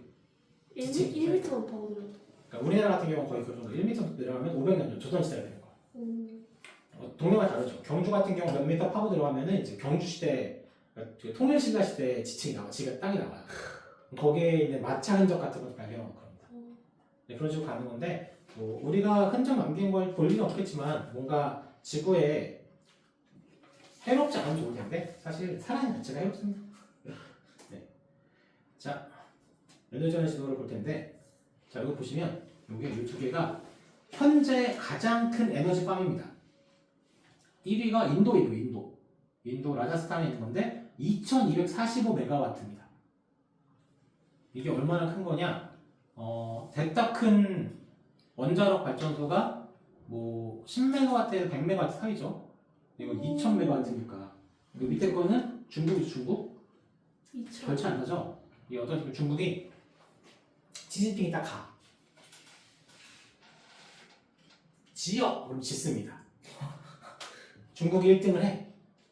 1m만 파고 내려. 그러니까 우리나라 같은 경우는 거의 그 정도 1m 내려가면 500년 조선시대가 되는 거예요. 동네가 다르죠. 경주 같은 경우 몇 미터 파고 들어가면은 이제 경주 시대, 그러니까 통일신라 시대 지층이 나와, 지가 땅이 나와요. 거기에 있는 마차 흔적 같은 것도 발견하고 그럽니다. 네, 그런 식으로 가는 건데 뭐 우리가 흔적 남긴 걸 볼 리는 없겠지만 뭔가 지구에 해롭지 않으면 좋을 텐데 사실 살아있는 자체가 해롭습니다. 네. 자, 에너지원의 지도를 볼 텐데 자 이거 보시면 여기 이 두 개가 현재 가장 큰 에너지 팜입니다. 1위가 인도이고 인도 라자스탄에 있는 건데 2245메가와트입니다. 이게 얼마나 큰 거냐? 대따 큰 원자력 발전소가 뭐 10메가와트에서 100메가와트 사이죠. 이거 2000메가와트니까. 그 밑에 거는 중국이죠, 중국. 별차 안 나죠? 이게 어떤 식으로 중국이 시진핑이 딱 가. 지어! 그럼 짓습니다. 중국이 1등을 해.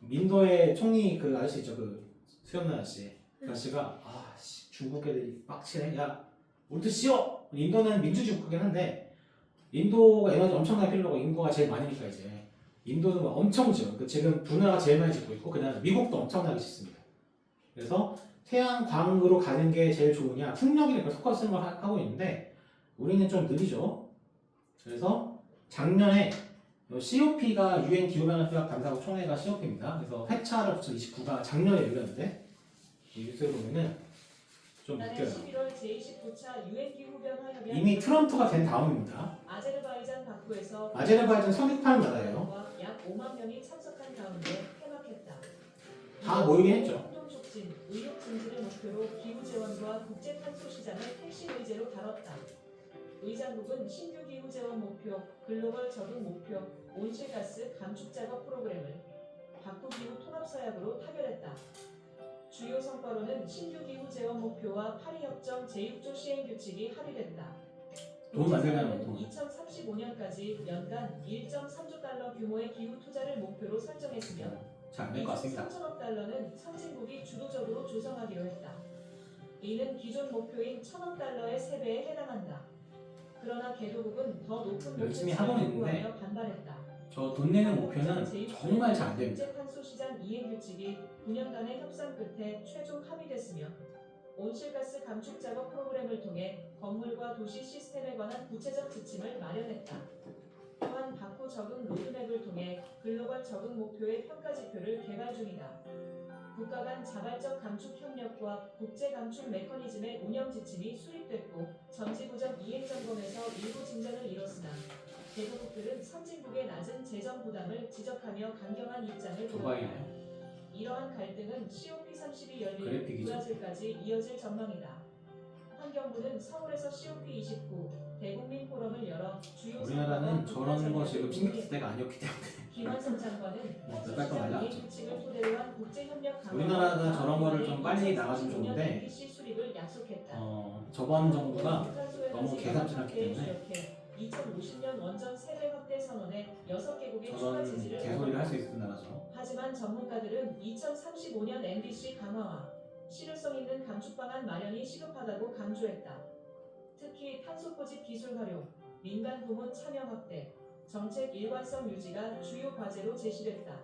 인도의 총리 그 아저씨 있죠, 그 수염난 아저씨. 그 아저씨가 중국 애들이 빡치네. 야, 우리도 씌워! 인도는 민주주의 국가긴 한데 인도가 에너지 엄청나게 필요하고 인구가 제일 많으니까 이제 인도는 엄청 지어요. 그 지금 두 나라가 제일 많이 짓고 있고 그다음에 미국도 엄청나게 짓습니다. 그래서 태양광으로 가는 게 제일 좋으냐 풍력이랑 섞어 쓰는 걸 하고 있는데 우리는 좀 느리죠. 그래서 작년에 COP가 UN 기후변화 감사국 총회가 COP입니다. 그래서 회차를 붙여 29가 작년에 열렸는데 이 뉴스를 보면은 좀 웃겨요. 11월 제29차 유엔 기후변화 협약 이미 트럼프가 된 다음입니다. 아제르바이잔 바쿠에서 아제르바이잔 선택하는 나라예요. 약 5만 명이 참석한 가운데 개막했다. 다 모이긴 했죠. 환경 촉진, 의욕 증진을 목표로 기후 재원과 국제 탄소 시장을 핵심 의제로 다뤘다. 의장국은 신규 기후 재원 목표, 글로벌 적응 목표, 온실가스 감축 작업 프로그램을 바쿠 기후 통합 서약으로 타결했다. 주요 성과로는 신규 기후 재원 목표와 파리 협정 제6조 시행 규칙이 합의됐다. 돈 만들려면 돈. 2035년까지 연간 1.3조 달러 규모의 기후 투자를 목표로 설정했으며 잘 안 될 것 같습니다. 3천억 달러는 선진국이 주도적으로 조성하기로 했다. 이는 기존 목표인 1,000억 달러의 3배에 해당한다. 그러나 개도국은 더 높은 열심히 목표치를 하고는 있는데 요구하며 반발했다. 저 돈 내는 목표는 정말 잘 안 됩니다. 국제 탄소 시장 이행 규칙이 9년간의 협상 끝에 최종 합의됐으며 온실가스 감축 작업 프로그램을 통해 건물과 도시 시스템에 관한 구체적 지침을 마련했다. 또한 바코 적응 로드맵을 통해 글로벌 적응 목표의 평가 지표를 개발 중이다. 국가 간 자발적 감축 협력과 국제 감축 메커니즘의 운영 지침이 수립됐고 정지부정 이행 점검에서 일부 진전을 이뤘으나 개도국들은 선진국의 낮은 재정 부담을 지적하며 강경한 입장을 보였다. 두바이네. 이러한 갈등은 COP30이 열린 그래픽이죠. 브라질까지 이어질 전망이다. 환경부는 서울에서 COP29 대국민 포럼을 열어 주요 우리나라는 성과와 저런 거 지금 국가 신경 전략을 쓸 때가 아니었기 때문에 김환성 장관은 몇달 동안 탄소시장 날라갔죠. 이행 규칙을 토대로 한 국제협력 강화 우리나라가 저런 거를 좀 빨리 나가주면 좋은데 MBC 수립을 약속했다. 저번 정부가 너무 개삽질했기 때문에 2050년 원전 세배 확대 선언에 6개국의 추가 저런 지지를 개소리를 할 수 얻었다. 있는 나라죠. 하지만 전문가들은 2035년 MBC 강화와 실효성 있는 감축 방안 마련이 시급하다고 강조했다. 특히 탄소 포집 기술 활용, 민간 부문 참여 확대, 정책 일관성 유지가 주요 과제로 제시됐다.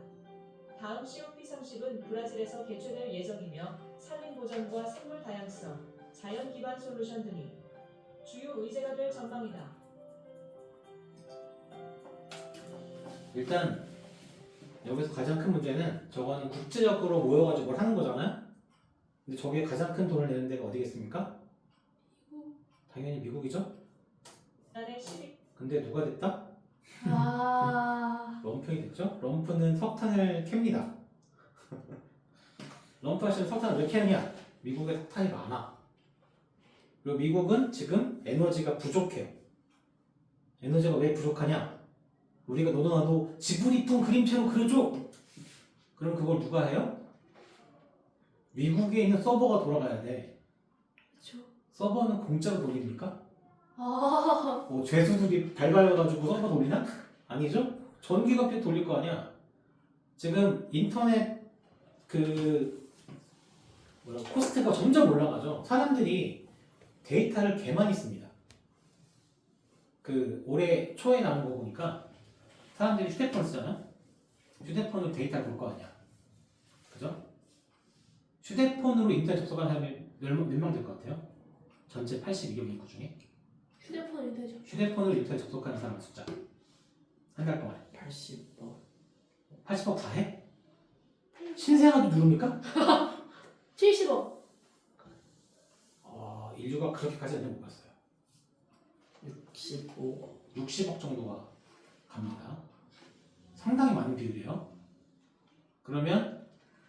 다음 COP30은 브라질에서 개최될 예정이며 산림 보전과 생물 다양성, 자연 기반 솔루션 등이 주요 의제가 될 전망이다. 일단 여기서 가장 큰 문제는 저거는 국제적으로 모여가지고 뭘 하는 거잖아요. 근데 저게 가장 큰 돈을 내는 데가 어디겠습니까? 당연히 미국이죠. 근데 누가 됐다? 럼프이 됐죠? 럼프는 석탄을 캡니다. 럼프 하시면 석탄을 왜 캐느냐? 미국에 석탄이 많아. 그리고 미국은 지금 에너지가 부족해요. 에너지가 왜 부족하냐? 우리가 너도 지분 이쁜 그림체로 그려줘. 그럼 그걸 누가 해요? 미국에 있는 서버가 돌아가야 돼. 그쵸. 서버는 공짜로 돌립니까? 아, 뭐 죄수들이 발발해가지고 서버 돌리나? 아니죠? 전기가 돌릴 거 아니야. 지금 인터넷 코스트가 점점 올라가죠. 사람들이 데이터를 개 많이 씁니다. 올해 초에 나온 거 보니까 사람들이 휴대폰 쓰잖아. 휴대폰으로 데이터를 볼 거 아니야. 그죠? 휴대폰으로 인터넷 접속하는 사람이 몇 명 될 것 같아요? 전체 82억 인구 중에 휴대폰 인터넷 휴대폰으로 인터넷 접속하는 사람 숫자 한 달 동안에 80억. 80억 다 해? 신생아도 누릅니까? 70억. 인류가 그렇게까지는 못 갔어요. 60억 정도가 갑니다. 상당히 많은 비율이에요. 그러면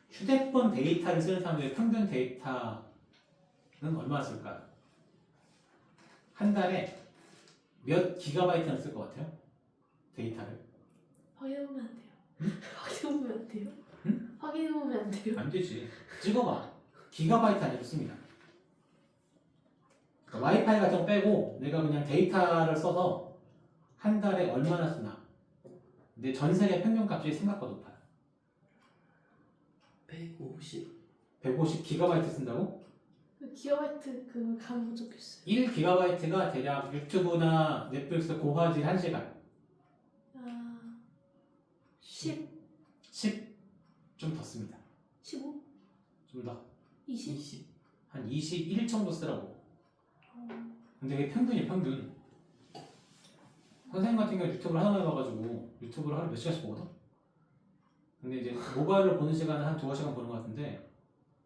휴대폰 데이터를 쓰는 사람들의 평균 데이터는 얼마나 쓸까요? 한 달에 몇 기가바이트나 쓸 것 같아요? 데이터를? 확인해보면 안 돼요. 확인해보면 안 돼요? 확인해보면 안 돼요? 안 되지. 찍어봐. 기가바이트 아니고 씁니다. 그러니까 와이파이 같은 거 빼고 내가 그냥 데이터를 써서 한 달에 얼마나 쓰나. 근데 전 세계 평균값이 생각보다 높아요. 150 기가바이트 쓴다고? 그 기가바이트 그 감 적혔어요. 1 기가바이트가 대략 유튜브나 넷플릭스 고화질 1시간. 10 좀 더 씁니다. 15? 좀 더. 20? 한 21 정도 쓰라고. 근데 그게 평균이에요, 평균. 선생님 같은 경우 유튜브를 하나 해봐가지고 유튜브를 하루에 몇 시간씩 보거든? 근데 이제 모바일로 보는 시간은 한 2시간 보는 것 같은데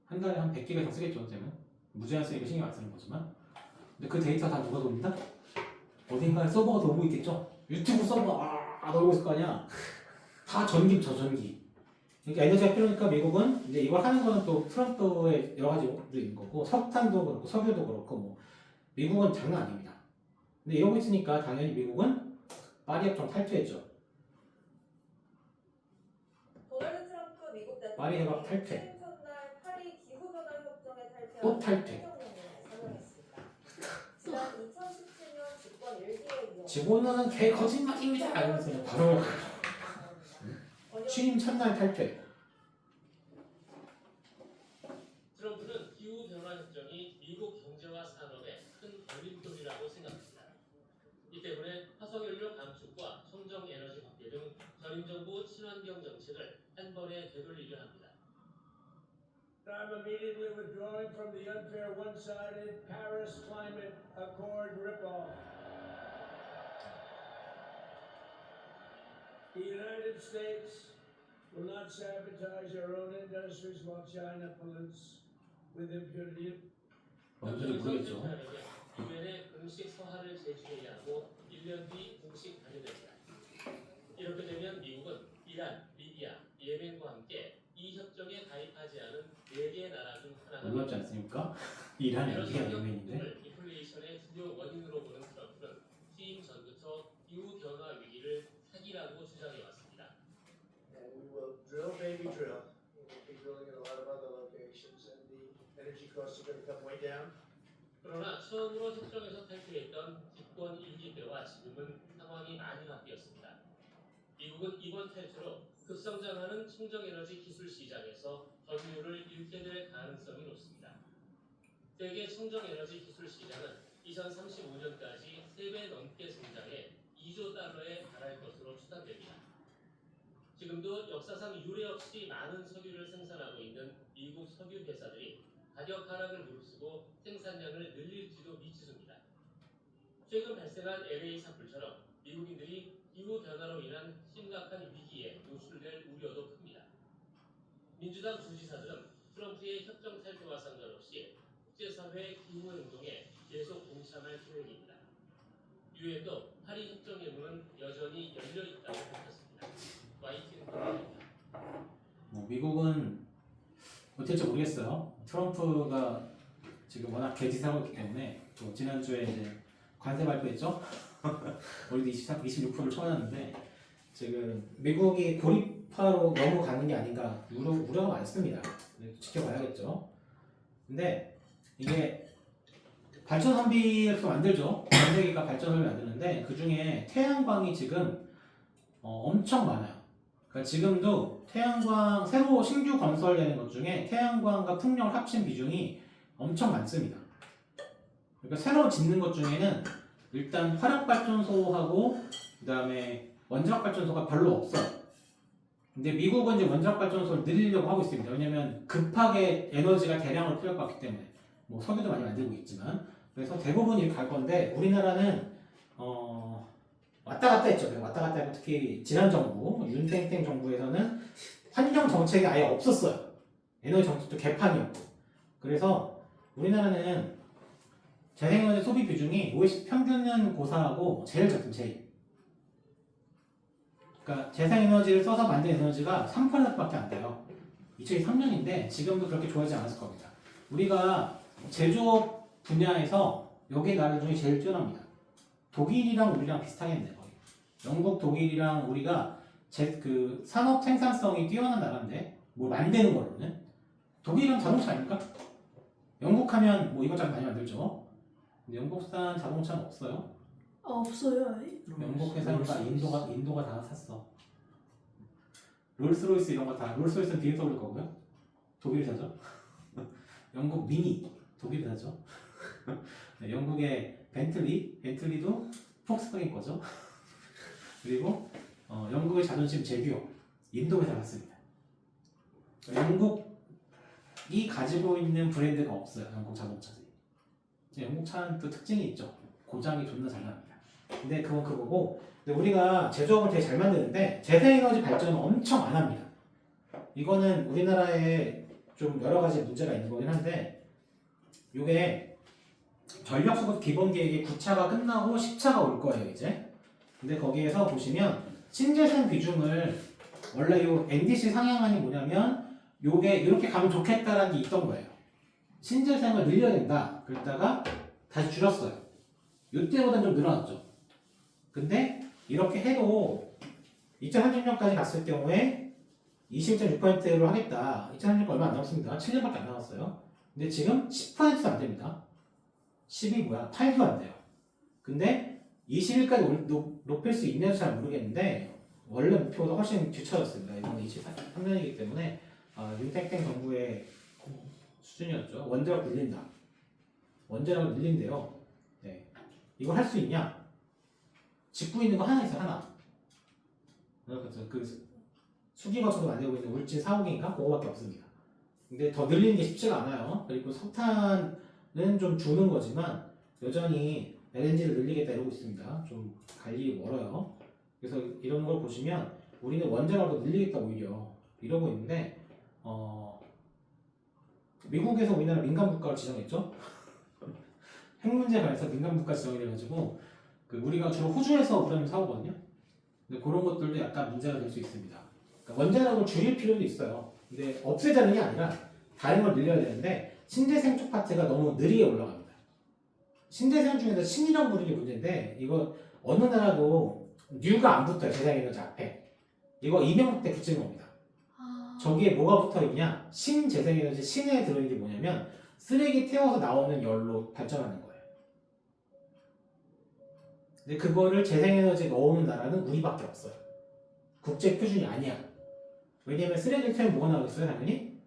한 달에 한 100기가 이상 쓰겠죠, 선생님은? 무제한 쓰니까 신경 안 쓰는 거지만 근데 그 데이터 다 누가 돌린다? 어딘가에 서버가 돌고 있겠죠? 유튜브 서버 돌고 있을 거 아니야? 다 저전기. 그러니까 에너지가 필요하니까 미국은 이제 이걸 하는 거는 또 트럼프의 여러 가지도 있는 거고 석탄도 그렇고 석유도 그렇고 뭐 미국은 장난 아닙니다. 근데 이러고 있으니까 당연히 미국은 파리 협정 탈퇴했죠. 도널드 트럼프 미국 대통령이 파리 협약 탈퇴. 취임 첫날 파리 기후변화 협정에 탈퇴한 또 탈퇴. 행정명령을 선언했습니다. 지난 2017년 집권 1기에 이어 직원은 개 거짓말입니다. 이러면서 그냥 바로 취임 첫날 탈퇴. 트럼프는 기후변화협정이 미국 경제와 산업에 큰 걸림돌이라고 생각합니다. 이 때문에 화석연료 감축과 청정에너지 확대 등 전임정부 친환경 정책을 한 번에 되돌리려 합니다. I'm immediately withdrawing from the unfair one-sided Paris Climate Accord ripoff. The United States will not sabotage our own industries while China pollutes with impunity. 뭔지 모르겠죠. 유엔에 공식 서한을 제출해야 하고 1년 뒤 공식 발효됩니다. 이렇게 되면 미국은 이란, 리비아, 예멘과 함께 이 협정에 가입하지 않은 4개 나라 중 하나가 놀랍지 않습니까? 이란, 리비아, 예멘인데. 인플레이션의 주요 원인으로 보는 트럼프는 취임 전부터 기후 변화 위기를 사기라고 주장해 왔습니다. And we will drill, baby, drill. We'll be drilling in a lot of other locations, and the energy costs are going to come way down. 그러나 처음으로 협정에서 탈퇴했던 집권 1기 때와 지금은 상황이 많이 바뀌었습니다. 미국은 이번 탈퇴로 급성장하는 청정에너지 기술 시장에서 점유율을 잃게 될 가능성이 높습니다. 세계 청정에너지 기술 시장은 2035년까지 3배 넘게 성장해 2조 달러에 달할 것으로 추산됩니다. 지금도 역사상 유례 없이 많은 석유를 생산하고 있는 미국 석유 회사들이 가격 하락을 무릅쓰고 생산량을 늘릴지도 미치수입니다. 최근 발생한 LA 산불처럼 미국인들이 기후 변화로 인한 심각한 위기에 노출될 우려도 큽니다. 민주당 주지사들은 트럼프의 협정 탈퇴와 상관없이 국제사회 기후 행동에 계속 동참할 계획입니다. 유엔도 파리 협정의 문은 여전히 열려 있다고 밝혔습니다. YTN 보도입니다. 미국은 어떻게 될지 모르겠어요. 트럼프가 지금 워낙 개짓하고 있기 때문에 또 지난주에 이제 관세 발표했죠. 우리도 26%를 쳐놨는데 지금 미국이 고립화로 넘어가는 게 아닌가 우려가 많습니다. 지켜봐야겠죠. 근데 이게 발전 선비를 또 만들죠. 전 세계가 발전 선비를 만드는데 그 중에 태양광이 지금 엄청 많아요. 그러니까 지금도 태양광 새로 신규 건설되는 것 중에 태양광과 풍력을 합친 비중이 엄청 많습니다. 그러니까 새로 짓는 것 중에는 일단 화력발전소하고 그 다음에 원자력발전소가 별로 없어요. 근데 미국은 이제 원자력발전소를 늘리려고 하고 있습니다. 왜냐면 급하게 에너지가 대량으로 필요할 것 같기 때문에 뭐 석유도 많이 만들고 있지만 그래서 대부분이 갈 건데 우리나라는 왔다 갔다 했죠. 왔다 갔다 했고 특히 지난 정부 윤땡땡 정부에서는 환경 정책이 아예 없었어요. 에너지 정책도 개판이었고 그래서 우리나라는 재생에너지 소비 비중이 OECD 평균은 고사하고 제일 작습니다. 제일. 그러니까 재생에너지를 써서 만든 에너지가 3%밖에 안 돼요. 2023년인데 지금도 그렇게 좋아하지 않았을 겁니다. 우리가 제조업 분야에서 여기 나라 중에 제일 뛰어납니다. 독일이랑 우리랑 비슷하겠네요. 거의. 영국, 독일이랑 우리가 그 산업 생산성이 뛰어난 나라인데 뭘 만드는 걸로는 독일은 자동차 아닙니까? 영국 하면 뭐 이것저것 많이 만들죠. 근데 영국산 자동차는 없어요. 없어요, 아예? 영국 회사니까 인도가 다 샀어. 롤스로이스 이런 거 다 롤스로이스는 BMW 거고요. 독일 회사죠. 영국 미니 독일 회사죠. 네, 영국의 벤틀리도 폭스바겐 거죠. 그리고 영국의 자존심 제규어 인도 회사 같습니다. 영국이 가지고 있는 브랜드가 없어요. 영국 자동차들이. 영국 차는 또 특징이 있죠. 고장이 존나 잘 납니다. 근데 그건 그거고 근데 우리가 제조업을 되게 잘 만드는데 재생에너지 발전은 엄청 안 합니다. 이거는 우리나라에 좀 여러 가지 문제가 있는 거긴 한데 이게 전력수급 기본계획이 9차가 끝나고 10차가 올 거예요 이제. 근데 거기에서 보시면 신재생 비중을 원래 요 NDC 상향안이 뭐냐면 요게 이렇게 가면 좋겠다라는 게 있던 거예요. 신재생을 늘려야 된다. 그랬다가 다시 줄였어요. 이때보다는 좀 늘어났죠. 근데 이렇게 해도 2030년까지 갔을 경우에 21.6%로 하겠다. 2030년 얼마 안 남았습니다. 7년밖에 안 남았어요. 근데 지금 10%도 안 됩니다. 10이 뭐야? 8도 안 돼요. 근데 21까지 높일 수 있는지 잘 모르겠는데 원래 목표보다 훨씬 뒤쳐졌습니다. 이번에 23년이기 때문에 윤택땡 정부의 수준이었죠. 원자력 늘린다. 원자력을 늘린대요. 네. 이걸 할 수 있냐? 짓고 있는 거 하나 있어요, 하나. 그래서 그 수기거쳐서 만들고 있는 울진 4호기인가? 그거밖에 없습니다. 근데 더 늘리는 게 쉽지가 않아요. 그리고 석탄은 좀 주는 거지만 여전히 LNG를 늘리겠다 이러고 있습니다. 좀 갈 길이 멀어요. 그래서 이런 걸 보시면 우리는 원자력을 늘리겠다 오히려 이러고 있는데 미국에서 우리나라 민간 국가를 지정했죠. 핵 문제에 관해서 민간 국가 지정이 돼가지고 우리가 주로 호주에서 우라늄 사오거든요. 근데 그런 것들도 약간 문제가 될 수 있습니다. 그러니까 원자력을 줄일 필요도 있어요. 근데 없애자는 게 아니라 다른 걸 늘려야 되는데 신재생 쪽 파트가 너무 느리게 올라갑니다. 신재생 중에서 신이라고 부르는 게 문제인데 이거 어느 나라도 뉴가 안 붙어요. 재생에너지 앞에. 이거 이명박 때 붙인 겁니다. 저기에 뭐가 붙어 있냐? 신재생에너지 신에 들어있는 게 뭐냐면 쓰레기 태워서 나오는 열로 발전하는 거예요. 근데 그거를 재생에너지에 넣어오는 나라는 우리밖에 없어요. 국제 표준이 아니야. 왜냐면 쓰레기를 태우면 뭐가 나오겠어요? 당연히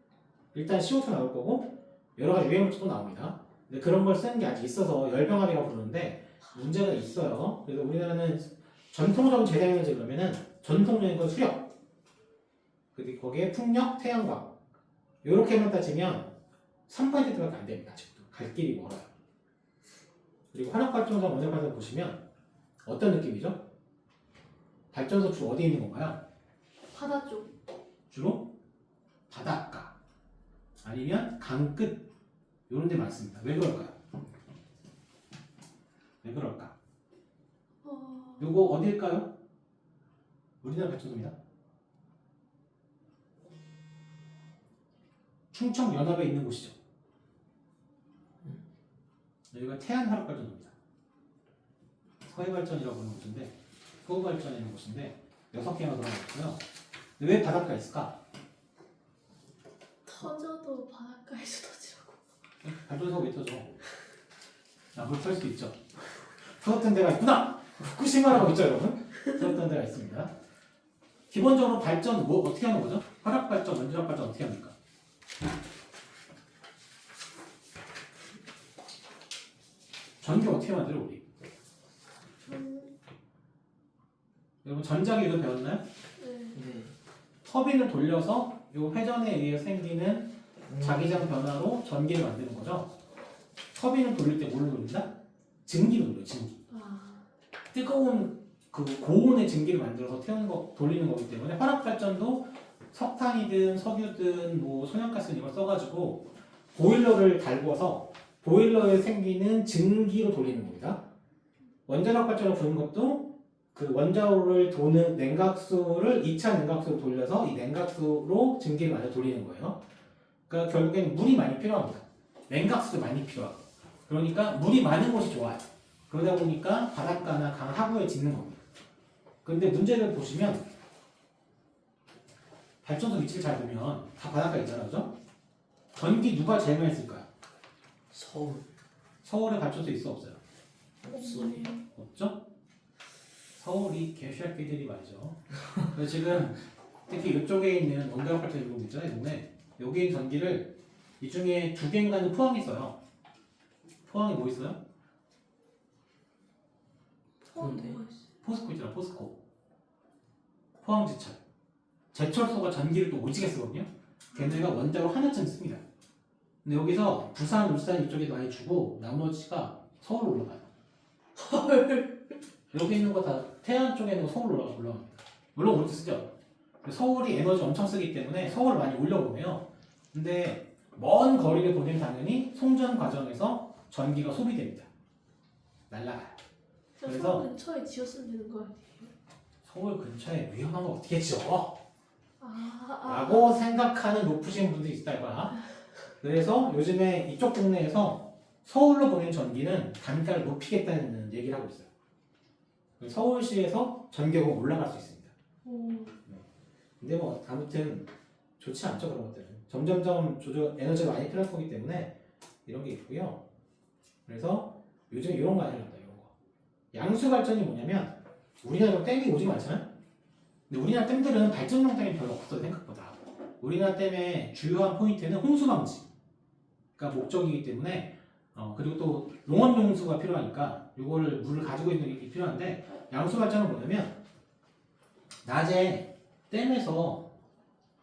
일단 CO2 나올 거고 여러 가지 유해물질도 나옵니다. 근데 그런 걸 쓰는 게 아직 있어서 열병합이라고 부르는데 문제가 있어요. 그래서 우리나라는 전통적인 재생에너지 그러면은 전통적인 건 수력, 그리고 거기에 풍력, 태양광 이렇게만 따지면 3%밖에 안 됩니다. 아직도 갈 길이 멀어요. 그리고 화력발전소, 원자력발전소 보시면 어떤 느낌이죠? 발전소 주로 어디 있는 건가요? 바다 쪽. 주로 바닷가 아니면 강 끝 이런 데 많습니다. 왜 그럴까요? 왜 그럴까? 요거 어딜까요? 우리나라 발전소입니다. 충청 연합에 있는 곳이죠. 여기가 태안 화력발전소입니다. 서해발전이라고 하는 곳인데 서해발전에 있는 곳인데 6개가 들어가 있고요. 왜 바닷가에 있을까? 터져도 바닷가에서 터지라고. 발전소가 왜 터져? 물털 수 있죠. 터졌던 데가 있구나! 후쿠시마라고 있죠, 여러분? 터졌던 데가 있습니다. 기본적으로 발전 어떻게 하는 거죠? 화력발전, 원자력발전 어떻게 합니까? 전기 어떻게 만들어 우리? 여러분 전자기도 배웠나요? 네. 터빈을 돌려서 이 회전에 의해 생기는 자기장 변화로 전기를 만드는 거죠. 터빈을 돌릴 때 뭘로 돌린다? 증기로 돌려요. 증기. 뜨거운 고온의 증기를 만들어서 돌리는 거기 때문에 화력발전도 석탄이든 석유든 소년가스든 이걸 써가지고 보일러를 달궈서 보일러에 생기는 증기로 돌리는 겁니다. 원자력 발전을 부는 것도 원자로를 도는 냉각수를 2차 냉각수로 돌려서 이 냉각수로 증기를 만들어 돌리는 거예요. 그러니까 결국엔 물이 많이 필요합니다. 냉각수도 많이 필요하고. 그러니까 물이 많은 곳이 좋아요. 그러다 보니까 바닷가나 강 하구에 짓는 겁니다. 그런데 문제를 보시면 발전소 위치를 잘 보면 다 바닷가에 있잖아요. 그죠? 전기 누가 제일 많이 쓸까요? 서울. 서울에 발전소 있어 없어요? 없어요. 없죠? 서울이 개쉬학기들이 말이죠. 그래서 지금 특히 이쪽에 있는 원자력 발전 이런 거 있잖아요. 동네 여기 있는 전기를 이 중에 2개인가는 포항이 써요. 포항에 뭐 있어요? 포스코 있잖아. 포스코. 포항지철. 제철소가 전기를 또 오지게 쓰거든요. 걔네가 원자로 하나쯤 씁니다. 근데 여기서 부산, 울산 이쪽에 많이 주고 나머지가 서울로 올라가요. 여기 있는 거 다 태안 쪽에 있는 거 서울로 올라갑니다. 물론 우리도 쓰죠. 서울이 에너지 엄청 쓰기 때문에 서울을 많이 올려보내요. 근데 먼 거리를 보내면 당연히 송전 과정에서 전기가 소비됩니다. 날라가요. 그래서 서울 근처에 지었으면 되는 거 아니에요? 서울 근처에 위험한 거 어떻게 지어? 라고 생각하는 높으신 분들이 있다 이거야. 그래서 요즘에 이쪽 동네에서 서울로 보낸 전기는 단가를 높이겠다는 얘기를 하고 있어요. 서울시에서 전기요금 올라갈 수 있습니다. 근데 아무튼 좋지 않죠 그런 것들은. 점점점 에너지가 많이 필요할 거기 때문에 이런 게 있고요. 그래서 요즘에 이런 거 많이 합니다. 이런 거. 양수 발전이 뭐냐면 우리나라도 댐이 오지 많잖아요. 근데 우리나라 댐들은 발전 영상이 별로 없어요 생각보다. 우리나라 댐의 주요한 포인트는 홍수 방지가 목적이기 때문에 그리고 또 농업 용수가 필요하니까 요거를 물을 가지고 있는 게 필요한데 양수 발전은 뭐냐면 낮에 댐에서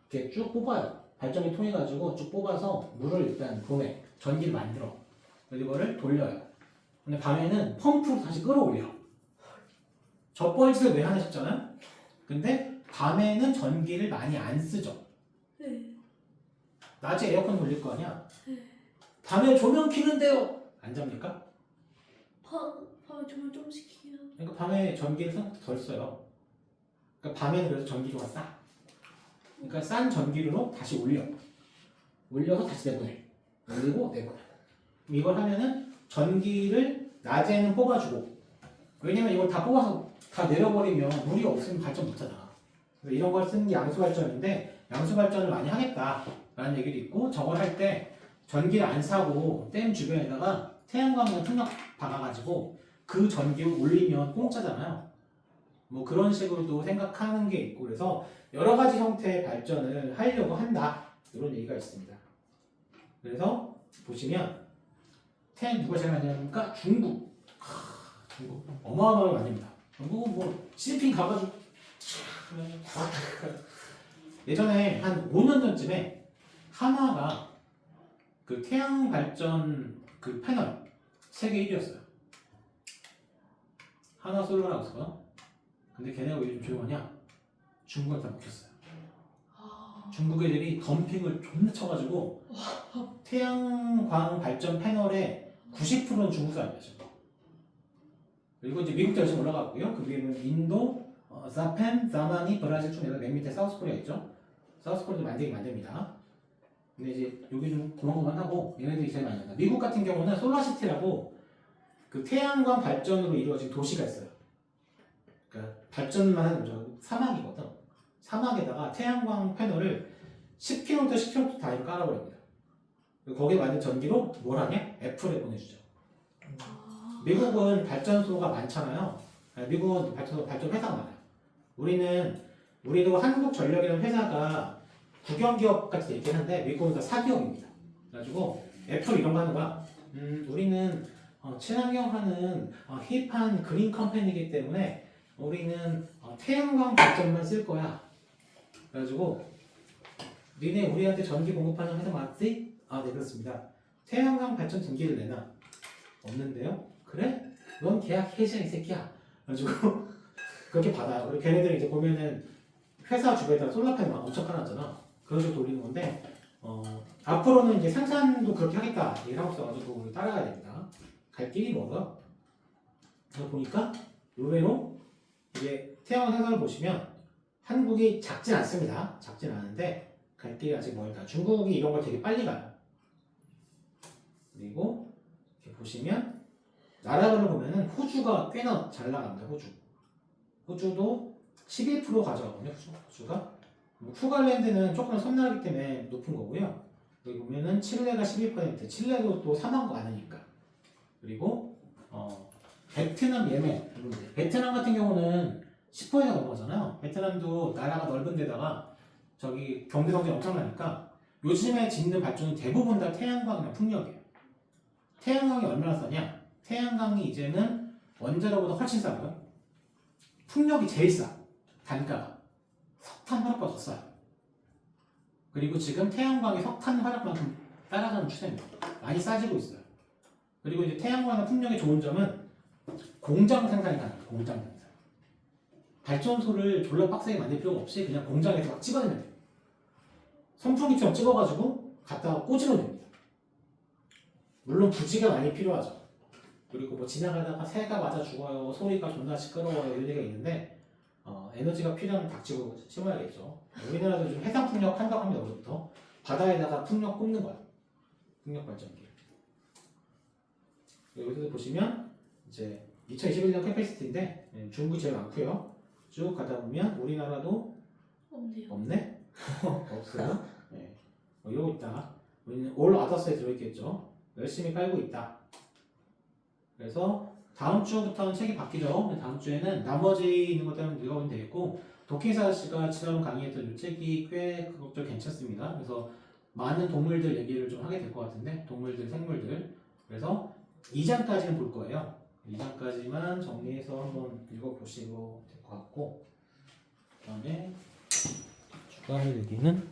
이렇게 쭉 뽑아요. 발전기 통해 가지고 쭉 뽑아서 물을 일단 보내 전기를 만들어. 그래서 이거를 돌려요. 근데 밤에는 펌프로 다시 끌어올려. 저 뻘짓을 왜 하나 싶잖아요. 근데 밤에는 전기를 많이 안 쓰죠. 네. 낮에 에어컨 돌릴 거 아니야. 네. 밤에 조명 켜는데요. 안 잡니까? 밤에 조명 좀 시키긴 하고. 그러니까 밤에 전기를 생각보다 덜 써요. 그러니까 밤에는 그래서 전기료가 싸. 그러니까 싼 전기료로 다시 올려. 올려서 다시 내보내. 올리고 내보내. 이걸 하면은 전기를 낮에는 뽑아주고. 왜냐면 이걸 다 뽑아서 다 내려버리면 물이 없으면 발전 못하잖아. 그래서 이런 걸 쓰는 게 양수발전인데 양수발전을 많이 하겠다라는 얘기도 있고 저걸 할 때 전기를 안 사고 댐 주변에다가 태양광이나 풍력 박아가지고 그 전기를 올리면 공짜잖아요. 뭐 그런 식으로도 생각하는 게 있고 그래서 여러 가지 형태의 발전을 하려고 한다 이런 얘기가 있습니다. 그래서 보시면 누가 제일 많이 합니까? 중국. 중국 어마어마하게 만듭니다. 중국은 뭐 시진핑 가가지고 예전에 한 5년 전쯤에 하나가 그 태양 발전 그 패널 세계 1위였어요. 하나 솔라라고서. 근데 걔네가 왜 좀 조용하냐? 중국한테 먹혔어요. 중국 애들이 덤핑을 존나 쳐가지고 태양광 발전 패널의 90%는 중국 사람이에요. 지금. 그리고 이제 미국도 열심히 올라갔고요. 그 위에는 인도, 자펜, 자마니, 브라질 중 맨 밑에 사우스코리아 있죠. 사우스코리아도 만들긴 만듭니다. 근데 이제 여기는 고만고만하고 얘네들이 제일 많이 한다. 미국 같은 경우는 솔라시티라고 그 태양광 발전으로 이루어진 도시가 있어요. 그러니까 발전만 하는 거죠. 사막이거든. 사막에다가 태양광 패널을 10km, 10km 다이로 깔아버립니다. 거기에 만든 전기로 뭘 하냐? 애플에 보내주죠. 미국은 발전소가 많잖아요. 미국은 발전 회사가 많아요. 우리도 한국전력이라는 회사가 국영기업 같이 있긴 한데 미국은 다 사기업입니다. 그래가지고 애플 이런 거 하는 거야. 우리는 친환경하는 힙한 그린 컴퍼니이기 때문에 우리는 태양광 발전만 쓸 거야. 그래가지고 니네 우리한테 전기 공급하는 회사 맞지? 아, 네 그렇습니다. 태양광 발전 등기를 내놔. 없는데요? 그래? 넌 계약 해지야 이 새끼야. 그래가지고 그렇게 받아요. 그리고 걔네들이 이제 보면은 회사 주변에다 솔라팬 막 엄청 깔아놨잖아. 그런 식으로 돌리는 건데 앞으로는 이제 생산도 그렇게 하겠다 얘기를 하고 있어가지고 우리 따라가야 됩니다. 갈 길이 멀어요. 그래서 보니까 의외로 이게 태양광 생산을 보시면 한국이 작진 않습니다. 작진 않은데 갈 길이 아직 멀다. 중국이 이런 걸 되게 빨리 가요. 그리고 이렇게 보시면 나라별로 보면은 호주가 꽤나 잘 나갑니다. 호주도 11% 가져가거든요. 호주가 후갈랜드는 조금 섬나라기 때문에 높은 거고요. 여기 보면은 칠레가 12%, 칠레도 또 사망 거 많으니까. 그리고 베트남, 예멘. 베트남 같은 경우는 10%가 넘어가잖아요. 베트남도 나라가 넓은 데다가 저기 경제 성장이 엄청나니까 요즘에 짓는 발전은 대부분 다 태양광이나 풍력이에요. 태양광이 얼마나 싸냐? 태양광이 이제는 원자로보다 훨씬 싸고요. 풍력이 제일 싸. 단가가. 석탄 화력보다 더 싸요. 그리고 지금 태양광이 석탄 화력만큼 따라가는 추세입니다. 많이 싸지고 있어요. 그리고 이제 태양광과 풍력의 좋은 점은 공장 생산이 가능해요. 공장 생산. 발전소를 졸라 빡세게 만들 필요가 없이 그냥 공장에서 막 찍어내면 돼요. 선풍기처럼 찍어가지고 갖다가 꽂으면 됩니다. 물론 부지가 많이 필요하죠. 그리고 뭐 지나가다가 새가 맞아 죽어요. 소리가 존나 시끄러워요. 이런 얘기가 있는데 에너지가 필요하면 닥치고 심어야겠죠. 우리나라도 좀 해상 풍력 한다고 합니다. 어제부터 바다에다가 풍력 꼽는 거야. 풍력 발전기. 여기서 보시면 이제 2021년 캐패시티인데 중국이 제일 많고요. 쭉 가다 보면 우리나라도 없네요. 없네? 없어요? 네. 이러고 있다. 우리는 올 아더스에 들어있겠죠. 열심히 깔고 있다. 그래서 다음 주부터는 책이 바뀌죠. 다음 주에는 나머지 있는 것들은 읽어보면 되겠고 도킹사 씨가 지난 강의했던 이 책이 꽤 그것도 괜찮습니다. 그래서 많은 동물들 얘기를 좀 하게 될 것 같은데 동물들, 생물들. 그래서 2장까지는 볼 거예요. 2장까지만 정리해서 한번 읽어보시고 될 것 같고 그 다음에 추가할 얘기는